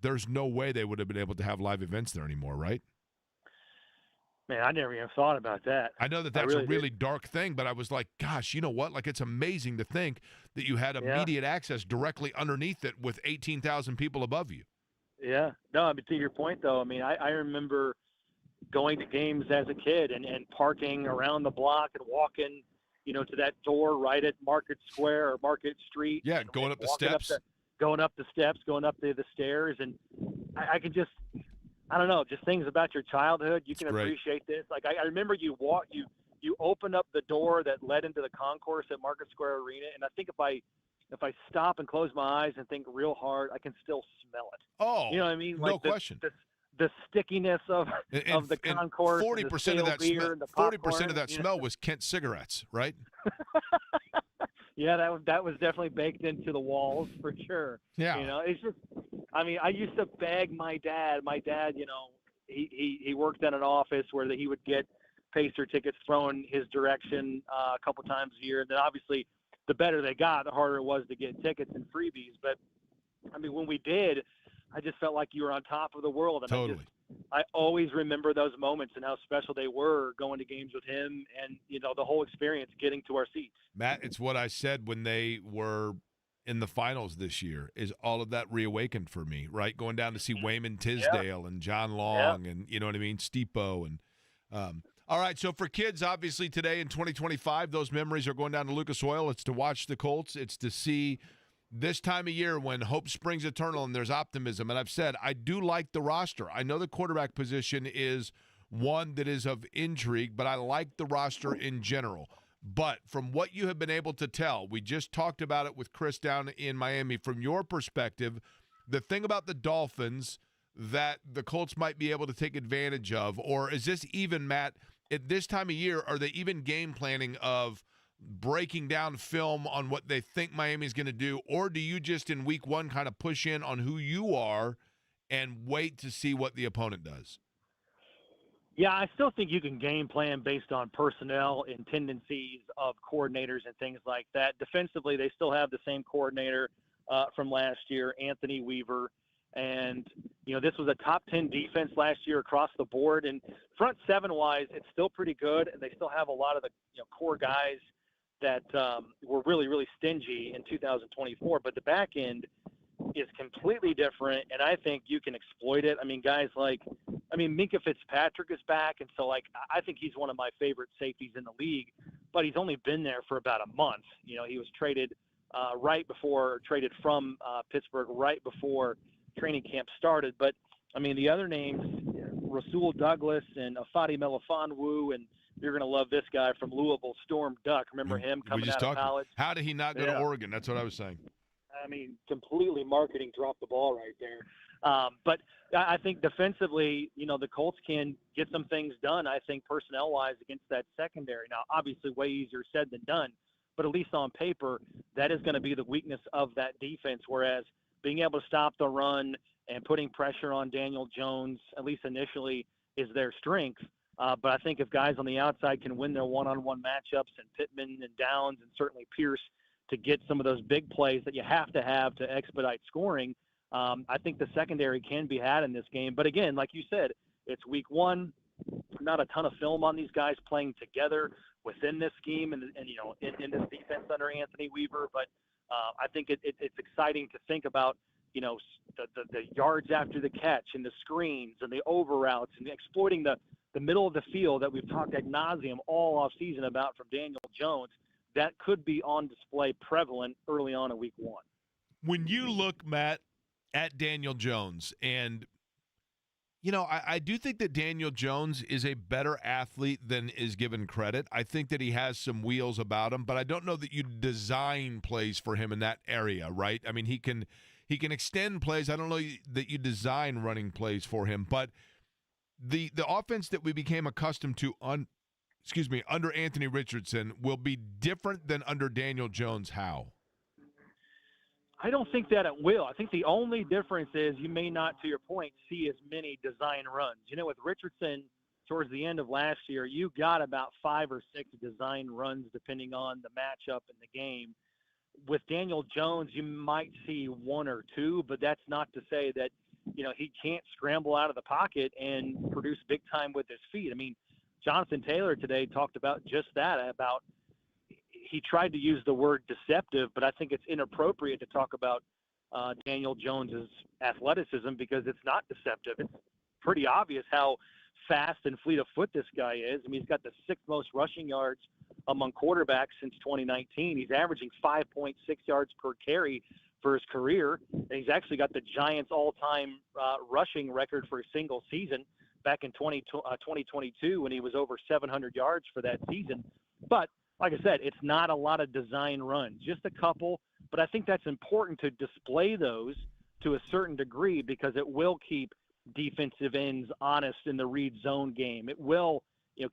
there's no way they would have been able to have live events there anymore, right? Man, I never even thought about that. I know that's a really dark thing, but I was like, gosh, you know what? Like, it's amazing to think that you had immediate access directly underneath it with 18,000 people above you. Yeah. No, but to your point, though, I mean, I remember going to games as a kid and parking around the block and walking, to that door right at Market Square or Market Street. Yeah, going up the steps. Going up the steps, going up the stairs. And I could just, I don't know, just things about your childhood. You can appreciate this. Like, I remember you opened up the door that led into the concourse at Market Square Arena. And I think if I stop and close my eyes and think real hard, I can still smell it. Oh, you know what I mean? Like no question. The stickiness of the concourse. 40% of that smell. 40% of that smell was Kent cigarettes, right? Yeah, that was definitely baked into the walls for sure. Yeah. It's just, I mean, I used to beg my dad. My dad, he worked in an office where he would get Pacer tickets thrown his direction a couple times a year, and then obviously the better they got, the harder it was to get tickets and freebies. But I mean, when we did, I just felt like you were on top of the world. And totally. I always remember those moments and how special they were going to games with him and, the whole experience getting to our seats. Matt, it's what I said when they were in the finals this year, is all of that reawakened for me, right? Going down to see Wayman Tisdale and John Long and, you know what I mean, Steepo. And all right, so for kids, obviously today in 2025, those memories are going down to Lucas Oil. It's to watch the Colts. It's to see this time of year when hope springs eternal and there's optimism. And I've said I do like the roster. I know the quarterback position is one that is of intrigue, but I like the roster in general. But from what you have been able to tell, we just talked about it with Chris down in Miami. From your perspective, the thing about the Dolphins that the Colts might be able to take advantage of, or is this even, Matt, at this time of year, are they even game planning of breaking down film on what they think Miami's going to do, or do you just in week one kind of push in on who you are and wait to see what the opponent does? Yeah, I still think you can game plan based on personnel and tendencies of coordinators and things like that. Defensively, they still have the same coordinator from last year, Anthony Weaver. And, this was a top 10 defense last year across the board. And front seven-wise, it's still pretty good. And they still have a lot of the core guys that were really, really stingy in 2024. But the back end is completely different, and I think you can exploit it. I mean, guys like Minkah Fitzpatrick is back, and so, I think he's one of my favorite safeties in the league, but he's only been there for about a month. He was traded from Pittsburgh right before training camp started. But, I mean, the other names, Rasul Douglas and Afadi Melifonwu, and you're going to love this guy from Louisville, Storm Duck. Remember him coming out of college? How did he not go to Oregon? That's what I was saying. I mean, completely marketing dropped the ball right there. But I think defensively, the Colts can get some things done, I think, personnel-wise against that secondary. Now, obviously, way easier said than done, but at least on paper, that is going to be the weakness of that defense, whereas being able to stop the run and putting pressure on Daniel Jones, at least initially, is their strength. But I think if guys on the outside can win their one-on-one matchups, and Pittman and Downs and certainly Pierce to get some of those big plays that you have to expedite scoring, I think the secondary can be had in this game. But again, like you said, it's week one, not a ton of film on these guys playing together within this scheme and in this defense under Anthony Weaver. But I think it's exciting to think about, the yards after the catch and the screens and the over routes and exploiting the middle of the field that we've talked ad nauseum all off season about from Daniel Jones. That could be on display prevalent early on in week one. When you look, Matt, at Daniel Jones, and I do think that Daniel Jones is a better athlete than is given credit. I think that he has some wheels about him, but I don't know that you design plays for him in that area, right? I mean, he can extend plays. I don't know that you design running plays for him, but the offense that we became accustomed to under Anthony Richardson will be different than under Daniel Jones. How? I don't think that it will. I think the only difference is you may not, to your point, see as many design runs. With Richardson towards the end of last year, you got about 5 or 6 design runs depending on the matchup in the game. With Daniel Jones, you might see 1 or 2, but that's not to say that, he can't scramble out of the pocket and produce big time with his feet. I mean, Jonathan Taylor today talked about just that, about he tried to use the word deceptive, but I think it's inappropriate to talk about Daniel Jones's athleticism because it's not deceptive. It's pretty obvious how fast and fleet of foot this guy is. I mean, he's got the 6th most rushing yards among quarterbacks since 2019. He's averaging 5.6 yards per carry for his career, and he's actually got the Giants' all-time rushing record for a single season back in 2022 when he was over 700 yards for that season. But like I said, it's not a lot of design runs, just a couple. But I think that's important to display those to a certain degree because it will keep defensive ends honest in the read zone game. It will,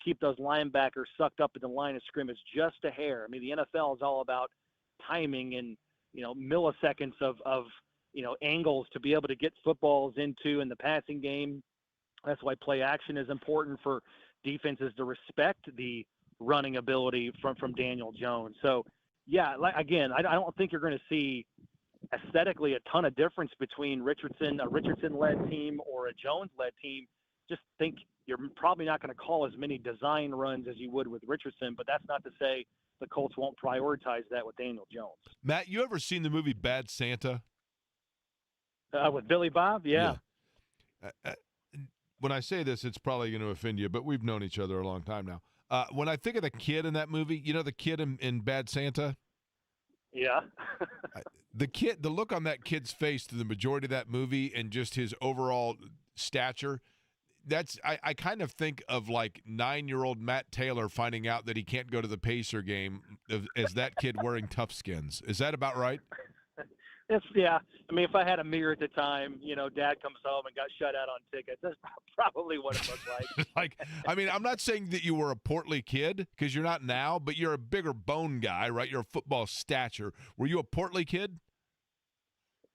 keep those linebackers sucked up in the line of scrimmage just a hair. I mean, the NFL is all about timing and, milliseconds of angles to be able to get footballs into in the passing game. That's why play action is important for defenses to respect the running ability from Daniel Jones. So, yeah, I don't think you're going to see aesthetically a ton of difference between a Richardson-led team or a Jones-led team. Just think you're probably not going to call as many design runs as you would with Richardson, but that's not to say the Colts won't prioritize that with Daniel Jones. Matt, you ever seen the movie Bad Santa? With Billy Bob? Yeah. When I say this, it's probably going to offend you, but we've known each other a long time now. When I think of the kid in that movie, the kid in Bad Santa? Yeah. The look on that kid's face through the majority of that movie and just his overall stature, I kind of think of like 9-year-old Matt Taylor finding out that he can't go to the Pacer game as that kid wearing Tough Skins. Is that about right? Yeah. I mean, if I had a mirror at the time, Dad comes home and got shut out on tickets. That's probably what it looked like. I'm not saying that you were a portly kid because you're not now, but you're a bigger bone guy, right? You're a football stature. Were you a portly kid?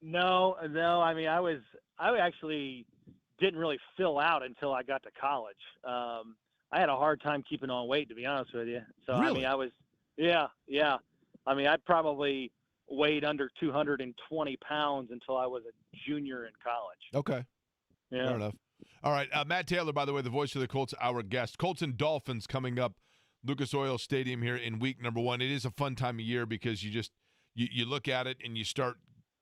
No. I mean, I actually didn't really fill out until I got to college. I had a hard time keeping on weight, to be honest with you. So, really? I mean, yeah. I mean, I probably weighed under 220 pounds until I was a junior in college. Okay. Yeah. Fair enough. All right. Matt Taylor, by the way, the voice of the Colts, our guest. Colts and Dolphins coming up, Lucas Oil Stadium here in week number 1. It is a fun time of year because you look at it and you start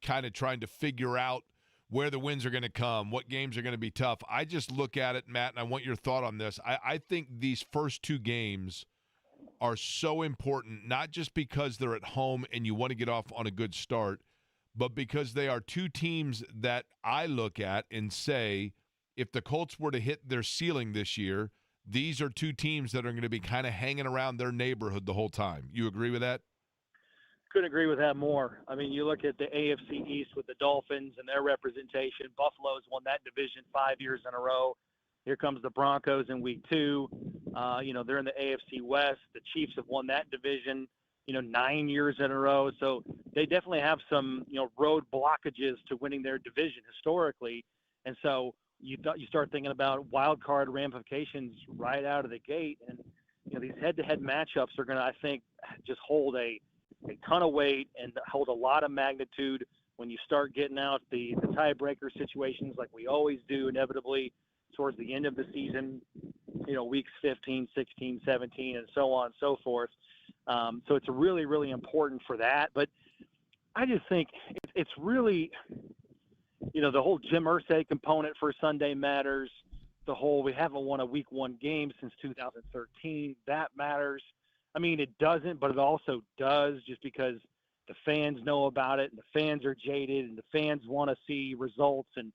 kind of trying to figure out where the wins are going to come, what games are going to be tough. I just look at it, Matt, and I want your thought on this. I think these first 2 games are so important, not just because they're at home and you want to get off on a good start, but because they are 2 teams that I look at and say, if the Colts were to hit their ceiling this year, these are 2 teams that are going to be kind of hanging around their neighborhood the whole time. You agree with that? Couldn't agree with that more. I mean, you look at the AFC East with the Dolphins and their representation. Buffalo's won that division 5 years in a row. Here comes the Broncos in week 2. They're in the AFC West. The Chiefs have won that division, 9 years in a row. So they definitely have some, road blockages to winning their division historically. And so you start thinking about wild card ramifications right out of the gate. And, these head-to-head matchups are going to, I think, just hold a ton of weight and hold a lot of magnitude when you start getting out the tiebreaker situations like we always do inevitably towards the end of the season, weeks 15, 16, 17, and so on and so forth. So it's really, really important for that. But I just think it's really, the whole Jim Irsay component for Sunday matters. The whole we haven't won a week 1 game since 2013, that matters. I mean, it doesn't, but it also does just because the fans know about it and the fans are jaded and the fans want to see results and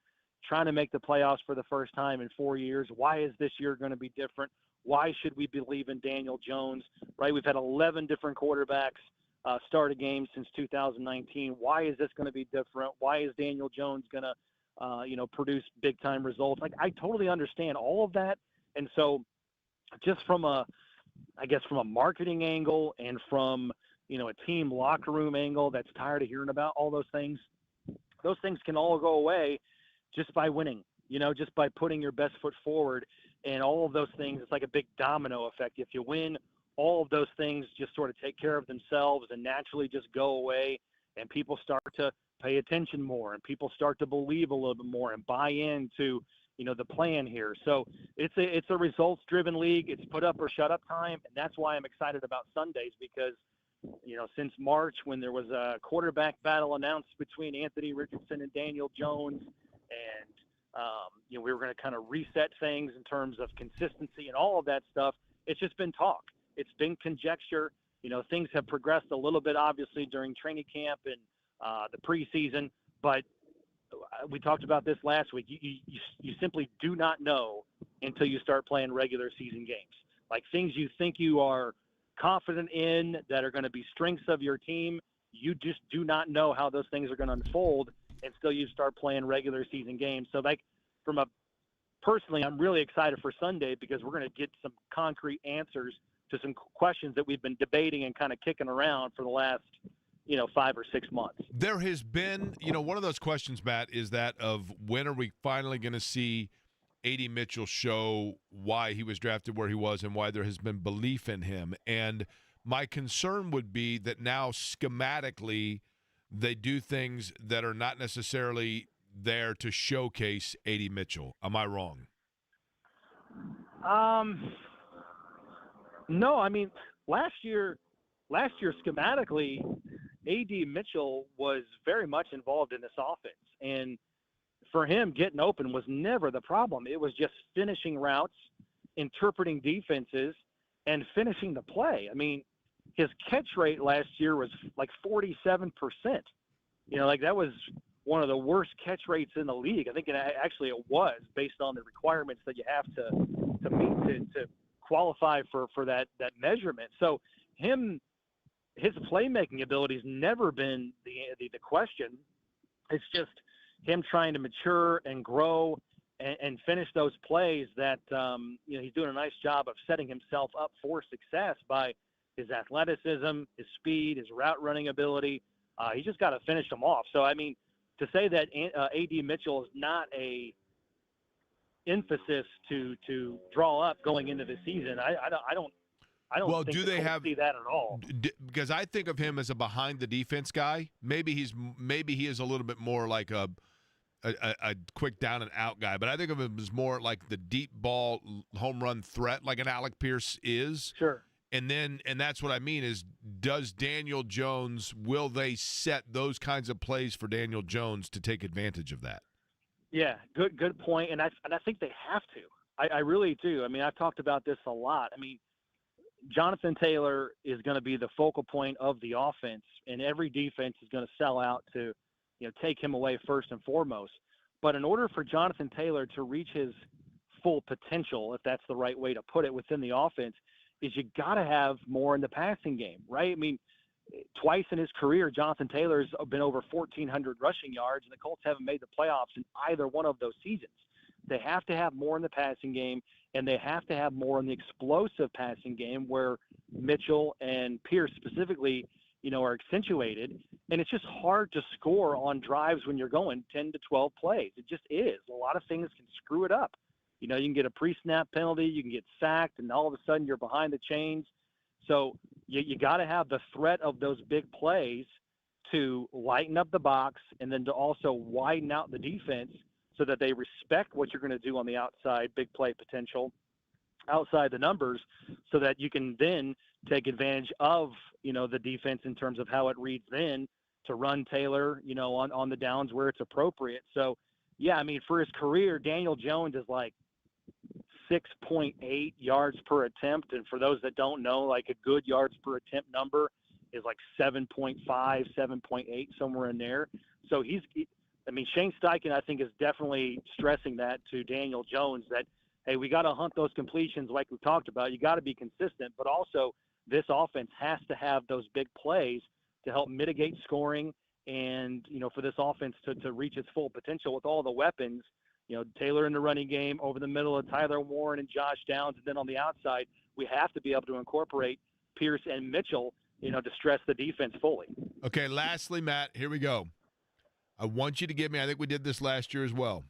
trying to make the playoffs for the first time in 4 years. Why is this year going to be different? Why should we believe in Daniel Jones, right? We've had 11 different quarterbacks start a game since 2019. Why is this going to be different? Why is Daniel Jones going to, produce big-time results? Like, I totally understand all of that. And so just from a marketing angle and from, a team locker room angle that's tired of hearing about all those things can all go away just by winning, just by putting your best foot forward. And all of those things, it's like a big domino effect. If you win, all of those things just sort of take care of themselves and naturally just go away, and people start to pay attention more, and people start to believe a little bit more and buy into, the plan here. So it's a results-driven league. It's put up or shut up time, and that's why I'm excited about Sundays because, since March when there was a quarterback battle announced between Anthony Richardson and Daniel Jones, and we were going to kind of reset things in terms of consistency and all of that stuff. It's just been talk. It's been conjecture. Things have progressed a little bit, obviously, during training camp and the preseason, but we talked about this last week. You simply do not know until you start playing regular season games. Like things you think you are confident in that are going to be strengths of your team, you just do not know how those things are going to unfold until you start playing regular season games. So personally, I'm really excited for Sunday because we're going to get some concrete answers to some questions that we've been debating and kind of kicking around for the last, 5 or 6 months. There has been, one of those questions, Matt, is that of when are we finally going to see A.D. Mitchell show why he was drafted where he was and why there has been belief in him. And my concern would be that now schematically they do things that are not necessarily there to showcase A.D. Mitchell. Am I wrong? No, I mean, last year schematically, A.D. Mitchell was very much involved in this offense. And for him, getting open was never the problem. It was just finishing routes, interpreting defenses, and finishing the play. I mean, his catch rate last year was like 47%. That was one of the worst catch rates in the league. I think it was based on the requirements that you have to meet to qualify for that measurement. So his playmaking ability's never been the question. It's just him trying to mature and grow and finish those plays that, he's doing a nice job of setting himself up for success by his athleticism, his speed, his route running ability. He just got to finish them off. So, I mean, to say that A.D. Mitchell is not a emphasis to draw up going into the season, I don't Well, think do they have see that at all? Because I think of him as a behind the defense guy. Maybe he is a little bit more like a quick down and out guy, but I think of him as more like the deep ball home run threat, like an Alec Pierce is. Sure. And that's what I mean is, does Daniel Jones, will they set those kinds of plays for Daniel Jones to take advantage of that? Yeah, good point. And I think they have to. I really do. I mean, I've talked about this a lot. I mean, Jonathan Taylor is going to be the focal point of the offense, and every defense is going to sell out to, take him away first and foremost. But in order for Jonathan Taylor to reach his full potential, if that's the right way to put it, within the offense, is you got to have more in the passing game, right? I mean, twice in his career, Jonathan Taylor's been over 1,400 rushing yards, and the Colts haven't made the playoffs in either one of those seasons. They have to have more in the passing game, and they have to have more in the explosive passing game where Mitchell and Pierce specifically, are accentuated. And it's just hard to score on drives when you're going 10 to 12 plays. It just is. A lot of things can screw it up. You can get a pre-snap penalty, you can get sacked, and all of a sudden you're behind the chains. So you got to have the threat of those big plays to lighten up the box and then to also widen out the defense so that they respect what you're going to do on the outside, big play potential, outside the numbers, so that you can then take advantage of, the defense in terms of how it reads then to run Taylor, on the downs where it's appropriate. So, yeah, I mean, for his career, Daniel Jones is like 6.8 yards per attempt. And for those that don't know, like a good yards per attempt number is like 7.5, 7.8, somewhere in there. So Shane Steichen, I think, is definitely stressing that to Daniel Jones that, hey, we got to hunt those completions like we talked about. You got to be consistent, but also this offense has to have those big plays to help mitigate scoring and, for this offense to reach its full potential with all the weapons, Taylor in the running game over the middle of Tyler Warren and Josh Downs. And then on the outside, we have to be able to incorporate Pierce and Mitchell, to stress the defense fully. Okay, lastly, Matt, here we go. I want you to give me, I think we did this last year as well.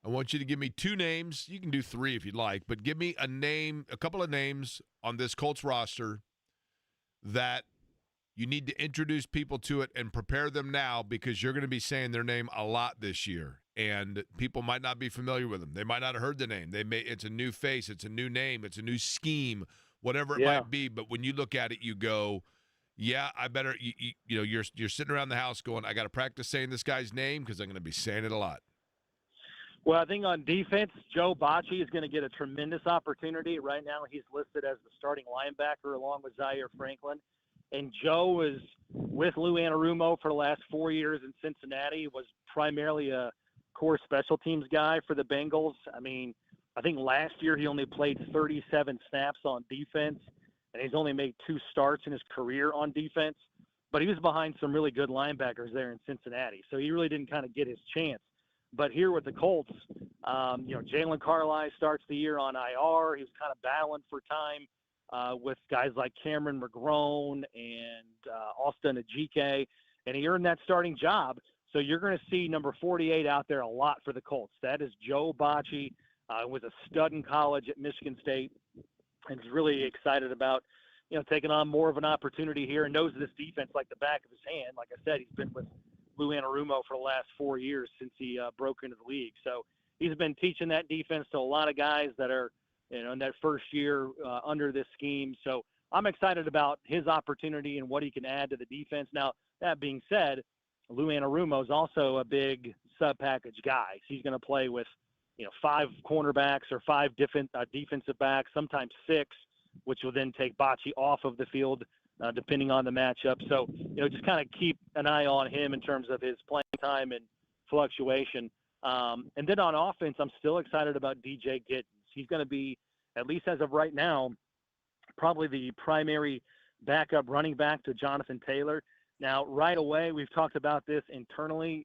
I want you to give me 2 names. You can do 3 if you'd like, but give me a couple of names on this Colts roster that you need to introduce people to it and prepare them now because you're going to be saying their name a lot this year, and people might not be familiar with them. They might not have heard the name. It's a new face. It's a new name. It's a new scheme, whatever it might be. But when you look at it, you go, yeah, I better, you're sitting around the house going, I got to practice saying this guy's name because I'm going to be saying it a lot. Well, I think on defense, Joe Bocci is going to get a tremendous opportunity. Right now, he's listed as the starting linebacker along with Zaire Franklin. And Joe was with Lou Anarumo for the last 4 years in Cincinnati, was primarily a core special teams guy for the Bengals. I mean, I think last year he only played 37 snaps on defense, and he's only made 2 starts in his career on defense. But he was behind some really good linebackers there in Cincinnati, so he really didn't kind of get his chance. But here with the Colts, Jalen Carlisle starts the year on IR. He was kind of battling for time with guys like Cameron McGrone and Austin Ajike, and he earned that starting job. So you're going to see number 48 out there a lot for the Colts. That is Joe Bocci, was a stud in college at Michigan State, and is really excited about, taking on more of an opportunity here and knows this defense like the back of his hand. Like I said, he's been with Lou Anarumo for the last 4 years since he broke into the league. So he's been teaching that defense to a lot of guys that are, in that first year under this scheme. So I'm excited about his opportunity and what he can add to the defense. Now, that being said, Lou Anarumo is also a big sub-package guy. So he's going to play with, 5 cornerbacks or 5 different defensive backs, sometimes 6, which will then take Bocci off of the field depending on the matchup. So, just kind of keep an eye on him in terms of his playing time and fluctuation. And then on offense, I'm still excited about DJ Giddens. He's going to be, at least as of right now, probably the primary backup running back to Jonathan Taylor. Now, right away, we've talked about this internally.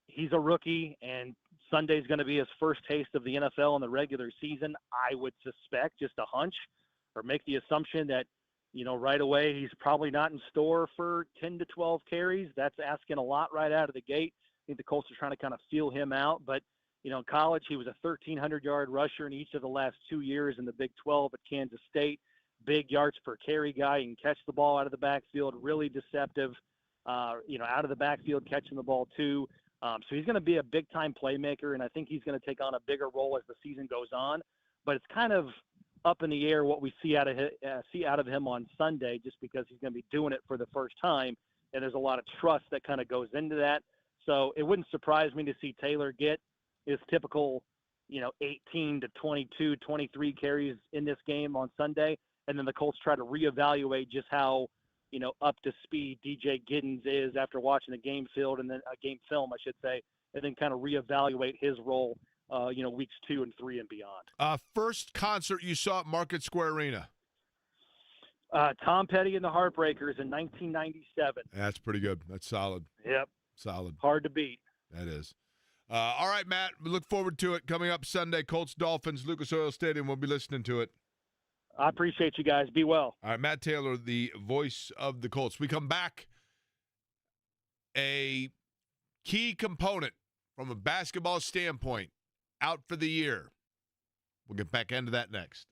He's a rookie, and Sunday's going to be his first taste of the NFL in the regular season. I would suspect, just a hunch, or make the assumption that, right away he's probably not in store for 10 to 12 carries. That's asking a lot right out of the gate. I think the Colts are trying to kind of feel him out. But, in college, he was a 1,300-yard rusher in each of the last 2 years in the Big 12 at Kansas State. Big yards per carry guy. He can catch the ball out of the backfield, really deceptive, out of the backfield catching the ball too. So he's going to be a big-time playmaker, and I think he's going to take on a bigger role as the season goes on. But it's kind of up in the air what we see out of him on Sunday, just because he's going to be doing it for the first time, and there's a lot of trust that kind of goes into that. So it wouldn't surprise me to see Taylor get his typical, 18 to 22, 23 carries in this game on Sunday, and then the Colts try to reevaluate just how, up to speed DJ Giddens is after watching the game film, I should say, and then kind of reevaluate his role, weeks 2 and 3 and beyond. First concert you saw at Market Square Arena? Tom Petty and the Heartbreakers in 1997. That's pretty good. That's solid. Yep. Solid. Hard to beat. That is. All right, Matt. We look forward to it. Coming up Sunday, Colts Dolphins, Lucas Oil Stadium. We'll be listening to it. I appreciate you guys. Be well. All right, Matt Taylor, the voice of the Colts. We come back. A key component from a basketball standpoint out for the year. We'll get back into that next.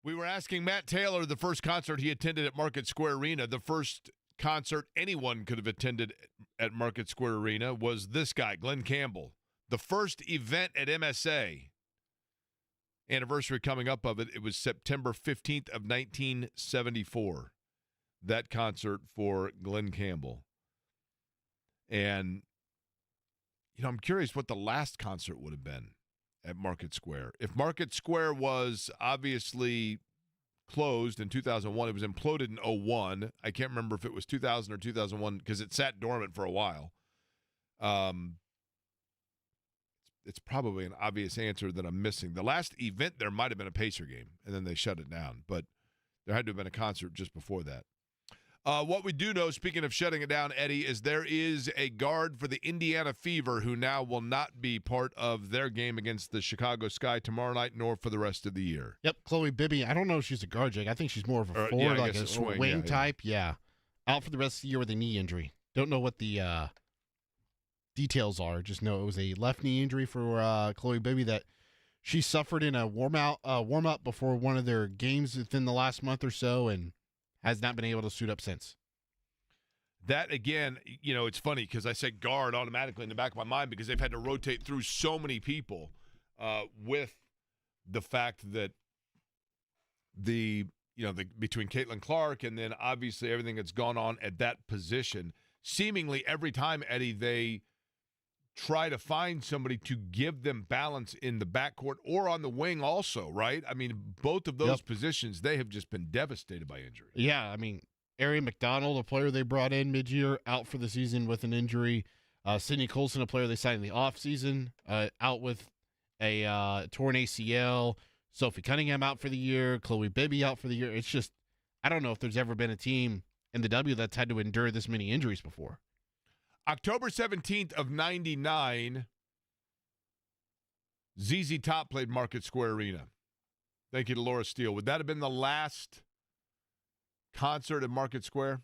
We were asking Matt Taylor the first concert he attended at Market Square Arena. The first concert anyone could have attended at Market Square Arena was this guy, Glenn Campbell. The first event at MSA, anniversary coming up of it, it was September 15th of 1974. That concert for Glenn Campbell. And, I'm curious what the last concert would have been at Market Square. If Market Square was obviously closed in 2001, it was imploded in 2001. I can't remember if it was 2000 or 2001 because it sat dormant for a while. It's probably an obvious answer that I'm missing. The last event there might have been a Pacer game, and then they shut it down. But there had to have been a concert just before that. What we do know, speaking of shutting it down, Eddie, is there is a guard for the Indiana Fever who now will not be part of their game against the Chicago Sky tomorrow night, nor for the rest of the year. Yep, Chloe Bibby. I don't know if she's a guard, Jake. I think she's more of a forward, like a swing, wing type. Yeah. Out for the rest of the year with a knee injury. Don't know what the details are. Just know it was a left knee injury for Chloe Bibby that she suffered in a warm up before one of their games within the last month or so, and has not been able to suit up since. That, again, it's funny because I said guard automatically in the back of my mind because they've had to rotate through so many people with the fact that between Caitlin Clark and then obviously everything that's gone on at that position, seemingly every time, Eddie, they try to find somebody to give them balance in the backcourt or on the wing also, right? I mean, both of those positions, they have just been devastated by injury. Yeah, I mean, Ari McDonald, a player they brought in mid-year, out for the season with an injury. Sydney Colson, a player they signed in the offseason, out with a torn ACL. Sophie Cunningham out for the year. Chloe Bibby out for the year. It's just, I don't know if there's ever been a team in the W that's had to endure this many injuries before. October 17th of 99, ZZ Top played Market Square Arena. Thank you to Laura Steele. Would that have been the last concert at Market Square?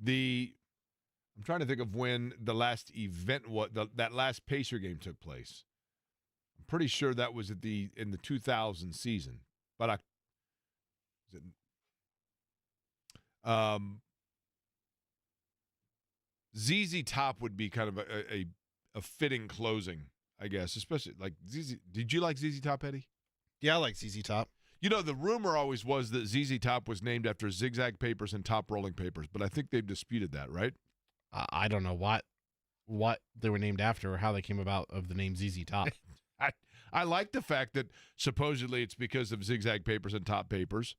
I'm trying to think of when the last event that last Pacer game took place. I'm pretty sure that was in the 2000 season. But ZZ Top would be kind of a fitting closing, I guess, especially like ZZ. Did you like ZZ Top, Eddie? Yeah, I like ZZ Top. The rumor always was that ZZ Top was named after Zigzag Papers and Top Rolling Papers, but I think they've disputed that, right? I don't know what they were named after or how they came about of the name ZZ Top. I like the fact that supposedly it's because of Zigzag Papers and Top Papers.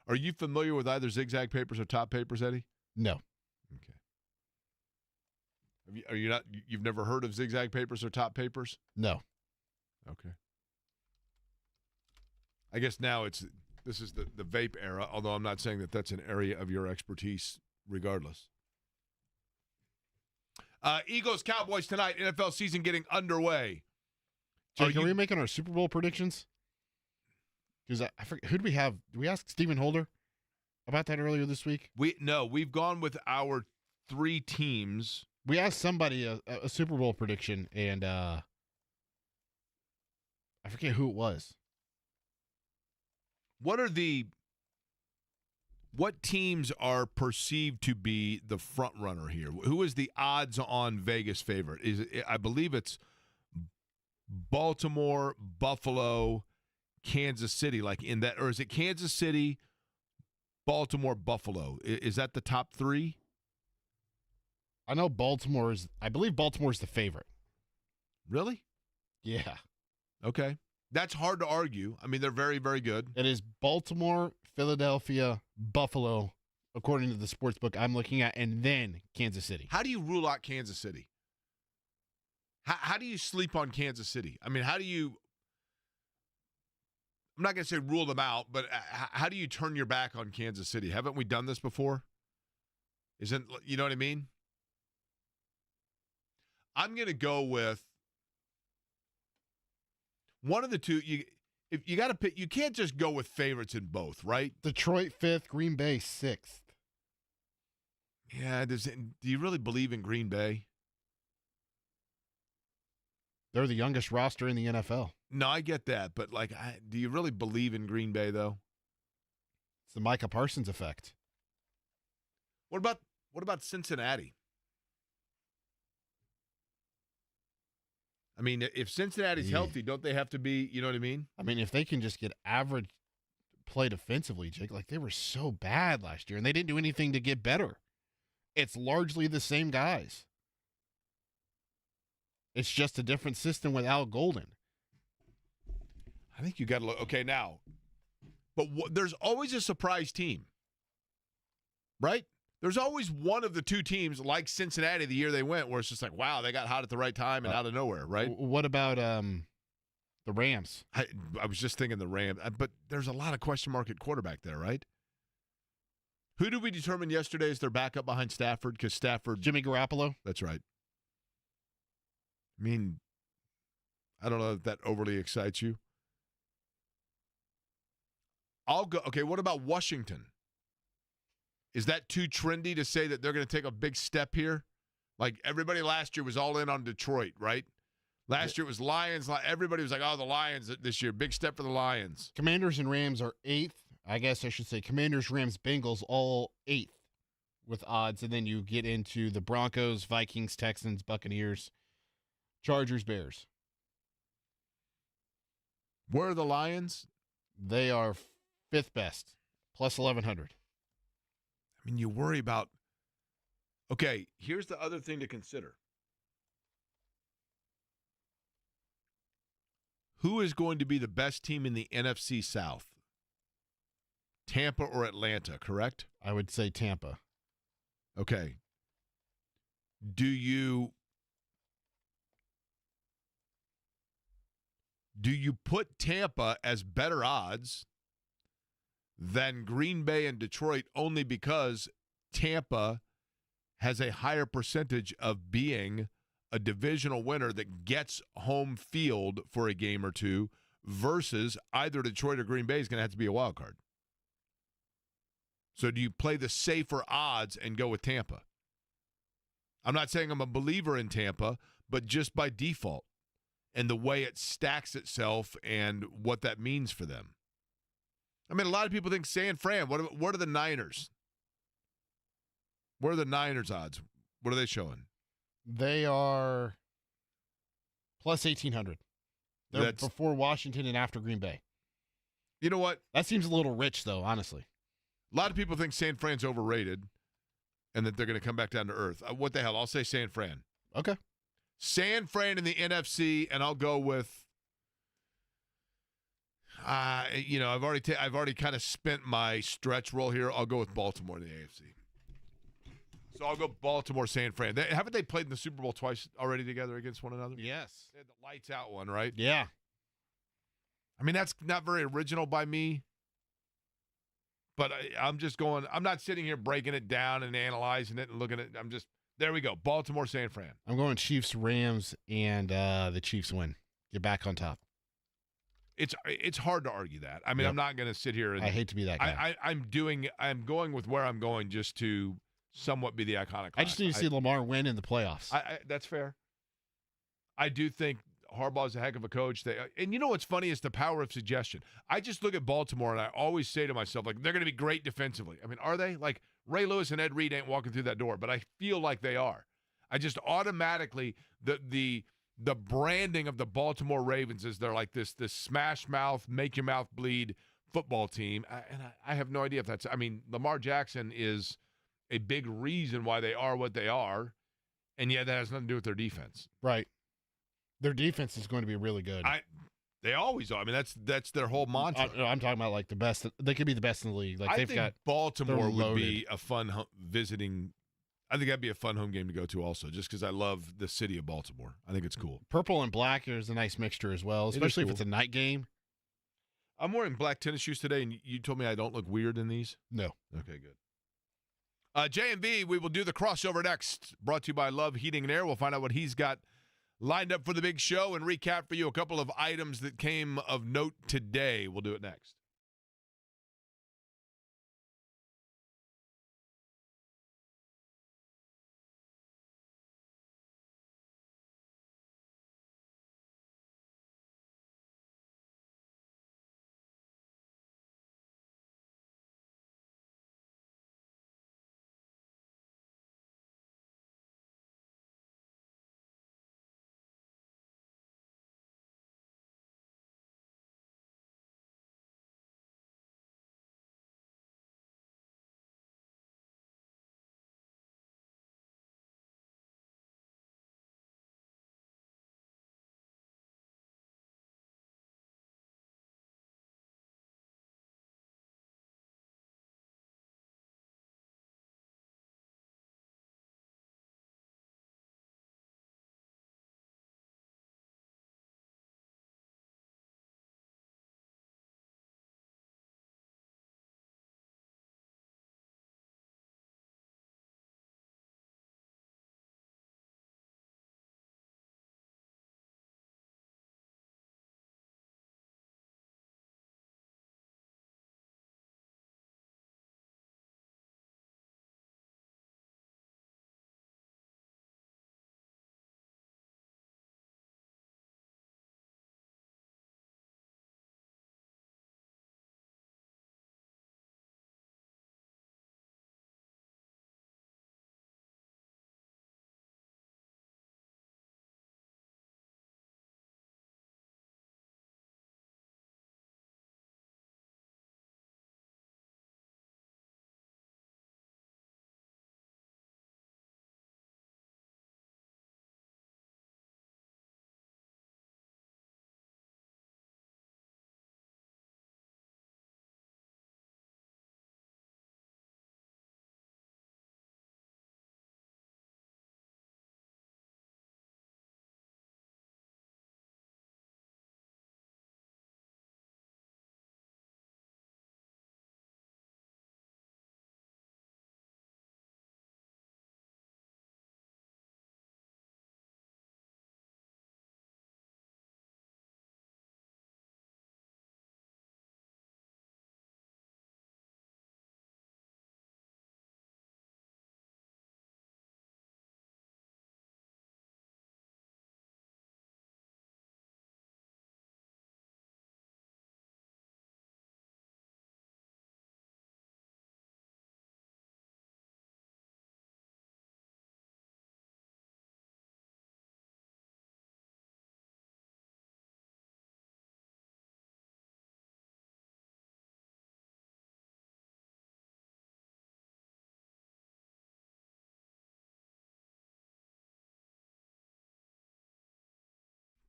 Are you familiar with either Zigzag Papers or Top Papers, Eddie? No. Okay. Are you not? You've never heard of Zigzag Papers or Top Papers? No. Okay. I guess now this is the vape era, although I'm not saying that that's an area of your expertise regardless. Eagles, Cowboys tonight, NFL season getting underway. Jake, are we making our Super Bowl predictions? Because I forget, who do we have? Did we ask Stephen Holder about that earlier this week? We've gone with our three teams. We asked somebody a Super Bowl prediction, and I forget who it was. What teams are perceived to be the front runner here? Who is the odds-on Vegas favorite? I believe it's Baltimore, Buffalo, Kansas City, like in that, or is it Kansas City, Baltimore, Buffalo? Is that the top three? I know I believe Baltimore's the favorite. Really? Yeah. Okay. That's hard to argue. I mean, they're very, very good. It is Baltimore, Philadelphia, Buffalo, according to the sports book I'm looking at, and then Kansas City. How do you rule out Kansas City? How do you sleep on Kansas City? I mean, I'm not going to say rule them out, but how do you turn your back on Kansas City? Haven't we done this before? You know what I mean? I'm going to go with one of the two. If you got to pick, you can't just go with favorites in both, right? Detroit 5th, Green Bay 6th. Yeah, do you really believe in Green Bay? They're the youngest roster in the NFL. No, I get that, but like, do you really believe in Green Bay though? It's the Micah Parsons effect. What about Cincinnati? I mean, if Cincinnati's Yeah. healthy, don't they have to be? You know what I mean? I mean, if they can just get average play defensively, Jake, like they were so bad last year, and they didn't do anything to get better. It's largely the same guys. It's just a different system without Golden. I think you got to look. Okay, now, but there's always a surprise team, right? There's always one of the two teams like Cincinnati the year they went where it's just like, wow, they got hot at the right time and out of nowhere, right? What about the Rams? I was just thinking the Rams, but there's a lot of question mark at quarterback there, right? Who did we determine yesterday as their backup behind Stafford? Because Stafford, Jimmy Garoppolo? that's right. I mean, I don't know if that overly excites you. I'll go. Okay, what about Washington? Is that too trendy to say that they're going to take a big step here? Like everybody last year was all in on Detroit, right? Last year it was Lions. Everybody was like, oh, the Lions this year. Big step for the Lions. Commanders and Rams are 8th. I guess I should say Commanders, Rams, Bengals, all 8th with odds. And then you get into the Broncos, Vikings, Texans, Buccaneers, Chargers, Bears. Where are the Lions? They are 5th best, plus 1,100. I mean, you worry about. Okay, here's the other thing to consider. Who is going to be the best team in the NFC South? Tampa or Atlanta, correct? I would say Tampa. Okay. Do you put Tampa as better odds than Green Bay and Detroit only because Tampa has a higher percentage of being a divisional winner that gets home field for a game or two versus either Detroit or Green Bay is going to have to be a wild card? So do you play the safer odds and go with Tampa? I'm not saying I'm a believer in Tampa, but just by default and the way it stacks itself and what that means for them. I mean, a lot of people think San Fran. What are the Niners? What are the Niners odds? What are they showing? They are plus 1,800. They're That's- before Washington and after Green Bay. You know what? That seems a little rich, though, honestly. A lot of people think San Fran's overrated and that they're going to come back down to earth. What the hell? I'll say San Fran. Okay. San Fran in the NFC, and I'll go with. I've already kind of spent my stretch roll here. I'll go with Baltimore in the AFC. So I'll go Baltimore, San Fran. Haven't they played in the Super Bowl twice already together against one another? Yes. They had the lights out one, right? Yeah. I mean, that's not very original by me. But I'm just going. I'm not sitting here breaking it down and analyzing it and looking at. There we go. Baltimore, San Fran. I'm going Chiefs, Rams, and the Chiefs win. Get back on top. It's hard to argue that. I mean, Yep. I'm not going to sit here and I hate to be that guy. I'm going with where I'm going just to somewhat be the iconic. I just need to see Lamar win in the playoffs. That's fair. I do think Harbaugh's a heck of a coach. And you know what's funny is the power of suggestion. I just look at Baltimore and I always say to myself, like, they're going to be great defensively. I mean, are they? Like, Ray Lewis and Ed Reed ain't walking through that door, but I feel like they are. I just automatically the branding of the Baltimore Ravens is they're like this smash mouth, make your mouth bleed football team. I have no idea if that's. I mean, Lamar Jackson is a big reason why they are what they are, and yet that has nothing to do with their defense. Right. Their defense is going to be really good. They always are. I mean, that's their whole mantra. I'm talking about like the best. They could be the best in the league. Like I they've think got Baltimore they're would be loaded. a fun visiting. I think that'd be a fun home game to go to also, just because I love the city of Baltimore. I think it's cool. purple and black is a nice mixture as well, is especially if cool. it's a night game. I'm wearing black tennis shoes today, and you told me I don't look weird in these? No. Okay, good. J&B, we will do the crossover next. Brought to you by Love Heating and Air. We'll find out what he's got lined up for the big show and recap for you a couple of items that came of note today. We'll do it next.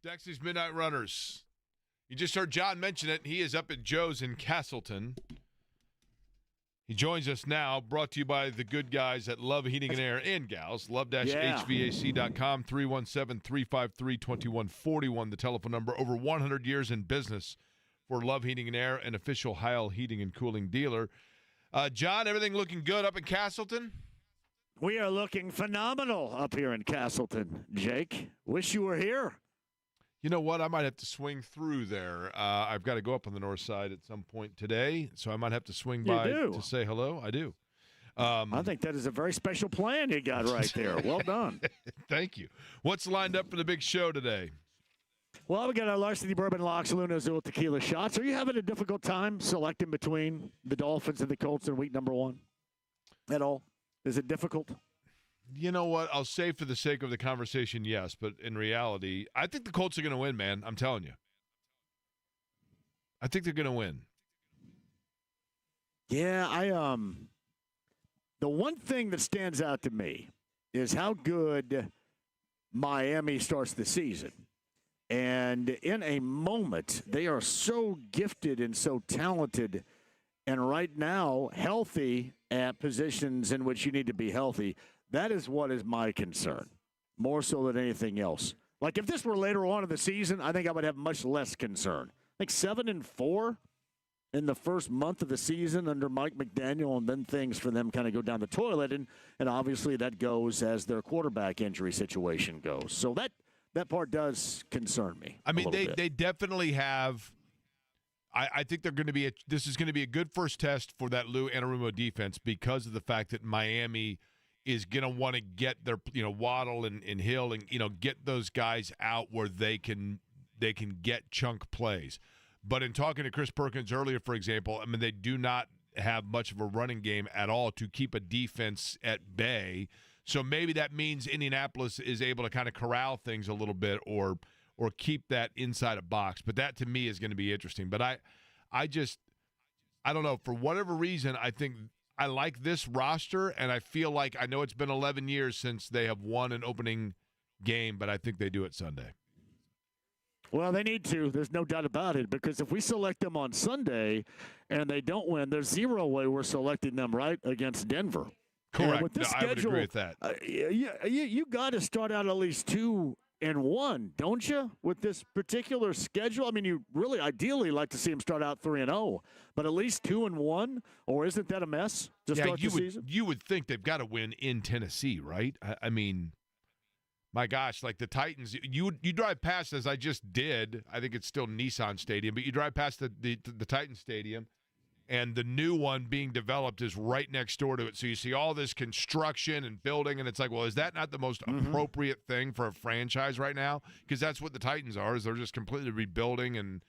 Dexy's Midnight Runners. You just heard John mention it. He is up at Joe's in Castleton. He joins us now, brought to you by the good guys at Love Heating and Air and Gals. Love-HVAC.com, 317-353-2141, the telephone number. Over 100 years in business for Love Heating and Air, an official Heil Heating and Cooling dealer. John, everything looking good up in Castleton? We are looking phenomenal up here in Castleton, Jake. Wish you were here. You know what? I might have to swing through there. I've got to go up on the north side at some point today, so I might have to swing by to say hello. I do. I think that is a very special plan you got right there. Well done. Thank you. What's lined up for the big show today? Well, we got our Larceny Bourbon Locks, Luna Azul Tequila shots. Are you having a difficult time selecting between the Dolphins and the Colts in week number 1 at all? Is it difficult? You know what? I'll say for the sake of the conversation, yes. But in reality, I think the Colts are going to win, man. I'm telling you. I think they're going to win. Yeah, the one thing that stands out to me is how good Miami starts the season. And in a moment, they are so gifted and so talented, and right now healthy at positions in which you need to be healthy. That is what is my concern, more so than anything else. Like, if this were later on in the season, I think I would have much less concern. Like 7-4 in the first month of the season under Mike McDaniel, and then things for them kind of go down the toilet. And obviously that goes as their quarterback injury situation goes. So that part does concern me. I mean, they definitely have. I think they're going to be. This is going to be a good first test for that Lou Anarumo defense because of the fact that Miami is going to want to get their, Waddle and Hill and, get those guys out where they can get chunk plays. But in talking to Chris Perkins earlier, for example, I mean, they do not have much of a running game at all to keep a defense at bay. So maybe that means Indianapolis is able to kind of corral things a little bit or keep that inside a box. But that to me is going to be interesting. But I don't know. For whatever reason, I think I like this roster, and I feel like I know it's been 11 years since they have won an opening game, but I think they do it Sunday. Well, they need to. There's no doubt about it, because if we select them on Sunday and they don't win, there's zero way we're selecting them, right, against Denver. Correct. With this schedule, I would agree with that. You got to start out at least 2-1, don't you, with this particular schedule? I mean, you really ideally like to see them start out 3-0, but at least 2-1, or isn't that a mess to start the season? You would think they've got to win in Tennessee, right? I mean, my gosh, like the Titans, you drive past, as I just did, I think it's still Nissan Stadium, but you drive past the Titan Stadium, and the new one being developed is right next door to it. So you see all this construction and building, and it's like, well, is that not the most appropriate thing for a franchise right now? Because that's what the Titans are, is they're just completely rebuilding, and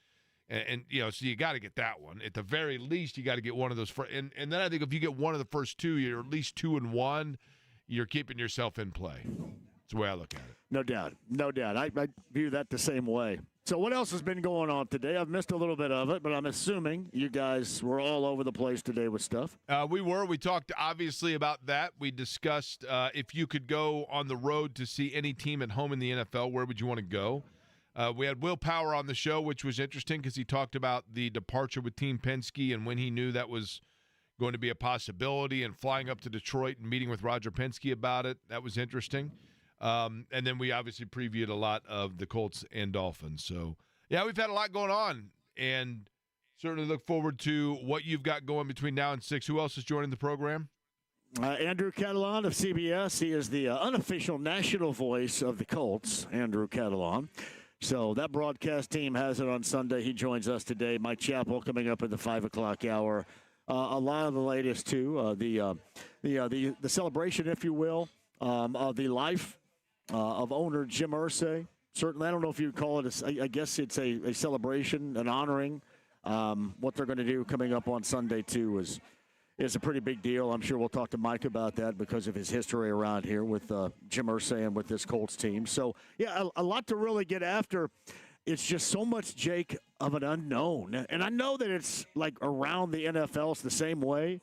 so you got to get that one. At the very least, you got to get one of those. And then I think if you get one of the first two, you're at least 2-1, you're keeping yourself in play. That's the way I look at it. No doubt. I view that the same way. So what else has been going on today? I've missed a little bit of it, but I'm assuming you guys were all over the place today with stuff. We were. We talked, obviously, about that. We discussed if you could go on the road to see any team at home in the NFL, where would you want to go? We had Will Power on the show, which was interesting because he talked about the departure with Team Penske and when he knew that was going to be a possibility, and flying up to Detroit and meeting with Roger Penske about it. That was interesting. And then we obviously previewed a lot of the Colts and Dolphins. So, yeah, we've had a lot going on, and certainly look forward to what you've got going between now and 6. Who else is joining the program? Andrew Catalan of CBS. He is the unofficial national voice of the Colts, Andrew Catalan. So that broadcast team has it on Sunday. He joins us today. Mike Chappell coming up at the 5 o'clock hour. A lot of the latest, too. The celebration, if you will, of the life of owner Jim Irsay. Certainly, I don't know if you'd call it, I guess it's a celebration, an honoring. What they're going to do coming up on Sunday, too, is a pretty big deal. I'm sure we'll talk to Mike about that because of his history around here with Jim Irsay and with this Colts team. So, yeah, a lot to really get after. It's just so much, Jake, of an unknown. And I know that it's like around the NFL, it's the same way.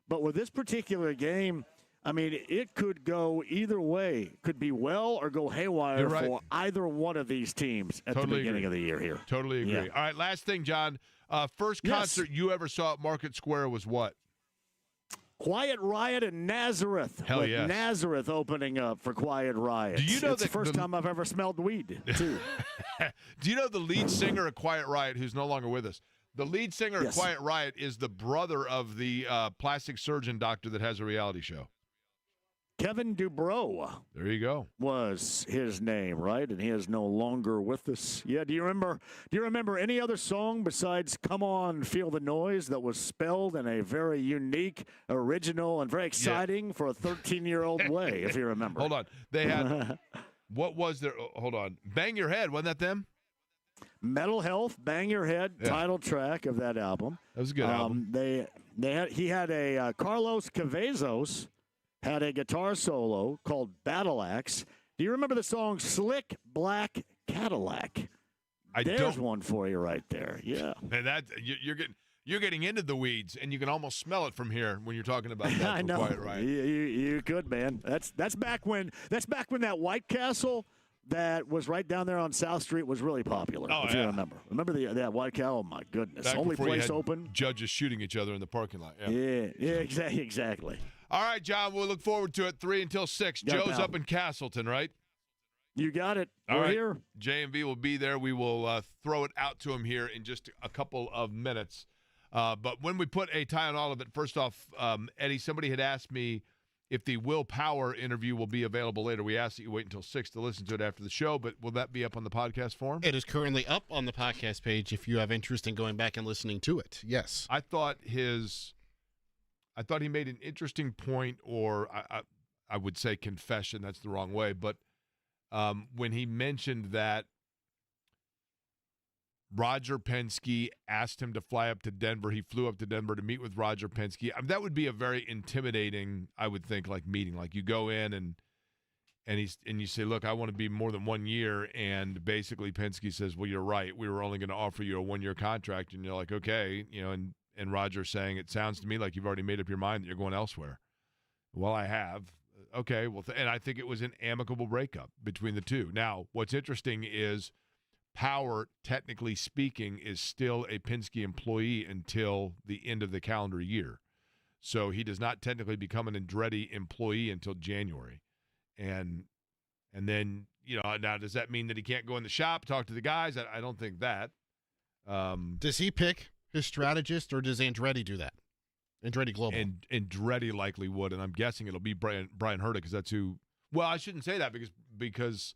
But with this particular game, I mean, it could go either way. Could be well or go haywire right. for either one of these teams at Totally the beginning agree. of the year here. Totally agree. Yeah. All right, last thing, John. First Yes. concert you ever saw at Market Square was what? Quiet Riot in Nazareth. Hell with yes. Nazareth opening up for Quiet Riot. Do you know it's that the first time I've ever smelled weed, too. Do you know the lead singer of Quiet Riot, who's no longer with us? The lead singer Yes. of Quiet Riot is the brother of the plastic surgeon doctor that has a reality show. Kevin Dubrow There you go. was his name, right? And he is no longer with us. Yeah, do you remember any other song besides Come On, Feel the Noise that was spelled in a very unique, original, and very exciting for a 13-year-old way, if you remember? Hold on. They had, what was their, hold on. Bang Your Head, wasn't that them? Metal Health, Bang Your Head, Yeah. title track of that album. That was a good album. He had a Carlos Cavazos had a guitar solo called Battle Axe. Do you remember the song Slick Black Cadillac? There's one for you right there. Yeah. And that you're getting into the weeds, and you can almost smell it from here when you're talking about that. I know. Quiet Riot. You could, man. That's back when that White Castle that was right down there on South Street was really popular. Oh, if yeah. you remember. Remember that White Castle? Oh my goodness. Back Only before you place had open. Judges shooting each other in the parking lot. Yeah, exactly. All right, John, we'll look forward to it 3 until 6. Got it, Joe's pal. up in Castleton, right? You got it. All We're right. here. J&V will be there. We will throw it out to him here in just a couple of minutes. But when we put a tie on all of it, first off, Eddie, somebody had asked me if the Will Power interview will be available later. We asked that you wait until 6 to listen to it after the show, but will that be up on the podcast form? It is currently up on the podcast page if you have interest in going back and listening to it. Yes. I thought he made an interesting point, or I would say confession. That's the wrong way. But when he mentioned that Roger Penske asked him to fly up to Denver, he flew up to Denver to meet with Roger Penske. That would be a very intimidating, I would think, like meeting. Like you go in and you say, look, I want to be more than 1 year, and basically Penske says, well, you're right. We were only going to offer you a 1-year contract, and you're like, okay, and Roger saying, it sounds to me like you've already made up your mind that you're going elsewhere. Well, I have. Okay, well, and I think it was an amicable breakup between the two. Now, what's interesting is Power, technically speaking, is still a Penske employee until the end of the calendar year. So he does not technically become an Andretti employee until January. And then, now does that mean that he can't go in the shop, talk to the guys? I don't think that. Does he pick his strategist, or does Andretti do that? Andretti Global. And Andretti likely would, and I'm guessing it'll be Brian Herta, because that's who. Well, I shouldn't say that because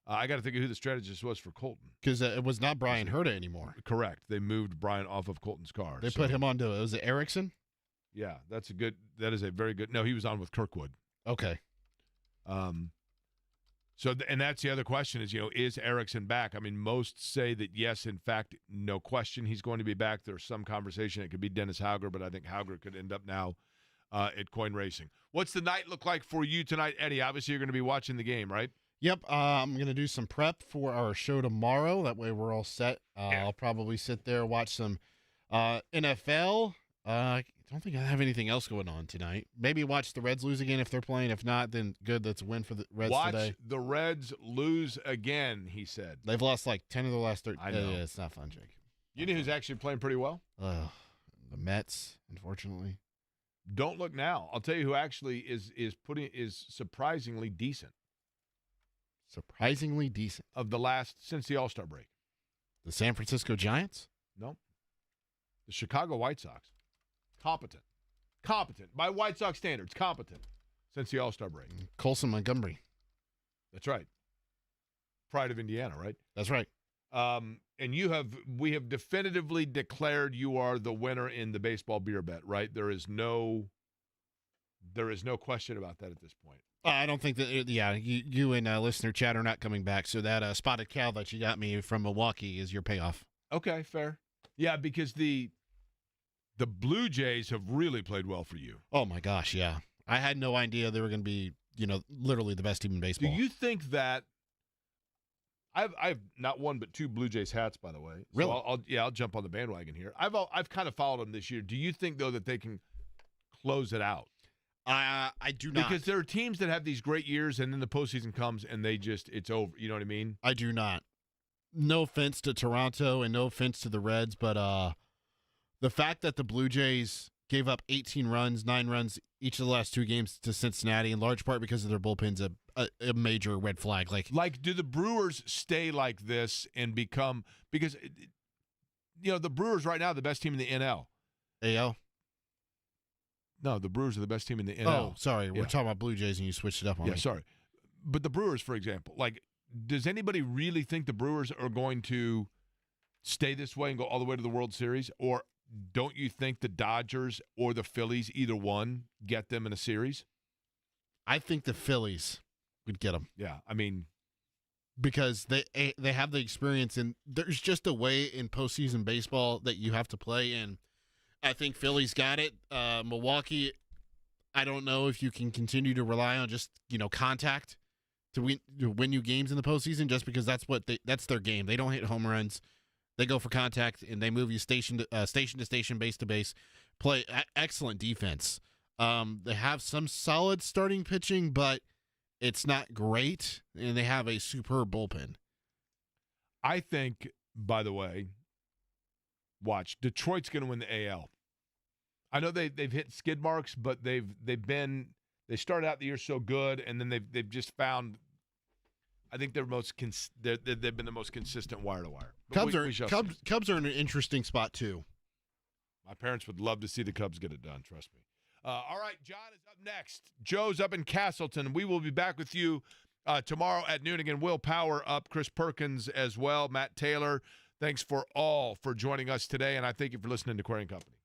I got to think of who the strategist was for Colton. Because it was not Brian Herta anymore. Correct. They moved Brian off of Colton's car. They put him onto, was it Erickson? Yeah, that is a very good. No, he was on with Kirkwood. Okay. So, and that's the other question is Erickson back? I mean, most say that yes, in fact, no question, he's going to be back. There's some conversation. It could be Dennis Hauger, but I think Hauger could end up now at Coin Racing. What's the night look like for you tonight, Eddie? Obviously, you're going to be watching the game, right? Yep. I'm going to do some prep for our show tomorrow. That way we're all set. Yeah. I'll probably sit there, watch some NFL. I don't think I have anything else going on tonight. Maybe watch the Reds lose again if they're playing. If not, then good. That's a win for the Reds today. Watch the Reds lose again, he said. They've lost like 10 of the last 13. I know. Yeah, it's not fun, Jake. You know who's actually playing pretty well? The Mets, unfortunately. Don't look now. I'll tell you who actually is surprisingly decent Surprisingly decent. since the All-Star break. The San Francisco Giants? No. The Chicago White Sox. Competent. By White Sox standards, competent since the All-Star break. Colson Montgomery. That's right. Pride of Indiana, right? That's right. And we have definitively declared you are the winner in the baseball beer bet, right? There is no question about that at this point. I don't think that, you and listener chat are not coming back, so that spotted cow that you got me from Milwaukee is your payoff. Okay, fair. Yeah, because the Blue Jays have really played well for you. Oh, my gosh, yeah. I had no idea they were going to be, literally the best team in baseball. Do you think that I've not one but two Blue Jays hats, by the way. So Really? I'll jump on the bandwagon here. I've kind of followed them this year. Do you think though that they can close it out? I do not. Because there are teams that have these great years, and then the postseason comes, and it's over. You know what I mean? I do not. No offense to Toronto and no offense to the Reds, but the fact that the Blue Jays gave up 18 runs, 9 runs each of the last 2 games to Cincinnati, in large part because of their bullpen's a major red flag. Like, do the Brewers stay like this and become – because, the Brewers right now are the best team in the NL. AL? No, the Brewers are the best team in the NL. Oh, sorry. We're Yeah. talking about Blue Jays and you switched it up on me. Yeah, sorry. But the Brewers, for example, does anybody really think the Brewers are going to stay this way and go all the way to the World Series? Or don't you think the Dodgers or the Phillies, either one, get them in a series? I think the Phillies would get them. Yeah, I mean, because they have the experience, and there's just a way in postseason baseball that you have to play, and I think Philly's got it. Milwaukee, I don't know if you can continue to rely on just contact to win you games in the postseason, just because that's their game. They don't hit home runs, they go for contact, and they move you station to station, base to base. Play excellent defense. They have some solid starting pitching, but it's not great, and they have a superb bullpen. I think, by the way, watch, Detroit's going to win the AL. I know they've hit skid marks, but they started out the year so good, and then they've just found. I think they've been the most consistent wire to wire. Cubs are in an interesting spot too. My parents would love to see the Cubs get it done. Trust me. All right, John is up next. Joe's up in Castleton. We will be back with you tomorrow at noon. Again, Will Power up, Chris Perkins as well, Matt Taylor. Thanks for joining us today, and I thank you for listening to Query & Company.